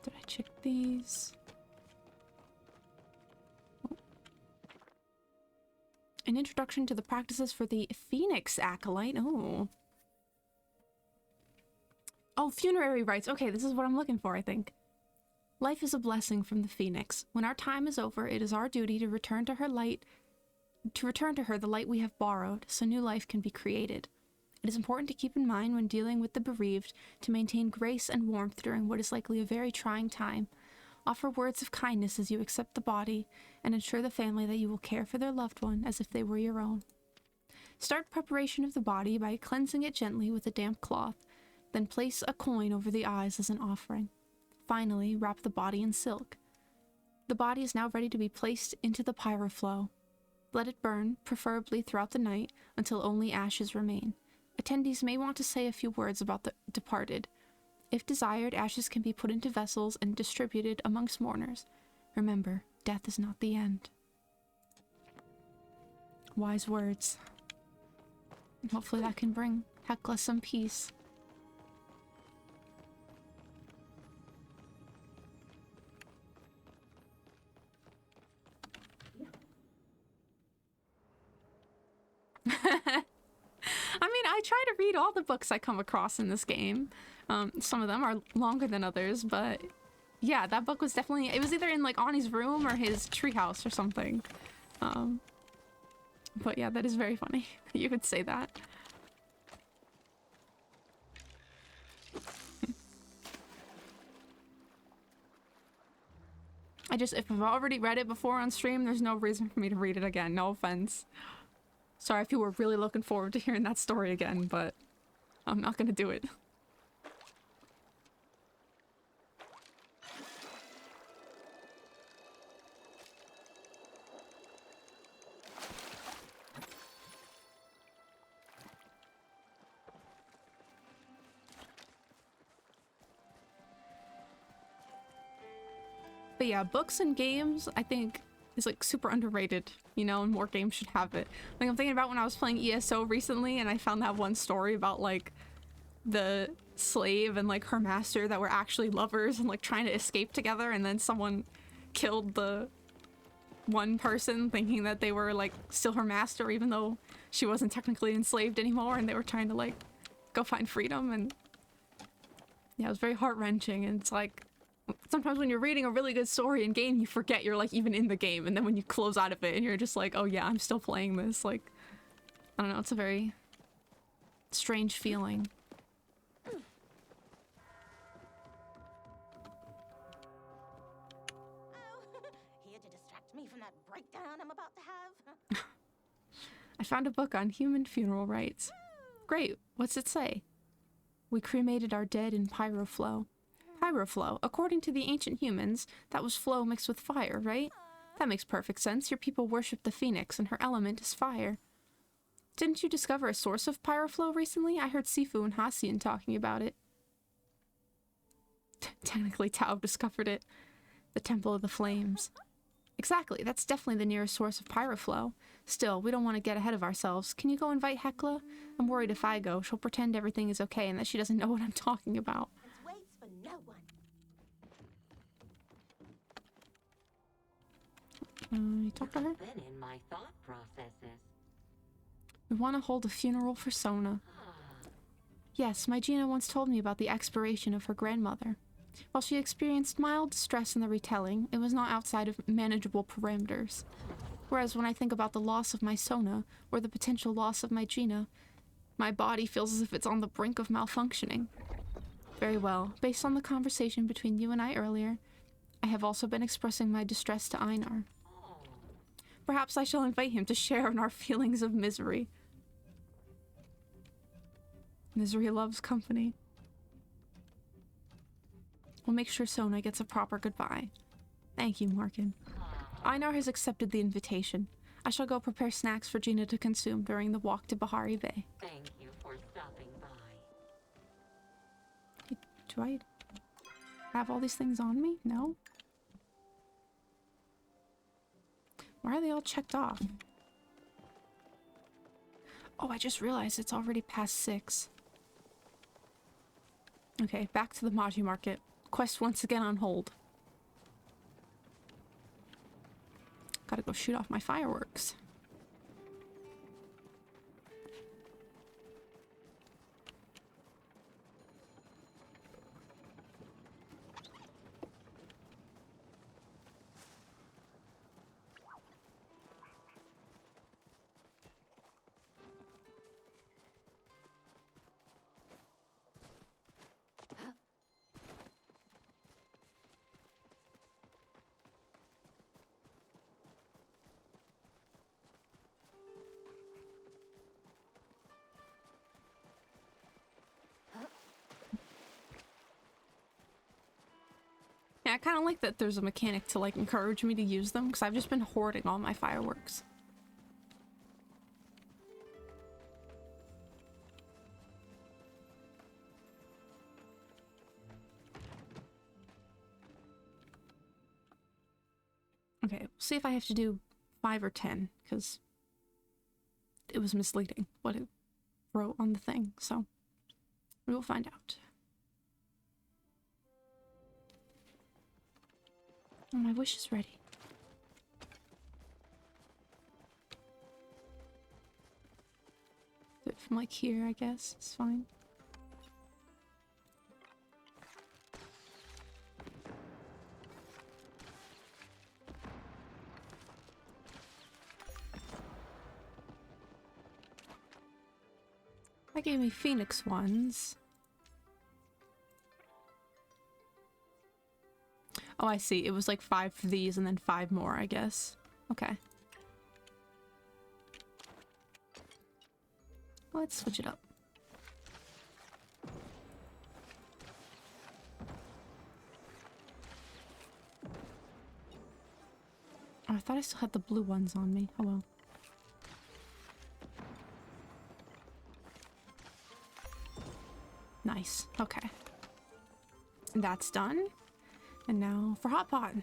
Did I check these? Oh. An introduction to the practices for the Phoenix Acolyte. Oh. Oh, funerary rites. Okay, this is what I'm looking for, I think. Life is a blessing from the Phoenix. When our time is over, it is our duty to return to her the light we have borrowed, so new life can be created. It is important to keep in mind when dealing with the bereaved to maintain grace and warmth during what is likely a very trying time. Offer words of kindness as you accept the body, and ensure the family that you will care for their loved one as if they were your own. Start preparation of the body by cleansing it gently with a damp cloth, then place a coin over the eyes as an offering. Finally, wrap the body in silk. The body is now ready to be placed into the pyroflow. Let it burn, preferably throughout the night, until only ashes remain. Attendees may want to say a few words about the departed. If desired, ashes can be put into vessels and distributed amongst mourners. Remember, death is not the end. Wise words. Hopefully that can bring Hekla some peace. I mean, I try to read all the books I come across in this game. Some of them are longer than others, but yeah, that book was definitely, it was either in like Ani's room or his treehouse or something. But yeah, that is very funny. You could say that. If I've already read it before on stream, there's no reason for me to read it again. No offense. Sorry if you were really looking forward to hearing that story again, but I'm not gonna do it. But yeah, books and games, I think, is like super underrated, you know, and more games should have it. Like I'm thinking about when I was playing ESO recently and I found that one story about like the slave and like her master that were actually lovers and like trying to escape together, and then someone killed the one person thinking that they were like still her master even though she wasn't technically enslaved anymore, and they were trying to like go find freedom. And yeah, it was very heart-wrenching. And it's like sometimes when you're reading a really good story in game, you forget you're like even in the game, and then when you close out of it and you're just like, oh yeah, I'm still playing this. Like, I don't know, it's a very strange feeling. Here to distract me from that breakdown I'm about to have. I found a book on human funeral rites. Great, what's it say? We cremated our dead in pyroflow. Pyroflow, according to the ancient humans, that was flow mixed with fire, right? That makes perfect sense. Your people worship the phoenix, and her element is fire. Didn't you discover a source of pyroflow recently? I heard Sifu and Hacian talking about it. Technically, Tao discovered it. The Temple of the Flames. Exactly, that's definitely the nearest source of pyroflow. Still, we don't want to get ahead of ourselves. Can you go invite Hecla? I'm worried if I go, she'll pretend everything is okay and that she doesn't know what I'm talking about. And waits for no one. You talk to her? Been in my thought processes. We want to hold a funeral for Sona. Yes, my Gina once told me about the expiration of her grandmother. While she experienced mild distress in the retelling, it was not outside of manageable parameters. Whereas when I think about the loss of my Sona, or the potential loss of my Gina, my body feels as if it's on the brink of malfunctioning. Very well. Based on the conversation between you and I earlier, I have also been expressing my distress to Einar. Perhaps I shall invite him to share in our feelings of misery. Misery loves company. We'll make sure Sona gets a proper goodbye. Thank you, Markin. Einar has accepted the invitation. I shall go prepare snacks for Gina to consume during the walk to Bahari Bay. Thank you for stopping by. Do I have all these things on me? No? Why are they all checked off? Oh, I just realized it's already past 6. Okay, back to the Maji Market. Quest once again on hold. Gotta go shoot off my fireworks. Yeah, I kind of like that there's a mechanic to like encourage me to use them, because I've just been hoarding all my fireworks. Okay, we'll see if I have to do 5 or 10, because it was misleading what it wrote on the thing, so we will find out. Oh, my wish is ready. Do it from like here, I guess. It's fine. That gave me Phoenix ones. Oh, I see. It was like 5 for these and then 5 more, I guess. Okay. Let's switch it up. Oh, I thought I still had the blue ones on me. Oh well. Nice. Okay. That's done. And now for Hot Pot.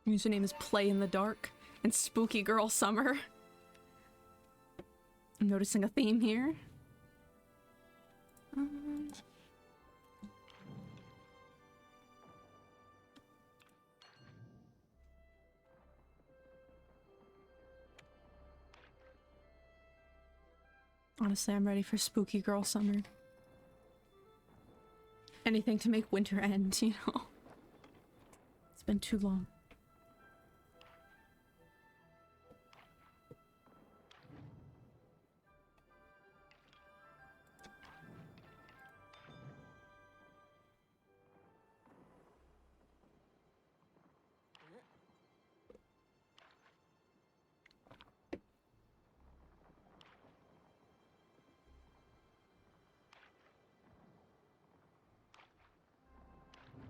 Username is Play in the Dark and Spooky Girl Summer. I'm noticing a theme here. Honestly, I'm ready for Spooky Girl Summer. Anything to make winter end, you know? It's been too long.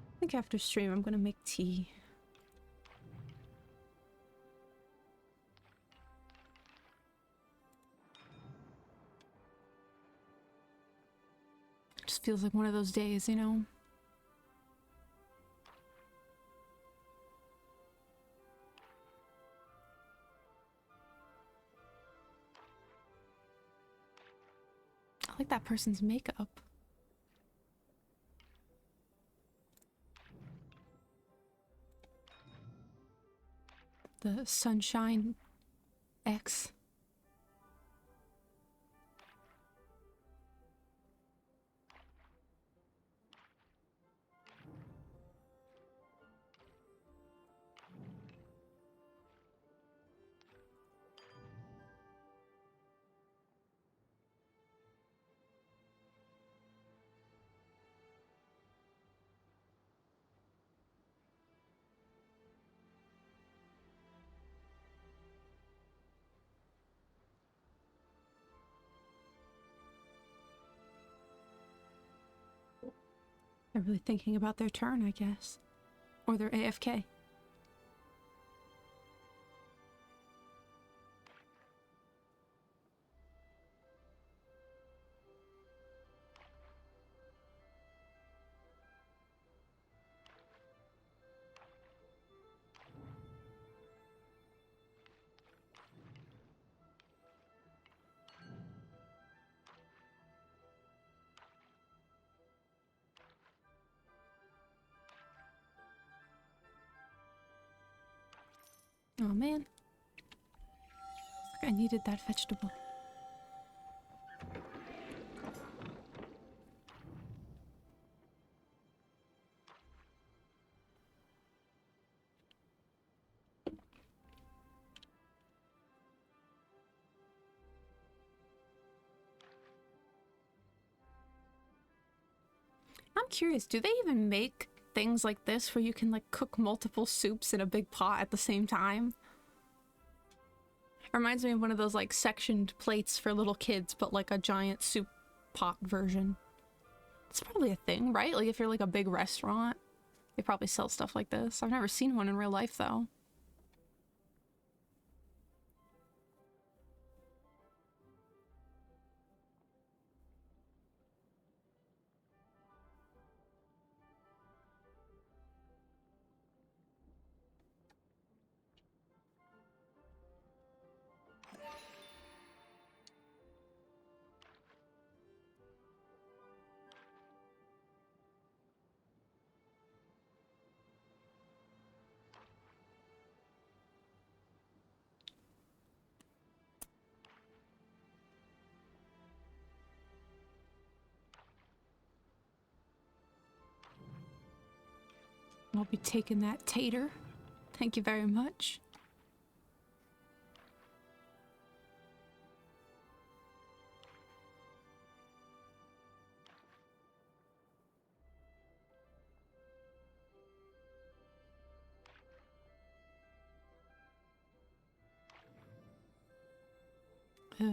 I think after stream I'm gonna make tea. Just feels like one of those days, you know? I like that person's makeup. The Sunshine X. They're really thinking about their turn, I guess. Or they're AFK. Oh man. I needed that vegetable. I'm curious, do they even make things like this where you can like cook multiple soups in a big pot at the same time? It reminds me of one of those like sectioned plates for little kids, but like a giant soup pot version. It's probably a thing, right? Like if you're like a big restaurant, they probably sell stuff like this. I've never seen one in real life though. I'll be taking that tater. Thank you very much. Uh...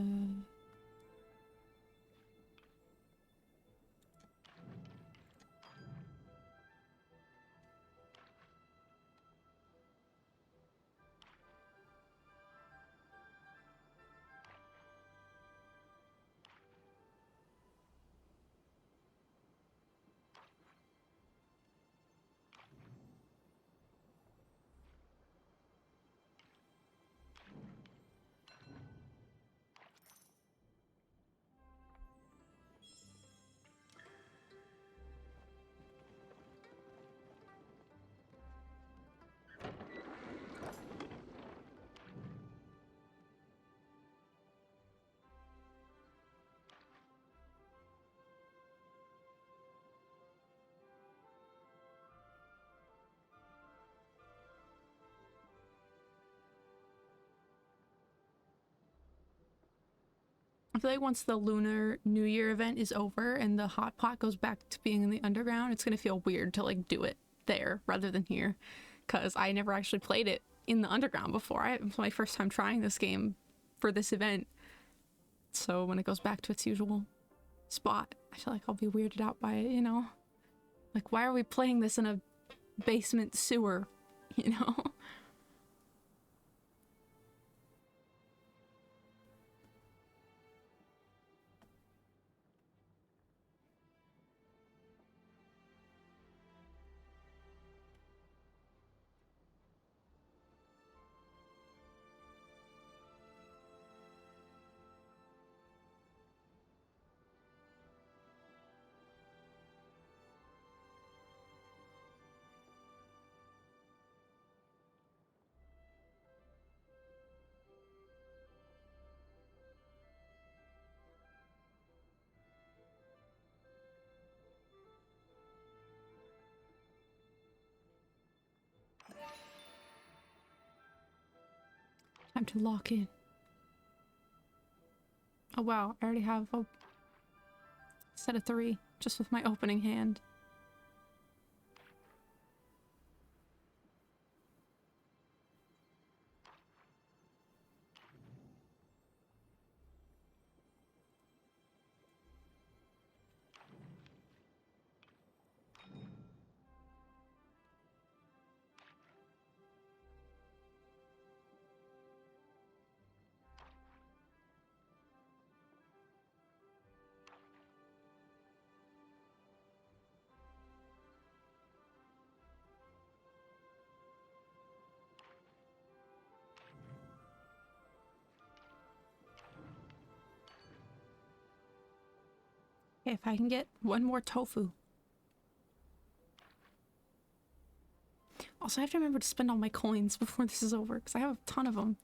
feel like once the Lunar New Year event is over and the hot pot goes back to being in the underground, it's gonna feel weird to like do it there rather than here, because I never actually played it in the underground before. It was my first time trying this game for this event. So when it goes back to its usual spot, I feel like I'll be weirded out by it, you know? Like, why are we playing this in a basement sewer, you know? Time to lock in. Oh wow, I already have a set of 3 just with my opening hand. Okay, if I can get one more tofu. Also, I have to remember to spend all my coins before this is over, because I have a ton of them.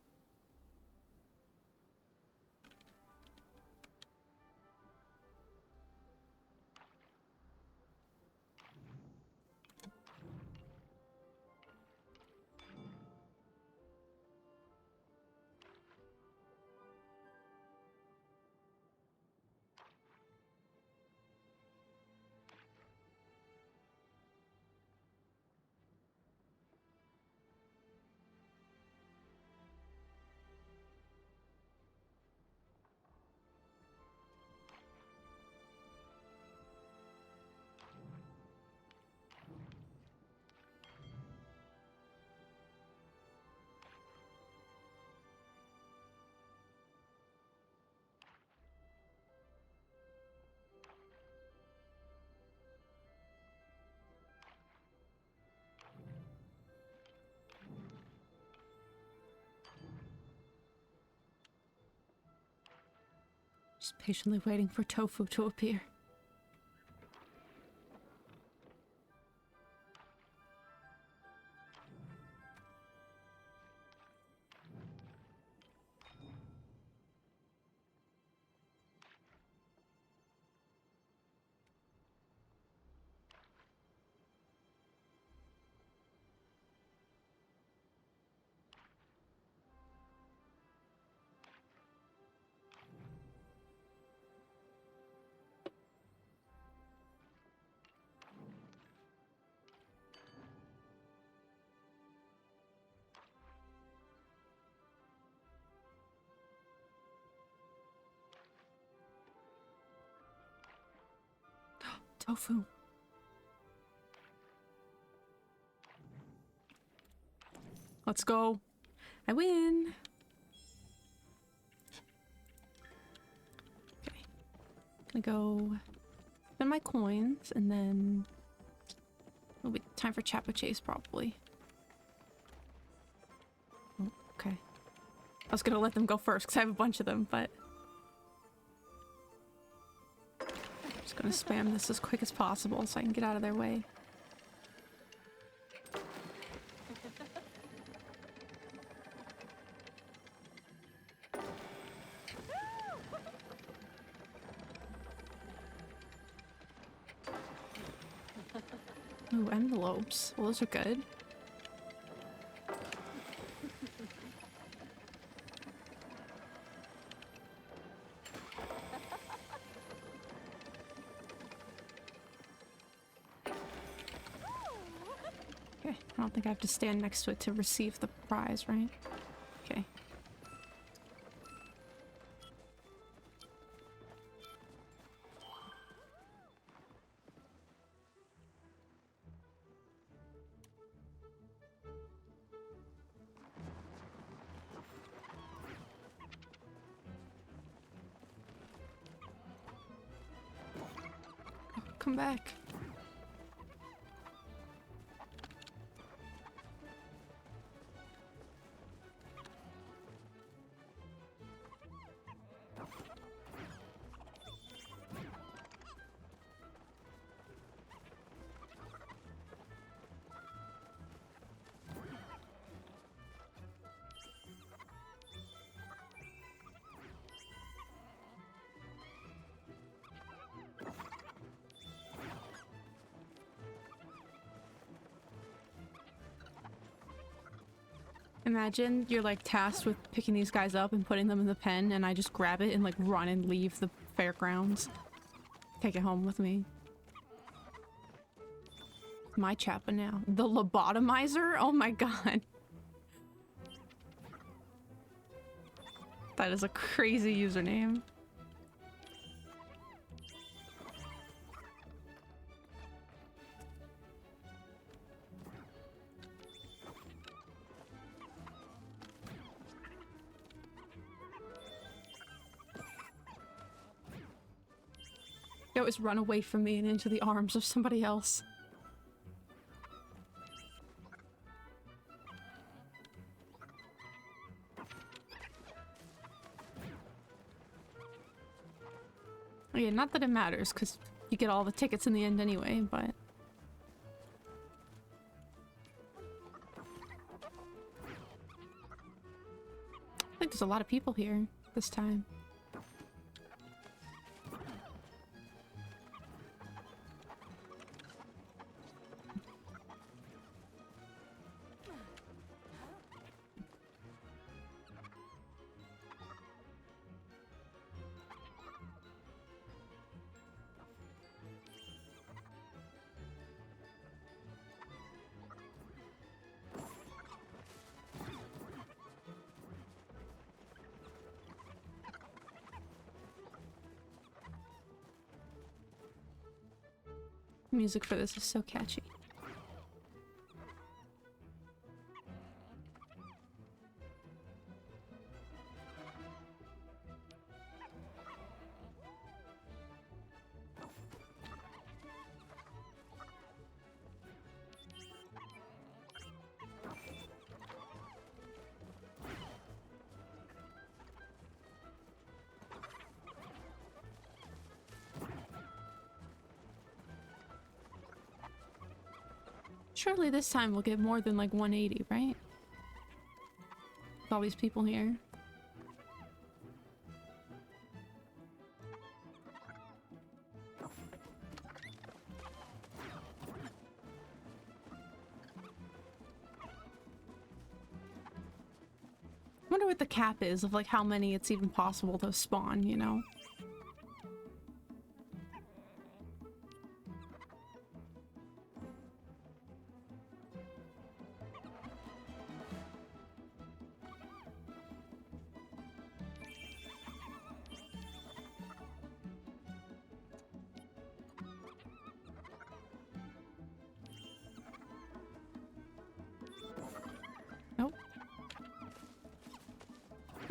Just patiently waiting for tofu to appear. Tofu. Let's go. I win. Okay. Gonna go spend my coins and then it'll be time for Chapel Chase probably. Oh, okay. I was gonna let them go first because I have a bunch of them, but I'm just gonna spam this as quick as possible so I can get out of their way. Ooh, envelopes. Well, those are good. Okay, I don't think I have to stand next to it to receive the prize, right? Okay. Come back. Imagine you're like tasked with picking these guys up and putting them in the pen, and I just grab it and like run and leave the fairgrounds. Take it home with me. My chappa now. The lobotomizer? Oh my god. That is a crazy username. They always run away from me and into the arms of somebody else. Yeah, not that it matters, because you get all the tickets in the end anyway, but... I think there's a lot of people here this time. Music for this is so catchy. Surely this time we'll get more than like 180, right? With all these people here. I wonder what the cap is of like how many it's even possible to spawn, you know?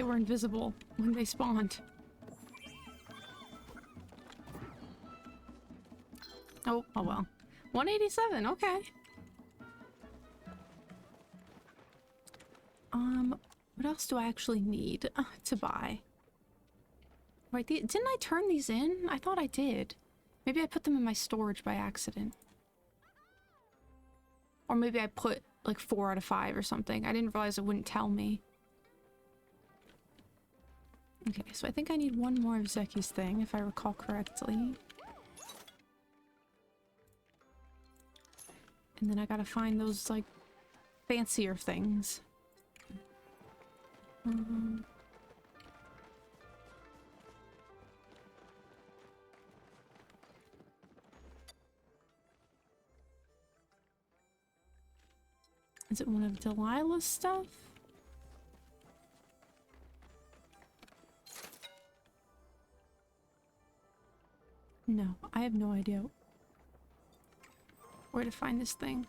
Were invisible when they spawned. Oh well. 187, okay. What else do I actually need to buy? Right, didn't I turn these in? I thought I did. Maybe I put them in my storage by accident. Or maybe I put like 4 out of 5 or something. I didn't realize it wouldn't tell me. Okay, so I think I need one more of Zeki's thing, if I recall correctly. And then I gotta find those, like, fancier things. Is it one of Delilah's stuff? No, I have no idea where to find this thing.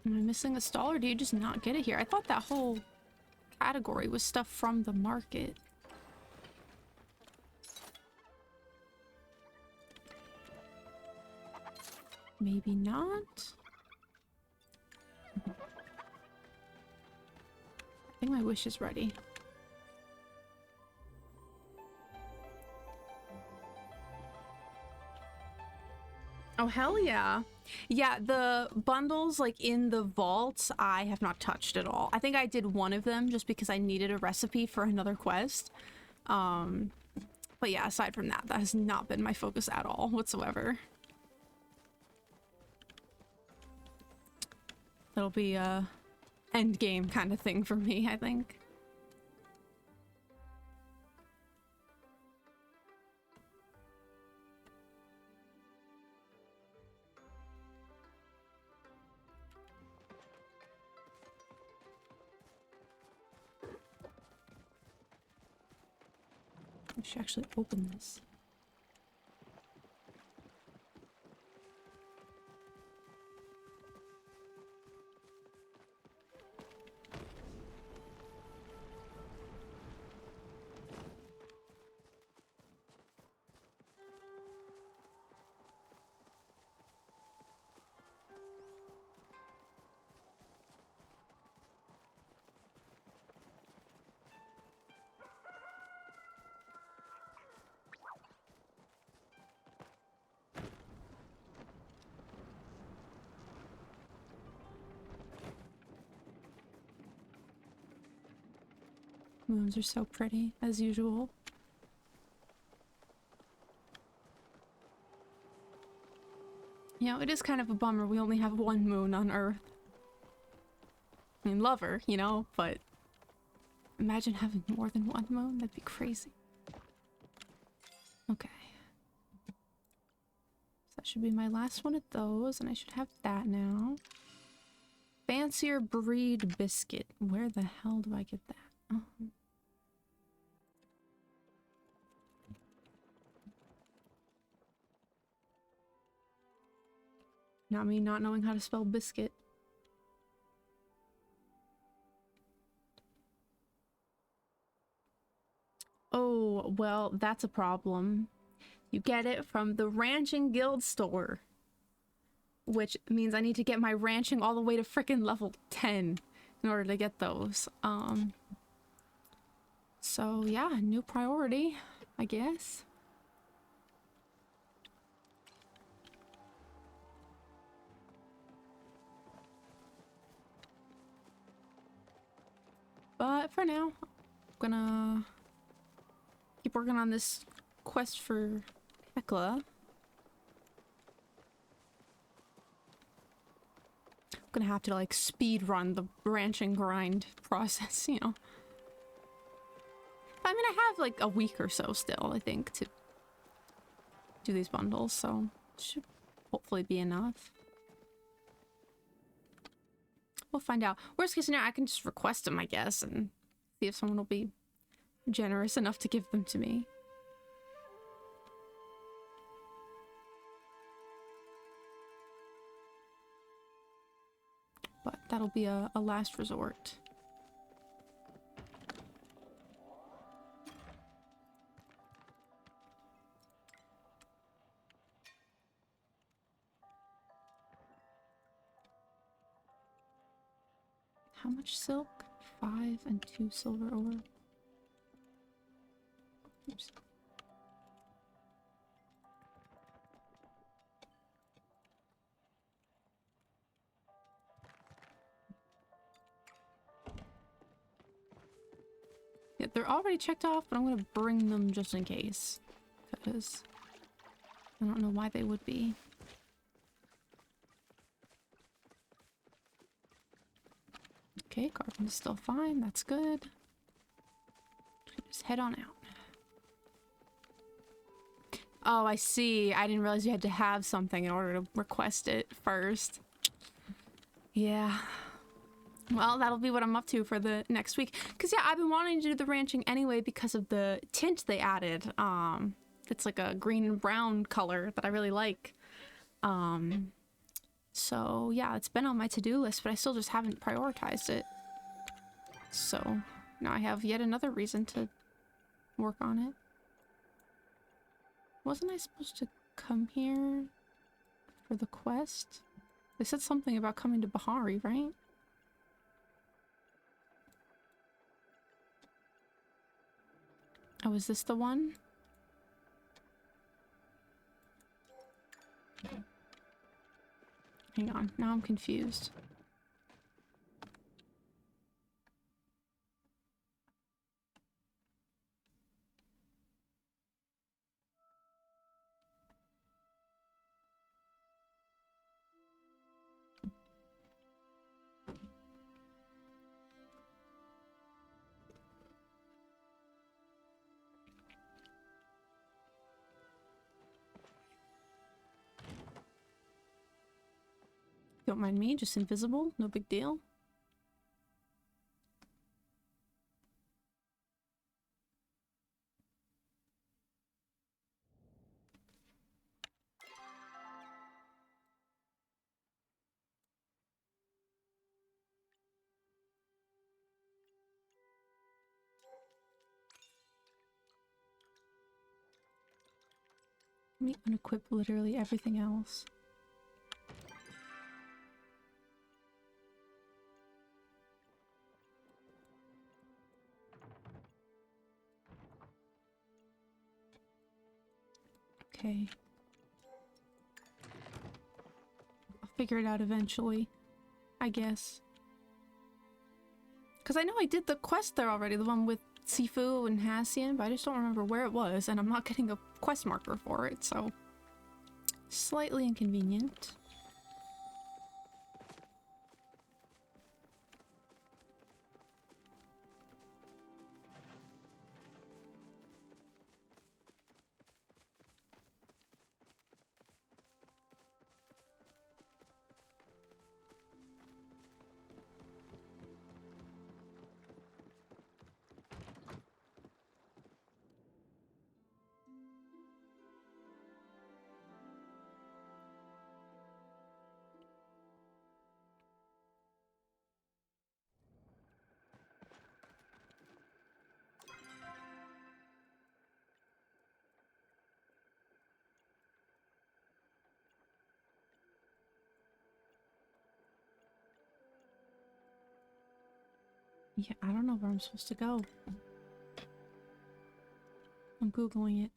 Am I missing a stall, or do you just not get it here? I thought that whole category was stuff from the market. Maybe not. I think my wish is ready. Oh, hell yeah. Yeah, the bundles like in the vaults, I have not touched at all. I think I did one of them just because I needed a recipe for another quest. But yeah, aside from that, that has not been my focus at all whatsoever. That'll be a end game kind of thing for me, I think. I should actually open this. Moons are so pretty, as usual. You know, it is kind of a bummer we only have one moon on Earth. I mean, love her, you know, but imagine having more than one moon. That'd be crazy. Okay. So that should be my last one of those, and I should have that now. Fancier breed biscuit. Where the hell do I get that? Oh. Not me not knowing how to spell biscuit. Oh, well, that's a problem. You get it from the Ranching Guild store. Which means I need to get my ranching all the way to frickin' level 10 in order to get those. So yeah, new priority, I guess. But for now, I'm gonna keep working on this quest for Hecla. I'm gonna have to like speed run the ranching grind process, you know. I mean, I have like a week or so still, I think, to do these bundles, so it should hopefully be enough. We'll find out. Worst case scenario, I can just request them, I guess, and see if someone will be generous enough to give them to me. But that'll be a last resort. How much silk? 5 and 2 silver ore. Oops. Yeah, they're already checked off, but I'm gonna bring them just in case. Because I don't know why they would be. Okay, carbon is still fine. That's good. Just head on out. Oh, I see. I didn't realize you had to have something in order to request it first. Yeah. Well, that'll be what I'm up to for the next week. Because, yeah, I've been wanting to do the ranching anyway because of the tint they added. It's like a green and brown color that I really like. So, yeah, it's been on my to-do list, but I still just haven't prioritized it. So, now I have yet another reason to work on it. Wasn't I supposed to come here for the quest? They said something about coming to Bahari, right? Oh, is this the one? Hang on, now I'm confused. Don't mind me, just invisible, no big deal. Let me unequip literally everything else. Okay. I'll figure it out eventually, I guess. Because I know I did the quest there already, the one with Sifu and Hassian, but I just don't remember where it was, and I'm not getting a quest marker for it, so... Slightly inconvenient. Yeah, I don't know where I'm supposed to go. I'm Googling it.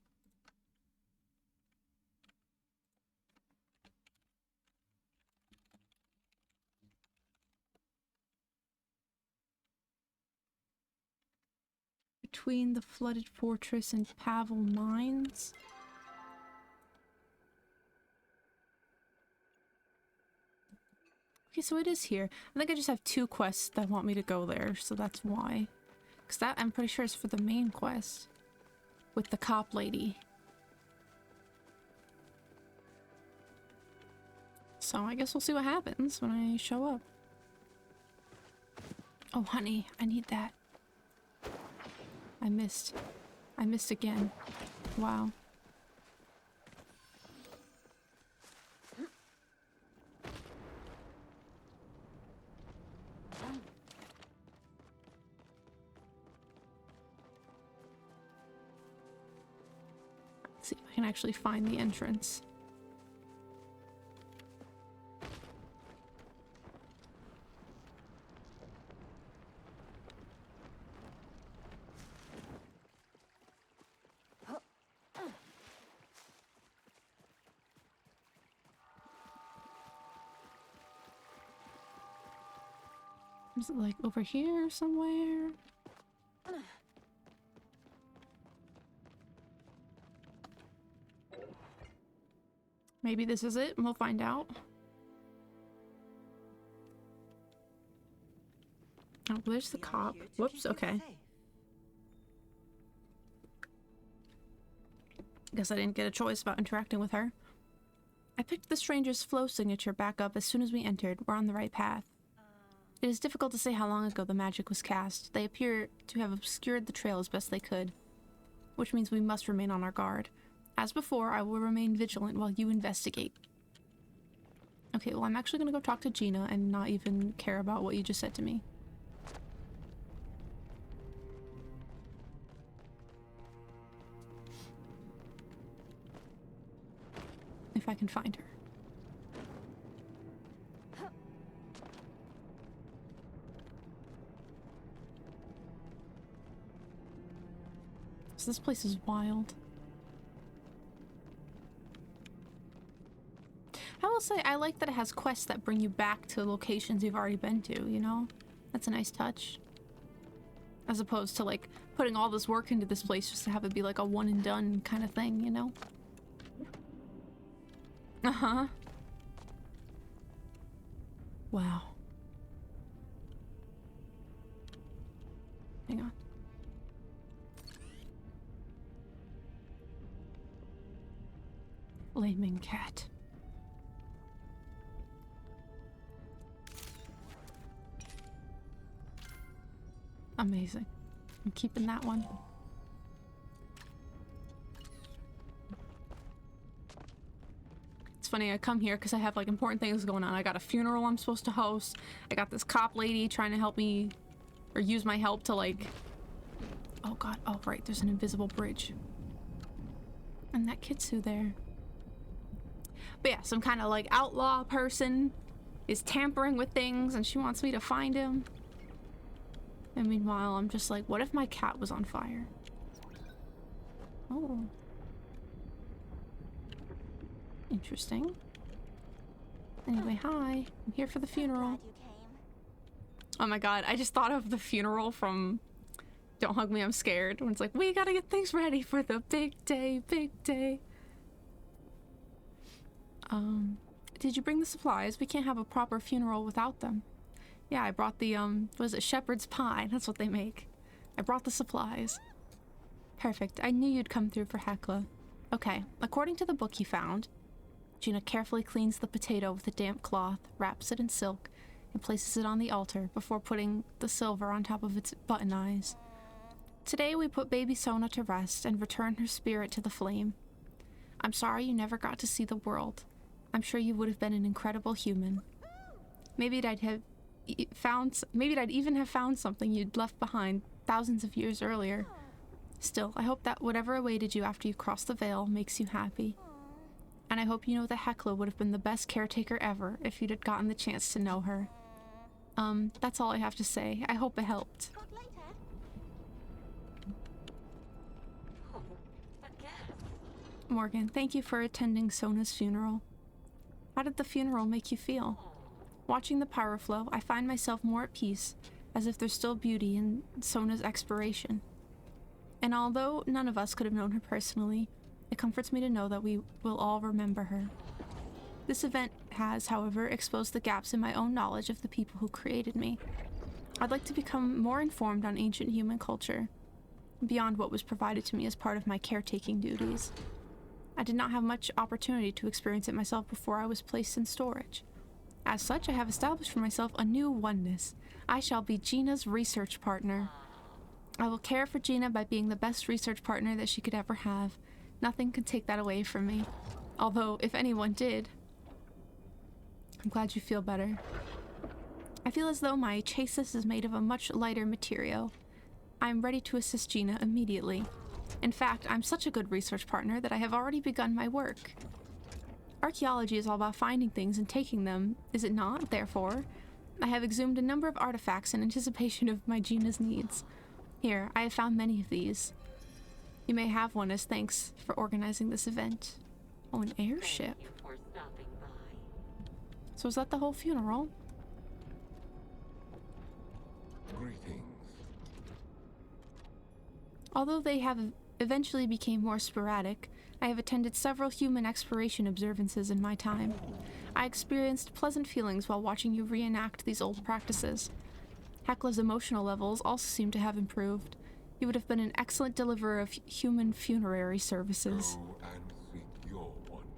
Between the flooded fortress and Pavel Mines? Okay, so it is here. I think I just have 2 quests that want me to go there, so that's why. Because that, I'm pretty sure, is for the main quest. With the cop lady. So I guess we'll see what happens when I show up. Oh, honey, I need that. I missed. I missed again. Wow. Let's see if I can actually find the entrance. Is it like over here somewhere? Maybe this is it and we'll find out. Oh, there's the cop. Whoops, okay. Guess I didn't get a choice about interacting with her. I picked the stranger's flow signature back up as soon as we entered. We're on the right path. It is difficult to say how long ago the magic was cast. They appear to have obscured the trail as best they could, which means we must remain on our guard. As before, I will remain vigilant while you investigate. Okay, well, I'm actually gonna go talk to Gina and not even care about what you just said to me. If I can find her. So this place is wild. I will say, I like that it has quests that bring you back to locations you've already been to, you know? That's a nice touch. As opposed to, like, putting all this work into this place just to have it be like a one and done kind of thing, you know? Uh-huh. Wow. Hang on. Flaming cat. Amazing. I'm keeping that one. It's funny, I come here because I have like important things going on. I got a funeral I'm supposed to host. I got this cop lady trying to help me or use my help to like... Oh god, oh right, there's an invisible bridge. And that Kitsu there. But yeah, some kind of like outlaw person is tampering with things and she wants me to find him. And meanwhile, I'm just like, what if my cat was on fire? Oh. Interesting. Anyway, hi. I'm here for the funeral. Glad you came. Oh my god, I just thought of the funeral from Don't Hug Me, I'm Scared. When it's like, we gotta get things ready for the big day, big day. Did you bring the supplies? We can't have a proper funeral without them. Yeah, I brought the, what is it, shepherd's pie. That's what they make. I brought the supplies. Perfect. I knew you'd come through for Hecla. Okay, according to the book you found, Gina carefully cleans the potato with a damp cloth, wraps it in silk, and places it on the altar before putting the silver on top of its button eyes. Today we put baby Sona to rest and return her spirit to the flame. I'm sorry you never got to see the world. I'm sure you would have been an incredible human. Maybe I'd even have found something you'd left behind thousands of years earlier. Still, I hope that whatever awaited you after you crossed the veil makes you happy. And I hope you know that Hecla would have been the best caretaker ever if you'd gotten the chance to know her. That's all I have to say. I hope it helped. Talk later. Oh, again. Morgan, thank you for attending Sona's funeral. How did the funeral make you feel? Watching the power flow, I find myself more at peace, as if there's still beauty in Sona's expiration. And although none of us could have known her personally, it comforts me to know that we will all remember her. This event has, however, exposed the gaps in my own knowledge of the people who created me. I'd like to become more informed on ancient human culture, beyond what was provided to me as part of my caretaking duties. I did not have much opportunity to experience it myself before I was placed in storage. As such, I have established for myself a new oneness. I shall be Gina's research partner. I will care for Gina by being the best research partner that she could ever have. Nothing can take that away from me. Although, if anyone did... I'm glad you feel better. I feel as though my chassis is made of a much lighter material. I am ready to assist Gina immediately. In fact, I'm such a good research partner that I have already begun my work. Archaeology is all about finding things and taking them, is it not? Therefore, I have exhumed a number of artifacts in anticipation of my Gina's needs. Here, I have found many of these. You may have one as thanks for organizing this event. Oh, an airship. Thank you for stopping by. So is that the whole funeral? Greetings. Although they have eventually became more sporadic, I have attended several human exploration observances in my time. I experienced pleasant feelings while watching you reenact these old practices. Hekla's emotional levels also seem to have improved. He would have been an excellent deliverer of human funerary services. Go and seek your oneness.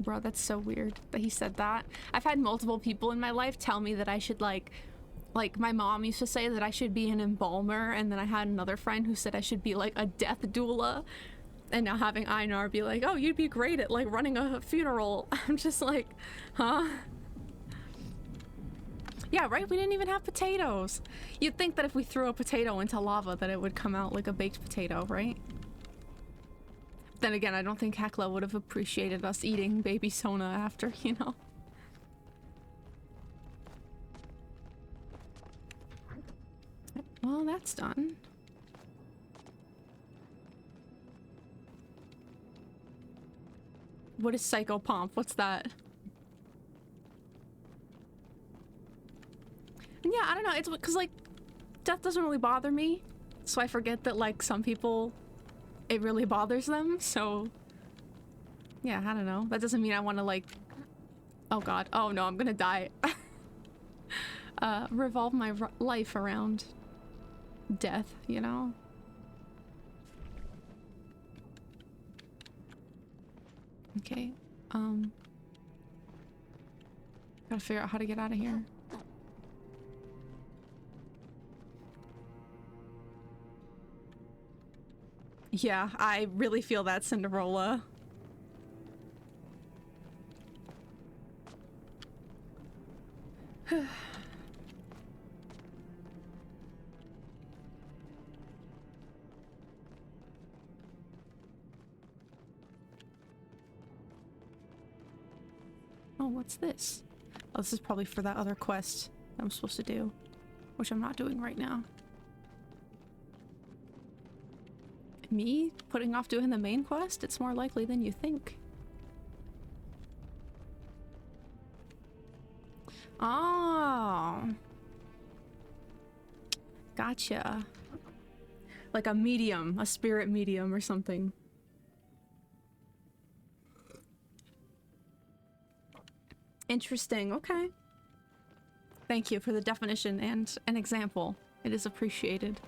Bro, that's so weird that he said that. I've had multiple people in my life tell me that I should like my mom used to say that I should be an embalmer, and then I had another friend who said I should be like a death doula. And now having Einar be like, oh, you'd be great at like running a funeral. I'm just like, huh? Yeah, right? We didn't even have potatoes. You'd think that if we threw a potato into lava that it would come out like a baked potato, right? Then again, I don't think Hekla would have appreciated us eating baby Sona after, you know? Well, that's done. What is Psychopomp? What's that? And yeah, I don't know. It's because, like, death doesn't really bother me. So I forget that, like, some people, it really bothers them. So, yeah, I don't know. That doesn't mean I want to, like... Oh, God. Oh, no, I'm gonna die. Revolve my life around death, you know? Okay, gotta figure out how to get out of here. Yeah, I really feel that, Cinderella. Oh, what's this? Oh, this is probably for that other quest that I'm supposed to do, which I'm not doing right now. Me putting off doing the main quest? It's more likely than you think. Oh. Gotcha. Like a medium, a spirit medium or something. Interesting, okay. Thank you for the definition and an example. It is appreciated.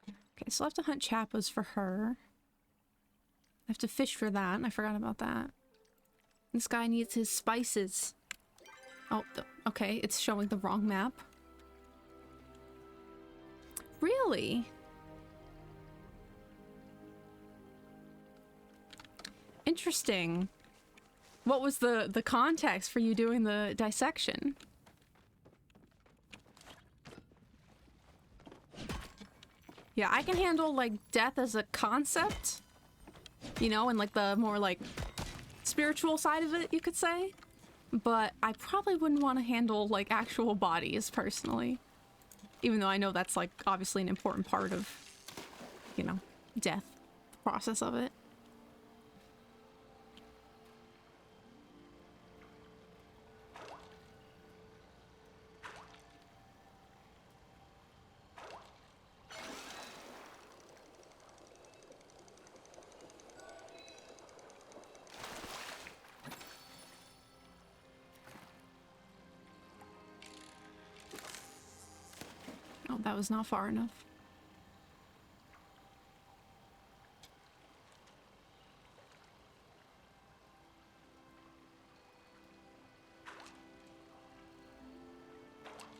Okay, so I have to hunt Chappas for her. I have to fish for that, and I forgot about that. This guy needs his spices. Oh, okay, it's showing the wrong map. Really? Interesting. What was the context for you doing the dissection? Yeah, I can handle like death as a concept, you know, and like the more like spiritual side of it, you could say. But I probably wouldn't want to handle like actual bodies personally. Even though I know that's, like, obviously an important part of, you know, death, the process of it. Oh, that was not far enough.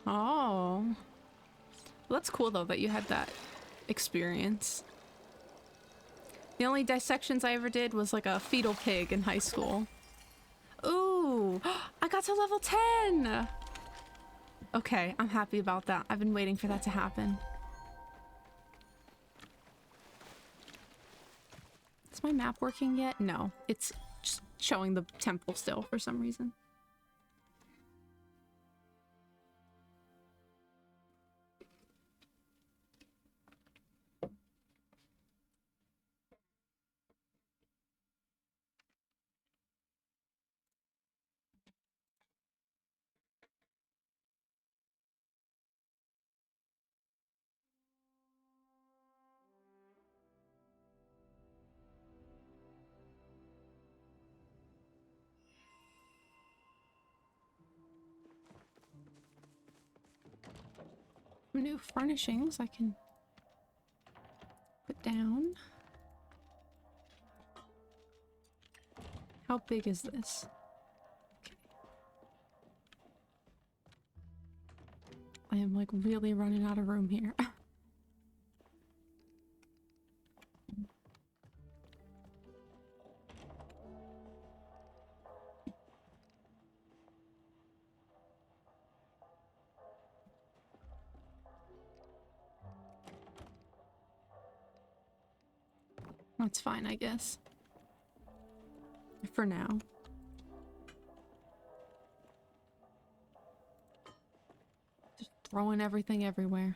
Oh. Well, that's cool, though, that you had that experience. The only dissections I ever did was, like, a fetal pig in high school. Ooh! I got to level 10! Okay, I'm happy about that. I've been waiting for that to happen. Is my map working yet? No, it's just showing the temple still for some reason. New furnishings I can put down. How big is this? Okay. I am like really running out of room here. That's fine, I guess. For now. Just throwing everything everywhere.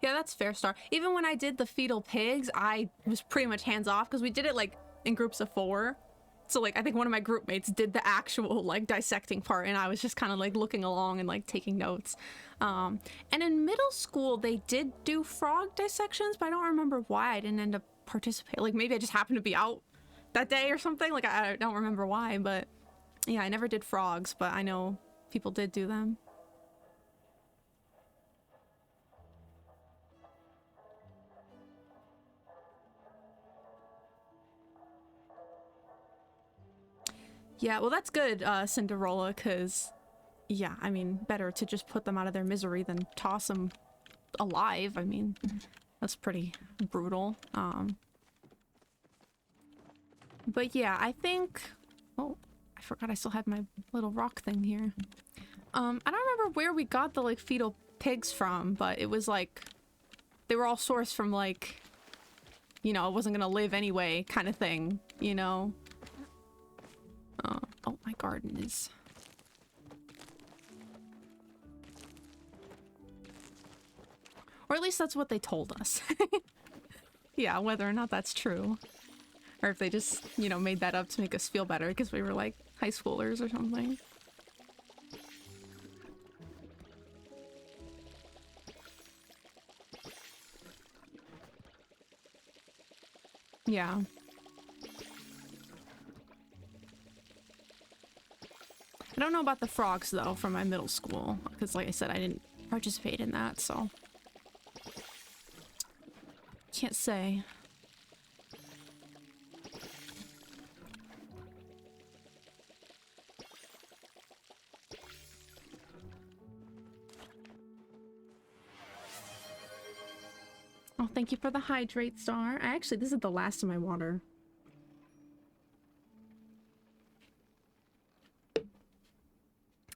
Yeah, that's fair, Star. Even when I did the fetal pigs, I was pretty much hands off because we did it like in groups of 4. So like I think one of my group mates did the actual like dissecting part and I was just kind of like looking along and like taking notes. And in middle school they did do frog dissections, but I don't remember why I didn't end up participating. Like maybe I just happened to be out that day or something. Like I don't remember why, but yeah, I never did frogs, but I know people did do them. Yeah, well that's good, Cinderella, because, yeah, I mean, better to just put them out of their misery than toss them alive. I mean, that's pretty brutal. But yeah, I think... Oh, I forgot I still had my little rock thing here. I don't remember where we got the, like, fetal pigs from, but it was, like... They were all sourced from, like... You know, I wasn't gonna live anyway kind of thing, you know? Oh, my garden is... Or at least that's what they told us. Yeah, whether or not that's true. Or if they just, you know, made that up to make us feel better because we were like high schoolers or something. Yeah. I don't know about the frogs, though, from my middle school, because, like I said, I didn't participate in that, so... Can't say. Oh, thank you for the hydrate, Star. Actually, this is the last of my water.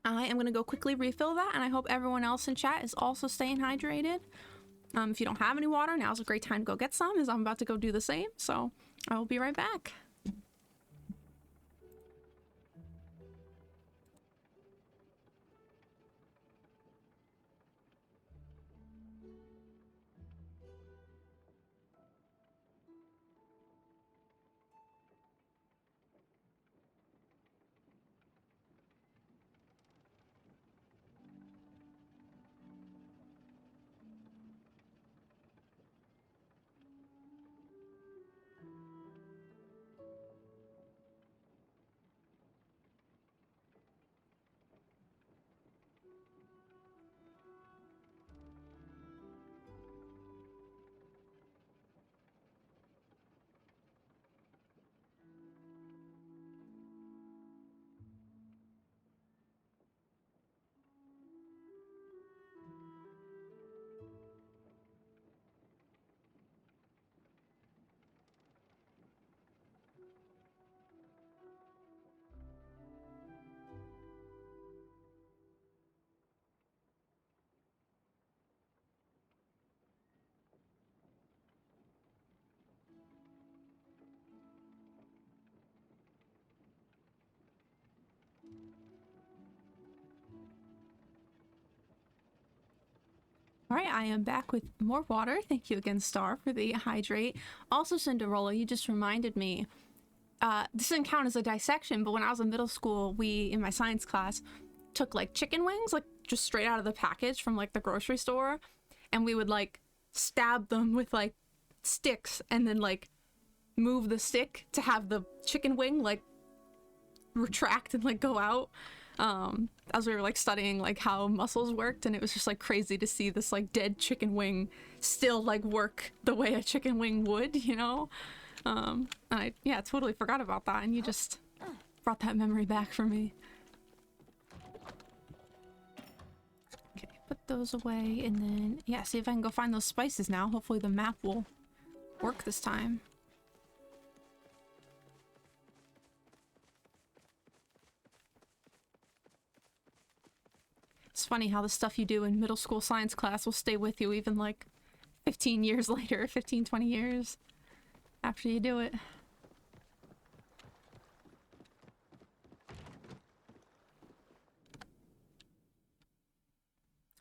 I am going to go quickly refill that, and I hope everyone else in chat is also staying hydrated. If you don't have any water, now's a great time to go get some, as I'm about to go do the same, so I will be right back. Alright, I am back with more water. Thank you again, Star, for the hydrate. Also, Cinderella, you just reminded me, this didn't count as a dissection, but when I was in middle school, we, in my science class, took, like, chicken wings, like, just straight out of the package from, like, the grocery store, and we would, like, stab them with, like, sticks, and then, like, move the stick to have the chicken wing, like, retract and like go out. As we were like studying like how muscles worked, and it was just like crazy to see this like dead chicken wing still like work the way a chicken wing would, you know? And I totally forgot about that, and you just brought that memory back for me. Okay, put those away, and then yeah, see if I can go find those spices now. Hopefully the map will work this time. It's funny how the stuff you do in middle school science class will stay with you even like 15 years later, 15, 20 years after you do it.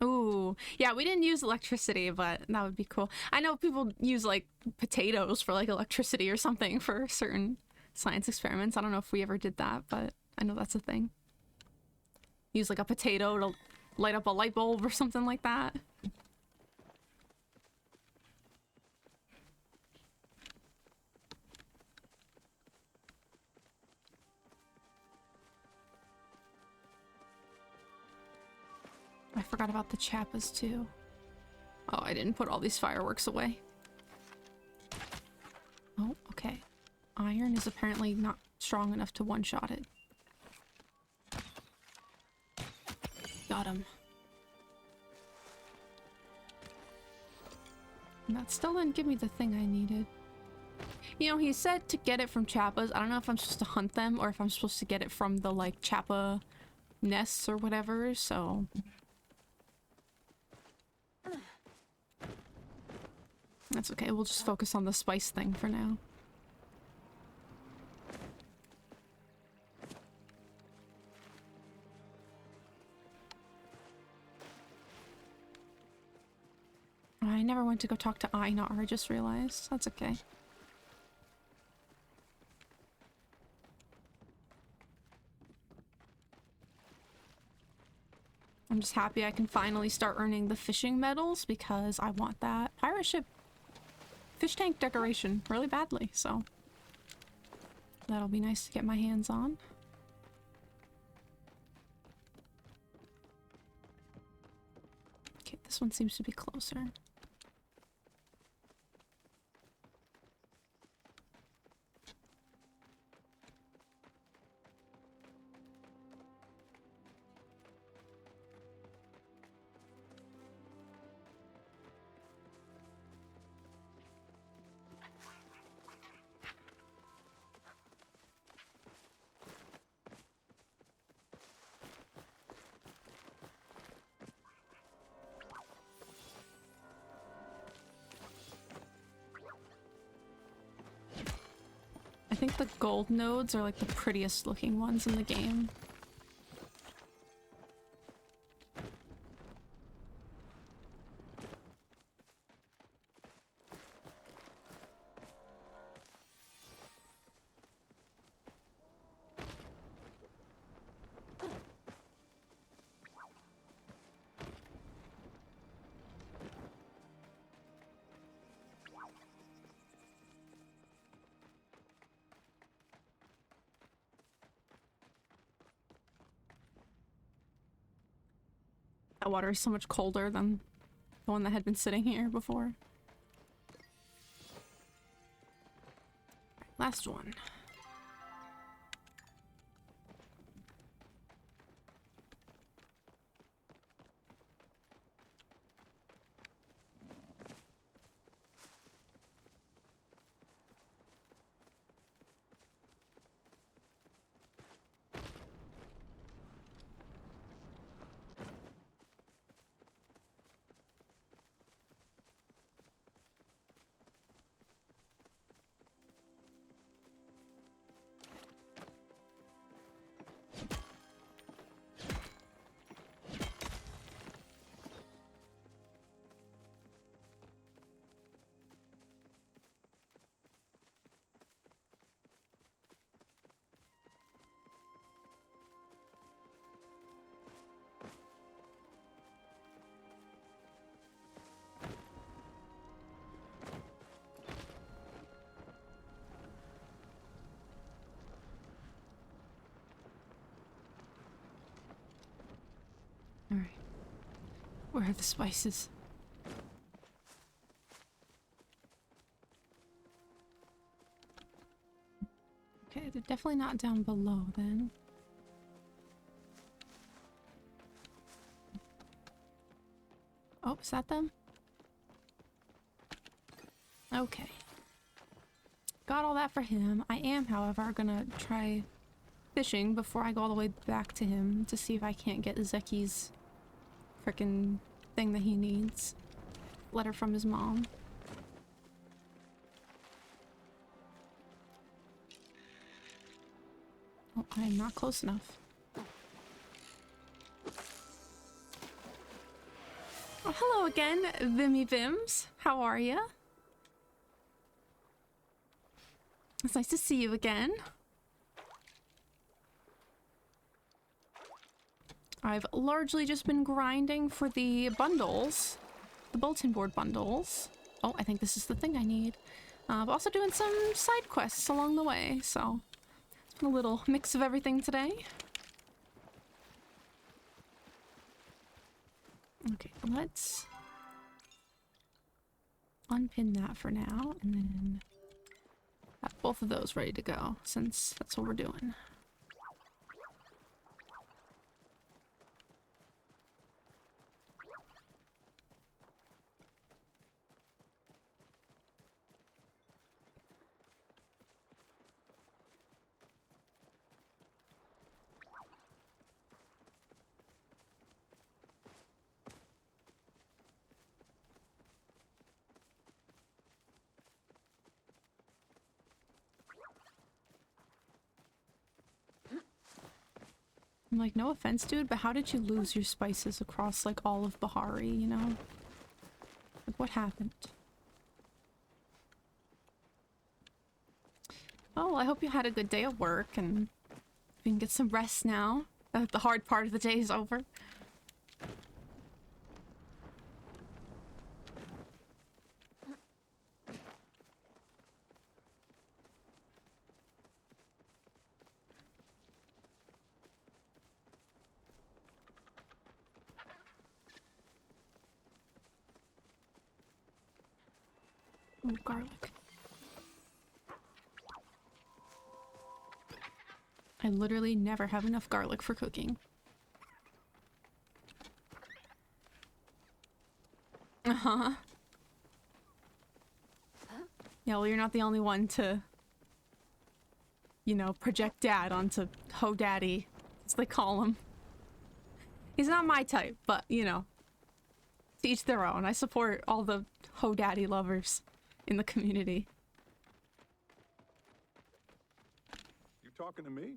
Ooh, yeah, we didn't use electricity, but that would be cool. I know people use like potatoes for like electricity or something for certain science experiments. I don't know if we ever did that, but I know that's a thing. Use like a potato to light up a light bulb or something like that. I forgot about the chappas too. Oh, I didn't put all these fireworks away. Oh, okay. Iron is apparently not strong enough to one-shot it. Got him. And that still didn't give me the thing I needed. You know, he said to get it from chappas. I don't know if I'm supposed to hunt them or if I'm supposed to get it from the, like, chappa nests or whatever, so... That's okay, we'll just focus on the spice thing for now. I never went to go talk to Einar, I just realized. That's okay. I'm just happy I can finally start earning the fishing medals because I want that pirate ship fish tank decoration really badly, so that'll be nice to get my hands on. Okay, this one seems to be closer. I think the gold nodes are like the prettiest looking ones in the game. That water is so much colder than the one that had been sitting here before. Last one. Where are the spices? Okay, they're definitely not down below then. Oh, is that them? Okay. Got all that for him. I am, however, gonna try fishing before I go all the way back to him to see if I can't get Zeki's frickin' thing that he needs. Letter from his mom. Oh, I am not close enough. Oh, hello again, Vimmy Vims. How are ya? It's nice to see you again. I've largely just been grinding for the bundles. The bulletin board bundles. Oh, I think this is the thing I need. But also doing some side quests along the way, so... It's been a little mix of everything today. Okay, let's unpin that for now, and then have both of those ready to go, since that's what we're doing. I'm like, no offense, dude, but how did you lose your spices across, like, all of Bahari, you know? Like, what happened? Oh, well, I hope you had a good day at work, and you can get some rest now that the hard part of the day is over. Ooh, garlic. I literally never have enough garlic for cooking. Uh-huh. Yeah, well, you're not the only one to, you know, project dad onto Ho Daddy, as they call him. He's not my type, but, you know, to each their own. I support all the Ho Daddy lovers in the community. You talking to me?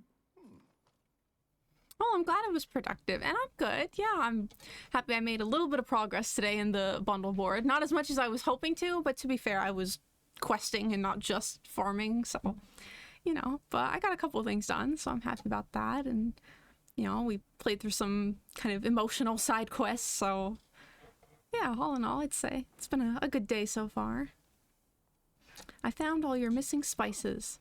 Oh, I'm glad it was productive, and I'm good. Yeah, I'm happy I made a little bit of progress today in the bundle board. Not as much as I was hoping to, but to be fair, I was questing and not just farming, so, you know, but I got a couple of things done, so I'm happy about that, and, you know, we played through some kind of emotional side quests, so, yeah, all in all, I'd say it's been a good day so far. I found all your missing spices.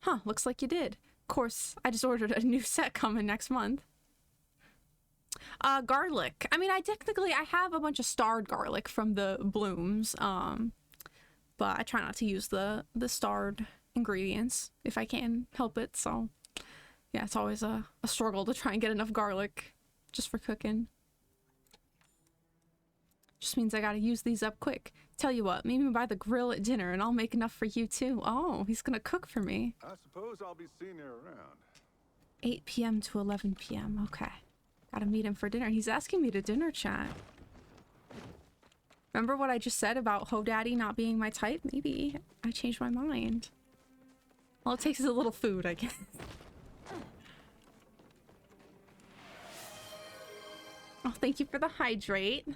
Huh, looks like you did. Of course, I just ordered a new set coming next month. Garlic. I mean, I have a bunch of starred garlic from the blooms, but I try not to use the starred ingredients if I can help it, so yeah, it's always a struggle to try and get enough garlic just for cooking. Just means I gotta use these up quick. Tell you what, meet me by the grill at dinner and I'll make enough for you too. Oh, he's gonna cook for me. I suppose I'll be seeing you around. 8 p.m. to 11 p.m. Okay. Gotta meet him for dinner. He's asking me to dinner chat. Remember what I just said about Ho Daddy not being my type? Maybe I changed my mind. All it takes is a little food, I guess. Oh, thank you for the hydrate.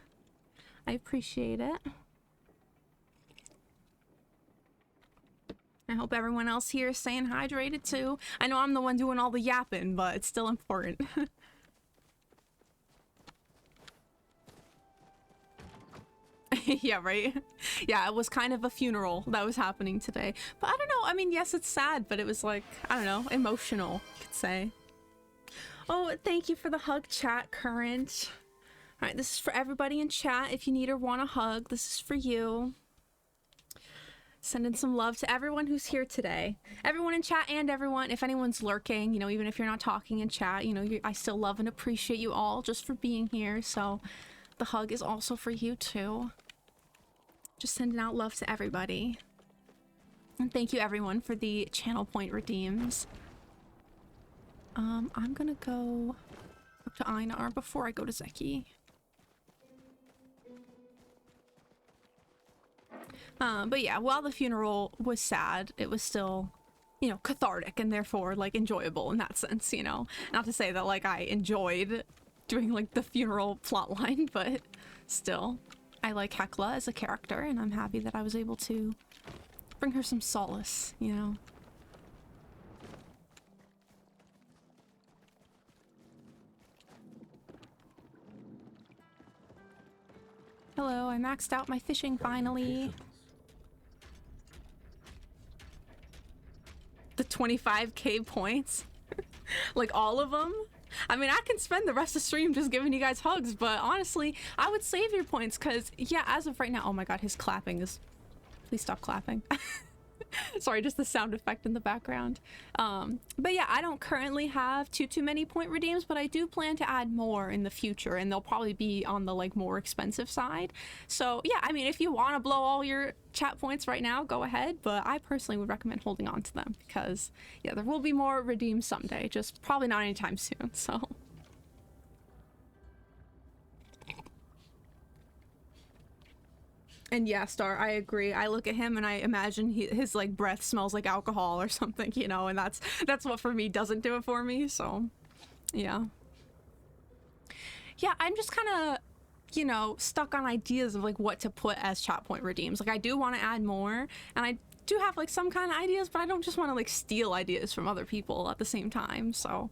I appreciate it. I hope everyone else here is staying hydrated too. I know I'm the one doing all the yapping, but it's still important. Yeah, right? Yeah, it was kind of a funeral that was happening today. But I don't know, I mean, yes, it's sad, but it was like, I don't know, emotional, I could say. Oh, thank you for the hug chat, Current. All right, this is for everybody in chat. If you need or want a hug, this is for you. Sending some love to everyone who's here today. Everyone in chat and everyone, if anyone's lurking, you know, even if you're not talking in chat, you know, I still love and appreciate you all just for being here. So the hug is also for you too. Just sending out love to everybody. And thank you everyone for the channel point redeems. I'm gonna go up to Einar before I go to Zeki. But yeah, while the funeral was sad, it was still, you know, cathartic and therefore like enjoyable in that sense, you know. Not to say that like I enjoyed doing like the funeral plotline, but still, I like Hecla as a character and I'm happy that I was able to bring her some solace, you know. Hello, I maxed out my fishing finally. The 25k points? Like all of them? I mean, I can spend the rest of the stream just giving you guys hugs, but honestly, I would save your points because, yeah, as of right now, oh my god, his clapping is... Please stop clapping. Sorry, just the sound effect in the background. But yeah, I don't currently have too many point redeems, but I do plan to add more in the future, and they'll probably be on the like more expensive side. So yeah, I mean, if you want to blow all your chat points right now, go ahead, but I personally would recommend holding on to them because yeah, there will be more redeems someday, just probably not anytime soon, so. And yeah, Star, I agree. I look at him and I imagine his like breath smells like alcohol or something, you know, and that's what for me doesn't do it for me. So, yeah. Yeah, I'm just kind of, you know, stuck on ideas of like what to put as chat point redeems. Like I do want to add more, and I do have like some kind of ideas, but I don't just want to like steal ideas from other people at the same time. So,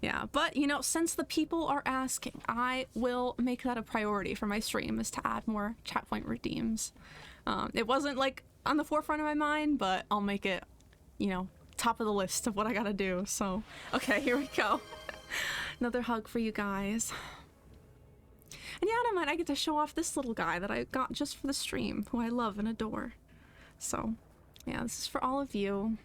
yeah, but you know, since the people are asking, I will make that a priority for my stream is to add more chat point redeems. It wasn't like on the forefront of my mind, but I'll make it, you know, top of the list of what I gotta do. So, okay, here we go. Another hug for you guys. And yeah, I don't mind, I get to show off this little guy that I got just for the stream, who I love and adore. So, yeah, this is for all of you.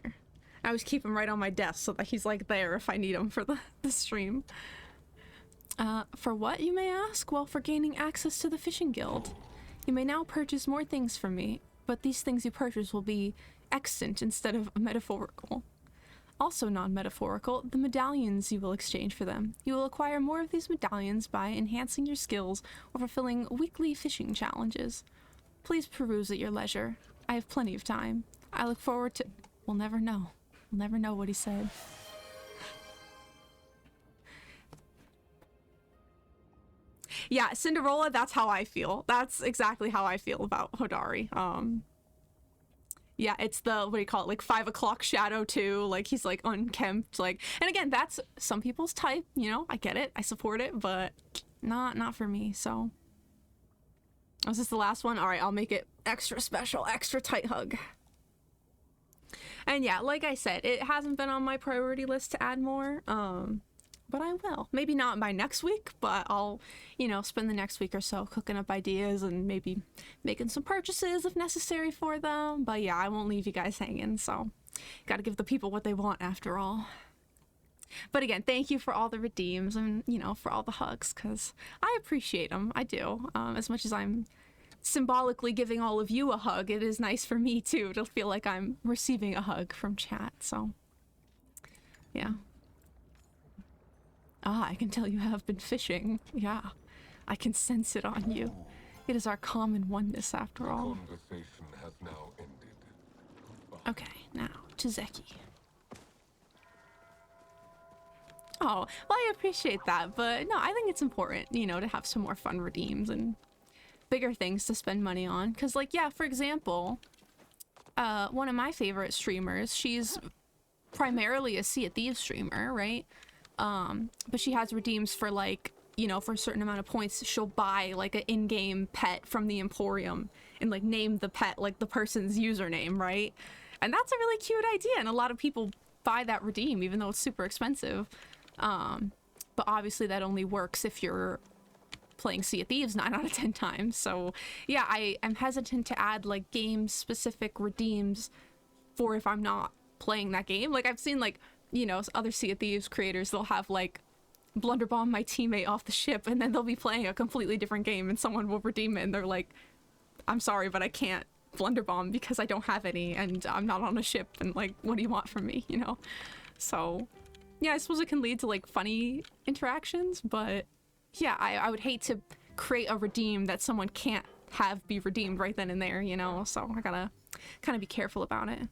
I always keep him right on my desk so that he's like there if I need him for the stream. For what, you may ask? Well, for gaining access to the Fishing Guild. You may now purchase more things from me, but these things you purchase will be extant instead of metaphorical. Also non-metaphorical, the medallions you will exchange for them. You will acquire more of these medallions by enhancing your skills or fulfilling weekly fishing challenges. Please peruse at your leisure. I have plenty of time. I look forward to... We'll never know. We'll never know what he said. Yeah, Cinderella, that's how I feel. That's exactly how I feel about Hodari. Yeah, it's the, what do you call it, like 5 o'clock shadow too, like he's like unkempt, like, and again, that's some people's type, you know, I get it, I support it, but not for me, so. Was this the last one? All right, I'll make it extra special, extra tight hug. And yeah, like I said, it hasn't been on my priority list to add more, but I will. Maybe not by next week, but I'll, you know, spend the next week or so cooking up ideas and maybe making some purchases if necessary for them. But yeah, I won't leave you guys hanging, so gotta give the people what they want after all. But again, thank you for all the redeems and, you know, for all the hugs, because I appreciate them. I do. As much as I'm symbolically giving all of you a hug, it is nice for me too to feel like I'm receiving a hug from chat, so yeah. Ah, I can tell you have been fishing. Yeah, I can sense it on you. It is our common oneness after all. Conversation has now ended. Okay, now to Zeki. Oh, well, I appreciate that, but no, I think it's important, you know, to have some more fun redeems and bigger things to spend money on. Because, like, yeah, for example, one of my favorite streamers, she's primarily a Sea of Thieves streamer, right? But she has redeems for, like, you know, for a certain amount of points, she'll buy, like, an in-game pet from the Emporium and, like, name the pet, like, the person's username, right? And that's a really cute idea, and a lot of people buy that redeem, even though it's super expensive. But obviously that only works if you're playing Sea of Thieves 9 out of 10 times. So yeah, I am hesitant to add like game specific redeems for if I'm not playing that game. Like I've seen like, you know, other Sea of Thieves creators, they'll have like blunderbomb my teammate off the ship, and then they'll be playing a completely different game and someone will redeem it and they're like, I'm sorry, but I can't blunderbomb because I don't have any and I'm not on a ship, and like, what do you want from me, you know? So yeah, I suppose it can lead to like funny interactions, but yeah, I would hate to create a redeem that someone can't have be redeemed right then and there, you know? So I gotta kind of be careful about it.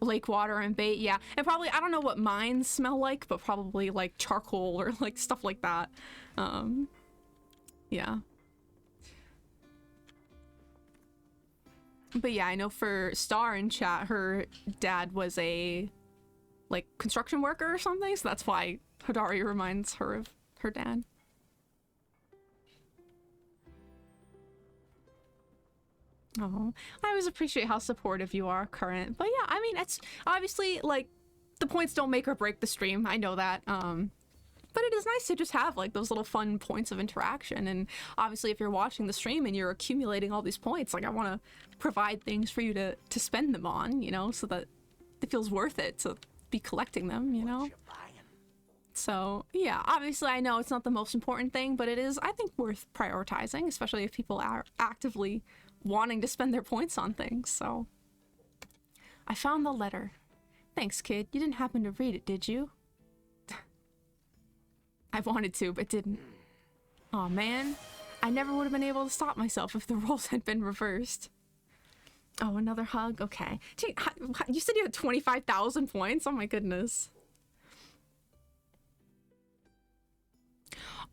Lake water and bait, yeah. And probably, I don't know what mines smell like, but probably like charcoal or like stuff like that. Yeah. But yeah, I know for Star in chat, her dad was a like construction worker or something, so that's why Hodari reminds her of her dad. Oh, I always appreciate how supportive you are, Current. But yeah, I mean, it's obviously like the points don't make or break the stream. I know that. But it is nice to just have like those little fun points of interaction. And obviously, if you're watching the stream and you're accumulating all these points, like I want to provide things for you to spend them on, you know, so that it feels worth it to be collecting them, you know. So yeah, obviously I know it's not the most important thing, but it is, I think, worth prioritizing, especially if people are actively wanting to spend their points on things. So I found the letter. Thanks, kid. You didn't happen to read it, did you? I wanted to, but didn't. Aw, man. I never would have been able to stop myself if the roles had been reversed. Oh, another hug? Okay. Gee, you said you had 25,000 points? Oh my goodness.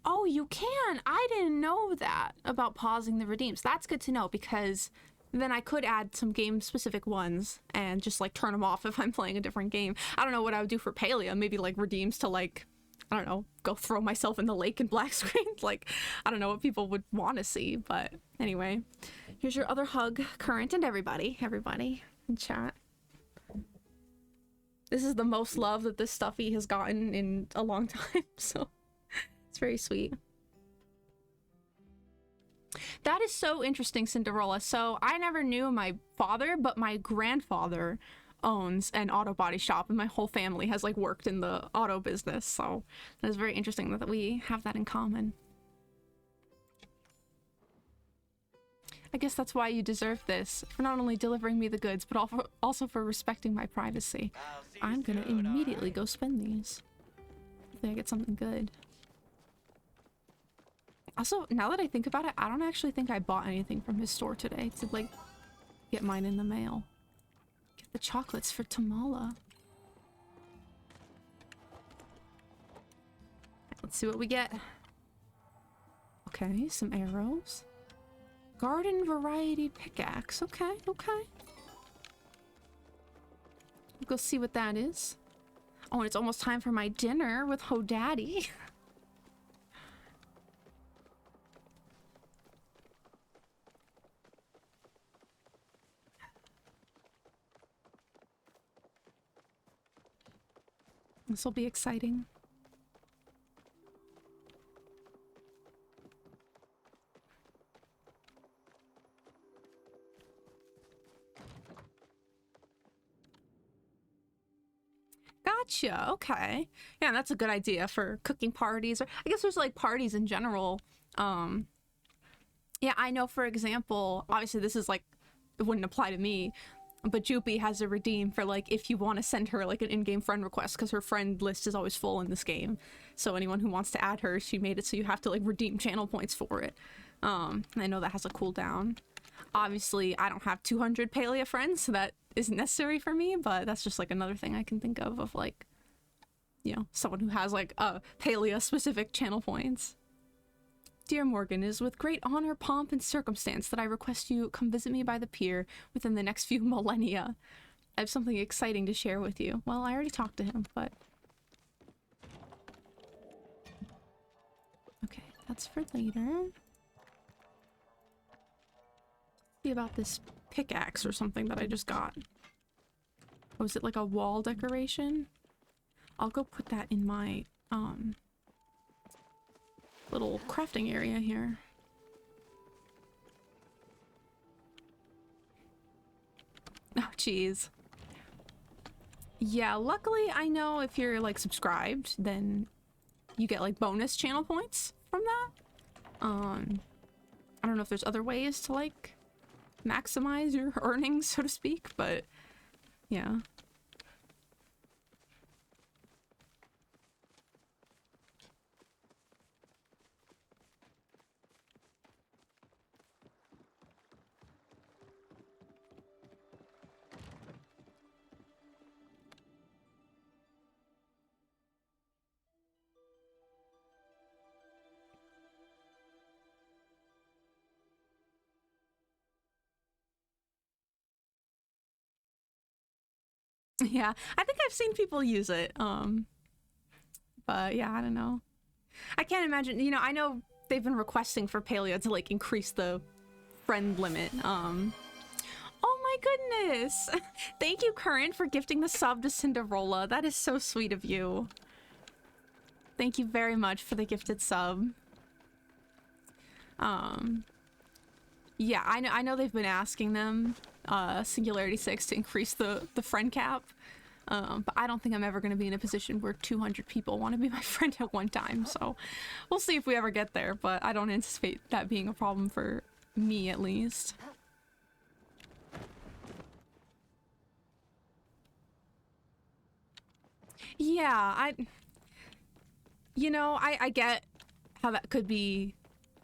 Oh, you can! I didn't know that about pausing the redeems. That's good to know, because then I could add some game-specific ones and just, like, turn them off if I'm playing a different game. I don't know what I would do for Palia. Maybe, like, redeems to, like, I don't know, go throw myself in the lake in black screen. Like, I don't know what people would want to see, but anyway. Here's your other hug, Current, and everybody in chat. This is the most love that this stuffy has gotten in a long time, so it's very sweet. That is so interesting, Cinderella. So I never knew my father, but my grandfather owns an auto body shop, and my whole family has like worked in the auto business, so that is very interesting that we have that in common. I guess that's why you deserve this, for not only delivering me the goods, but also for respecting my privacy. I'm gonna immediately go spend these. Hopefully I get something good. Also, now that I think about it, I don't actually think I bought anything from his store today to like get mine in the mail. Get the chocolates for Tamala. Let's see what we get. Okay, some arrows. Garden variety pickaxe. Okay, okay. We'll go see what that is. Oh, and it's almost time for my dinner with Hodaddy. This will be exciting. Gotcha. Okay. Yeah, that's a good idea for cooking parties, or I guess there's like parties in general. Yeah, I know, for example, obviously this is like, it wouldn't apply to me, but Joopy has a redeem for like if you want to send her like an in-game friend request, because her friend list is always full in this game. So anyone who wants to add her, she made it so you have to like redeem channel points for it. I know that has a cooldown. Obviously, I don't have 200 Palia friends, so that isn't necessary for me, but that's just like another thing I can think of like, you know, someone who has like Palia specific channel points. Dear Morgan, it is with great honor, pomp, and circumstance that I request you come visit me by the pier within the next few millennia. I have something exciting to share with you. Well, I already talked to him, but... Okay, that's for later. See about this pickaxe or something that I just got. Oh, is it like a wall decoration? I'll go put that in my little crafting area here. Oh, jeez. Yeah, luckily I know if you're like subscribed, then you get like bonus channel points from that. I don't know if there's other ways to like maximize your earnings, so to speak, but yeah. Yeah, I think I've seen people use it. But yeah, I don't know. I can't imagine, you know, I know they've been requesting for Palia to like increase the friend limit. Oh my goodness. Thank you, Current, for gifting the sub to Cinderella. That is so sweet of you. Thank you very much for the gifted sub. Yeah, I know they've been asking them, Singularity 6 to increase the friend cap. But I don't think I'm ever going to be in a position where 200 people want to be my friend at one time. So we'll see if we ever get there, but I don't anticipate that being a problem for me at least. Yeah, I get how that could be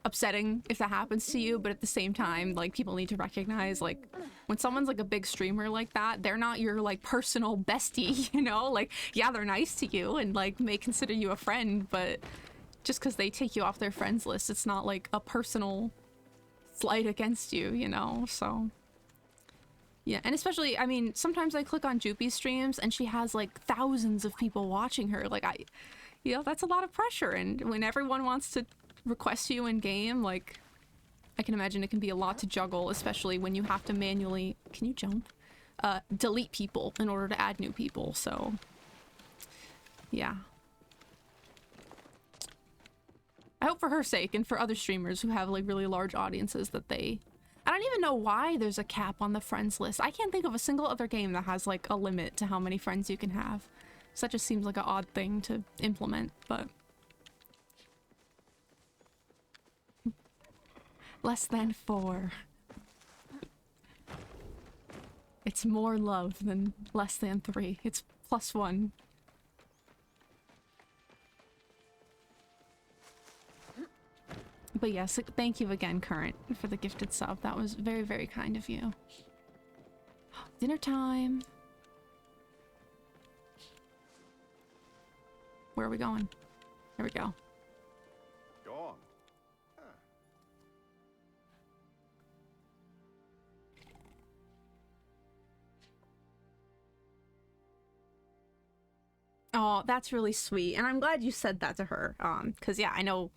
upsetting if that happens to you, but at the same time, like, people need to recognize, like, when someone's like a big streamer like that, they're not your like personal bestie, you know? Like, yeah, they're nice to you and like may consider you a friend, but just because they take you off their friends list, it's not like a personal slight against you, you know? So yeah, and especially, I mean, sometimes I click on Jupy's streams and she has like thousands of people watching her. Like, you know, that's a lot of pressure, and when everyone wants to request you in game, like, I can imagine it can be a lot to juggle, especially when you have to manually, can you jump? Delete people in order to add new people, so yeah. I hope for her sake and for other streamers who have like really large audiences that I don't even know why there's a cap on the friends list. I can't think of a single other game that has like a limit to how many friends you can have. So that just seems like an odd thing to implement, but less than 4. It's more love than less than 3. It's +1. But yes, thank you again, Current, for the gifted sub. That was very, very kind of you. Dinner time. Where are we going? Here we go. Go on. Oh, that's really sweet. And I'm glad you said that to her. Because yeah, I know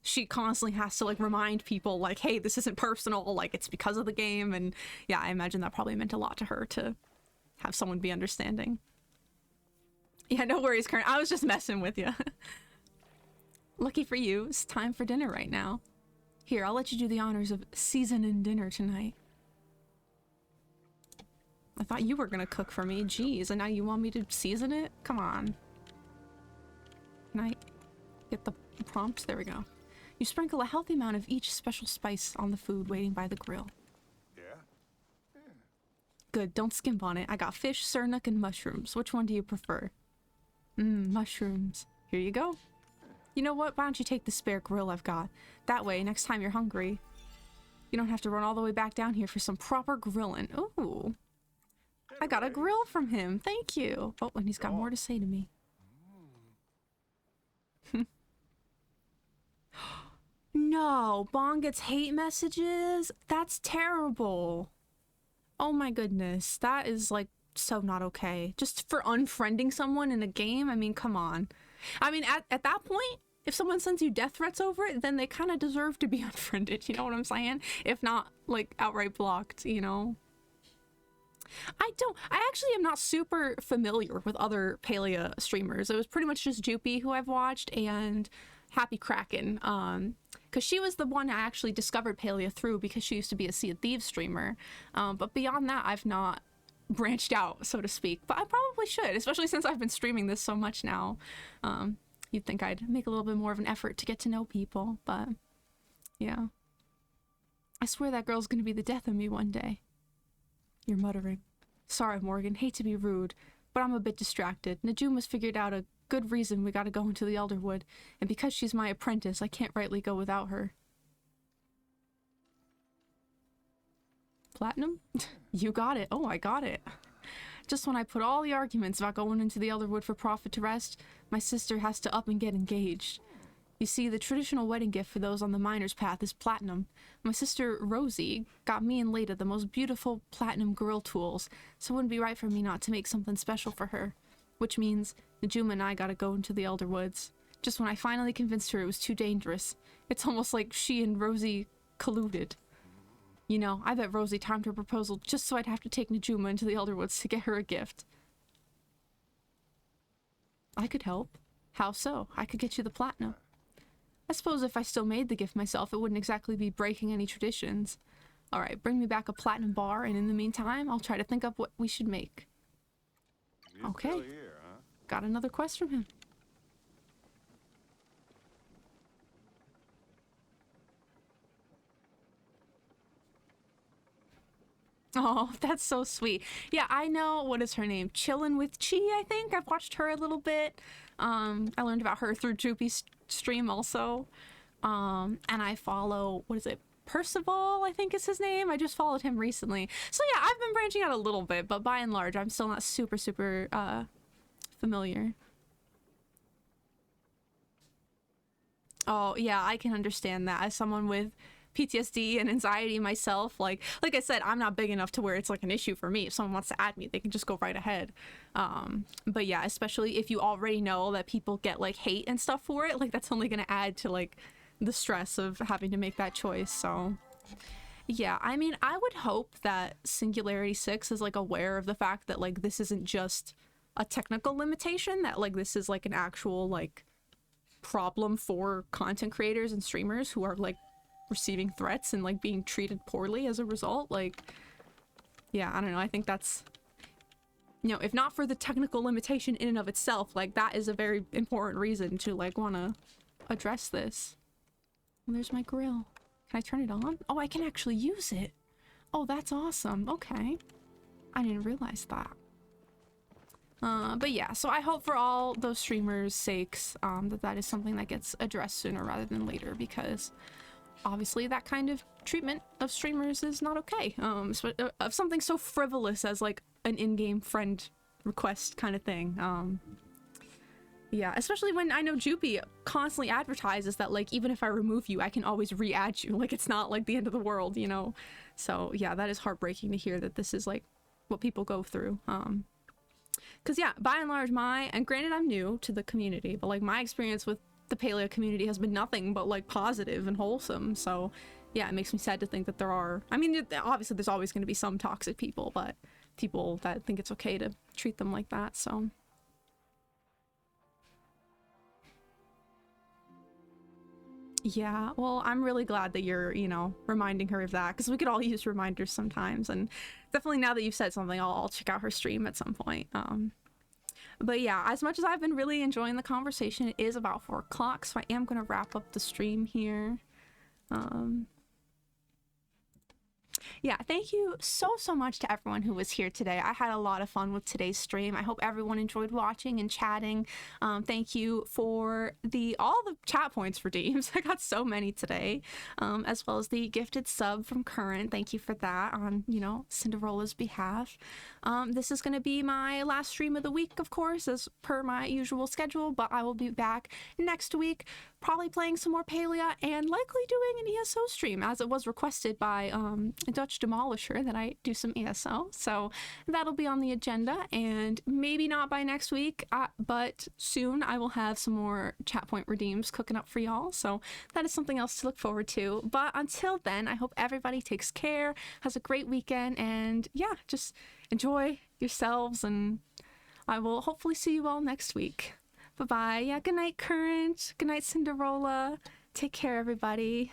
she constantly has to like remind people like, hey, this isn't personal, like it's because of the game. And yeah, I imagine that probably meant a lot to her to have someone be understanding. Yeah, no worries, Karen. I was just messing with you. Lucky for you, it's time for dinner right now. Here, I'll let you do the honors of seasoning dinner tonight. I thought you were gonna cook for me. Jeez, and now you want me to season it? Come on. Can I get the prompt? There we go. You sprinkle a healthy amount of each special spice on the food waiting by the grill. Yeah? Good, don't skimp on it. I got fish, surnuk, and mushrooms. Which one do you prefer? Mushrooms. Here you go. You know what? Why don't you take the spare grill I've got? That way, next time you're hungry, you don't have to run all the way back down here for some proper grilling. Ooh. I got a grill from him. Thank you. Oh, and he's got more to say to me. No, Bong gets hate messages? That's terrible. Oh my goodness. That is like so not okay. Just for unfriending someone in a game? I mean, come on. I mean, at that point, if someone sends you death threats over it, then they kind of deserve to be unfriended. You know what I'm saying? If not, like, outright blocked, you know? I actually am not super familiar with other Palia streamers. It was pretty much just Jupy who I've watched and Happy Kraken. Because she was the one I actually discovered Palia through because she used to be a Sea of Thieves streamer. But beyond that, I've not branched out, so to speak. But I probably should, especially since I've been streaming this so much now. You'd think I'd make a little bit more of an effort to get to know people, but yeah. I swear that girl's gonna be the death of me one day. You're muttering. Sorry, Morgan, hate to be rude, but I'm a bit distracted. Najuma's figured out a good reason we gotta go into the Elderwood, and because she's my apprentice, I can't rightly go without her. Platinum? You got it. Oh, I got it. Just when I put all the arguments about going into the Elderwood for profit to rest, my sister has to up and get engaged. You see, the traditional wedding gift for those on the miner's path is platinum. My sister, Rosie, got me and Leda the most beautiful platinum grill tools, so it wouldn't be right for me not to make something special for her. Which means Najuma and I gotta go into the Elderwoods. Just when I finally convinced her it was too dangerous. It's almost like she and Rosie colluded. You know, I bet Rosie timed her proposal just so I'd have to take Najuma into the Elderwoods to get her a gift. I could help. How so? I could get you the platinum. I suppose if I still made the gift myself, it wouldn't exactly be breaking any traditions. Alright, bring me back a platinum bar, and in the meantime, I'll try to think up what we should make. You Okay. still here, huh? Got another quest from him. Oh, that's so sweet. Yeah, I know, what is her name? Chillin' with Chi, I think. I've watched her a little bit. I learned about her through Jupy's stream also. And I follow, what is it? Percival, I think is his name. I just followed him recently. So yeah, I've been branching out a little bit, but by and large, I'm still not super familiar. Oh, yeah, I can understand that. As someone with PTSD and anxiety myself, like I said, I'm not big enough to where it's like an issue for me. If someone wants to add me, they can just go right ahead. But yeah, especially if you already know that people get like hate and stuff for it, like that's only gonna add to like the stress of having to make that choice. So yeah, I mean, I would hope that Singularity 6 is like aware of the fact that like this isn't just a technical limitation, that like this is like an actual like problem for content creators and streamers who are like receiving threats and like being treated poorly as a result. Like, yeah, I don't know, I think that's, you know, if not for the technical limitation in and of itself, like that is a very important reason to like want to address this. And there's my grill. Can I turn it on? Oh, I can actually use it. Oh, that's awesome. Okay, I didn't realize that. But yeah, so I hope for all those streamers' sakes that is something that gets addressed sooner rather than later, because obviously that kind of treatment of streamers is not okay. Of something so frivolous as like an in-game friend request kind of thing. Yeah, especially when I know Jupy constantly advertises that like even if I remove you, I can always re-add you. Like it's not like the end of the world, you know? So yeah, that is heartbreaking to hear that this is like what people go through. Because yeah, by and large, and granted I'm new to the community, but like my experience with the paleo community has been nothing but like positive and wholesome. So yeah, it makes me sad to think that there are, I mean, obviously there's always going to be some toxic people, but people that think it's okay to treat them like that. So yeah, well, I'm really glad that you're, you know, reminding her of that, because we could all use reminders sometimes, and definitely now that you've said something, I'll check out her stream at some point. But yeah, as much as I've been really enjoying the conversation, it is about 4 o'clock, so I am going to wrap up the stream here. Yeah, thank you so much to everyone who was here today. I had a lot of fun with today's stream. I hope everyone enjoyed watching and chatting. Thank you for all the chat points redeemed. I got so many today, as well as the gifted sub from Current. Thank you for that on, you know, Cinderella's behalf. This is going to be my last stream of the week, of course, as per my usual schedule, but I will be back next week probably playing some more Palia and likely doing an ESO stream, as it was requested by Dutch Demolisher that I do some ESO. So that'll be on the agenda, and maybe not by next week, but soon I will have some more chat point redeems cooking up for y'all. So that is something else to look forward to. But until then, I hope everybody takes care, has a great weekend, and yeah, just enjoy yourselves, and I will hopefully see you all next week. Bye-bye. Yeah, good night, Current. Good night, Cinderella. Take care, everybody.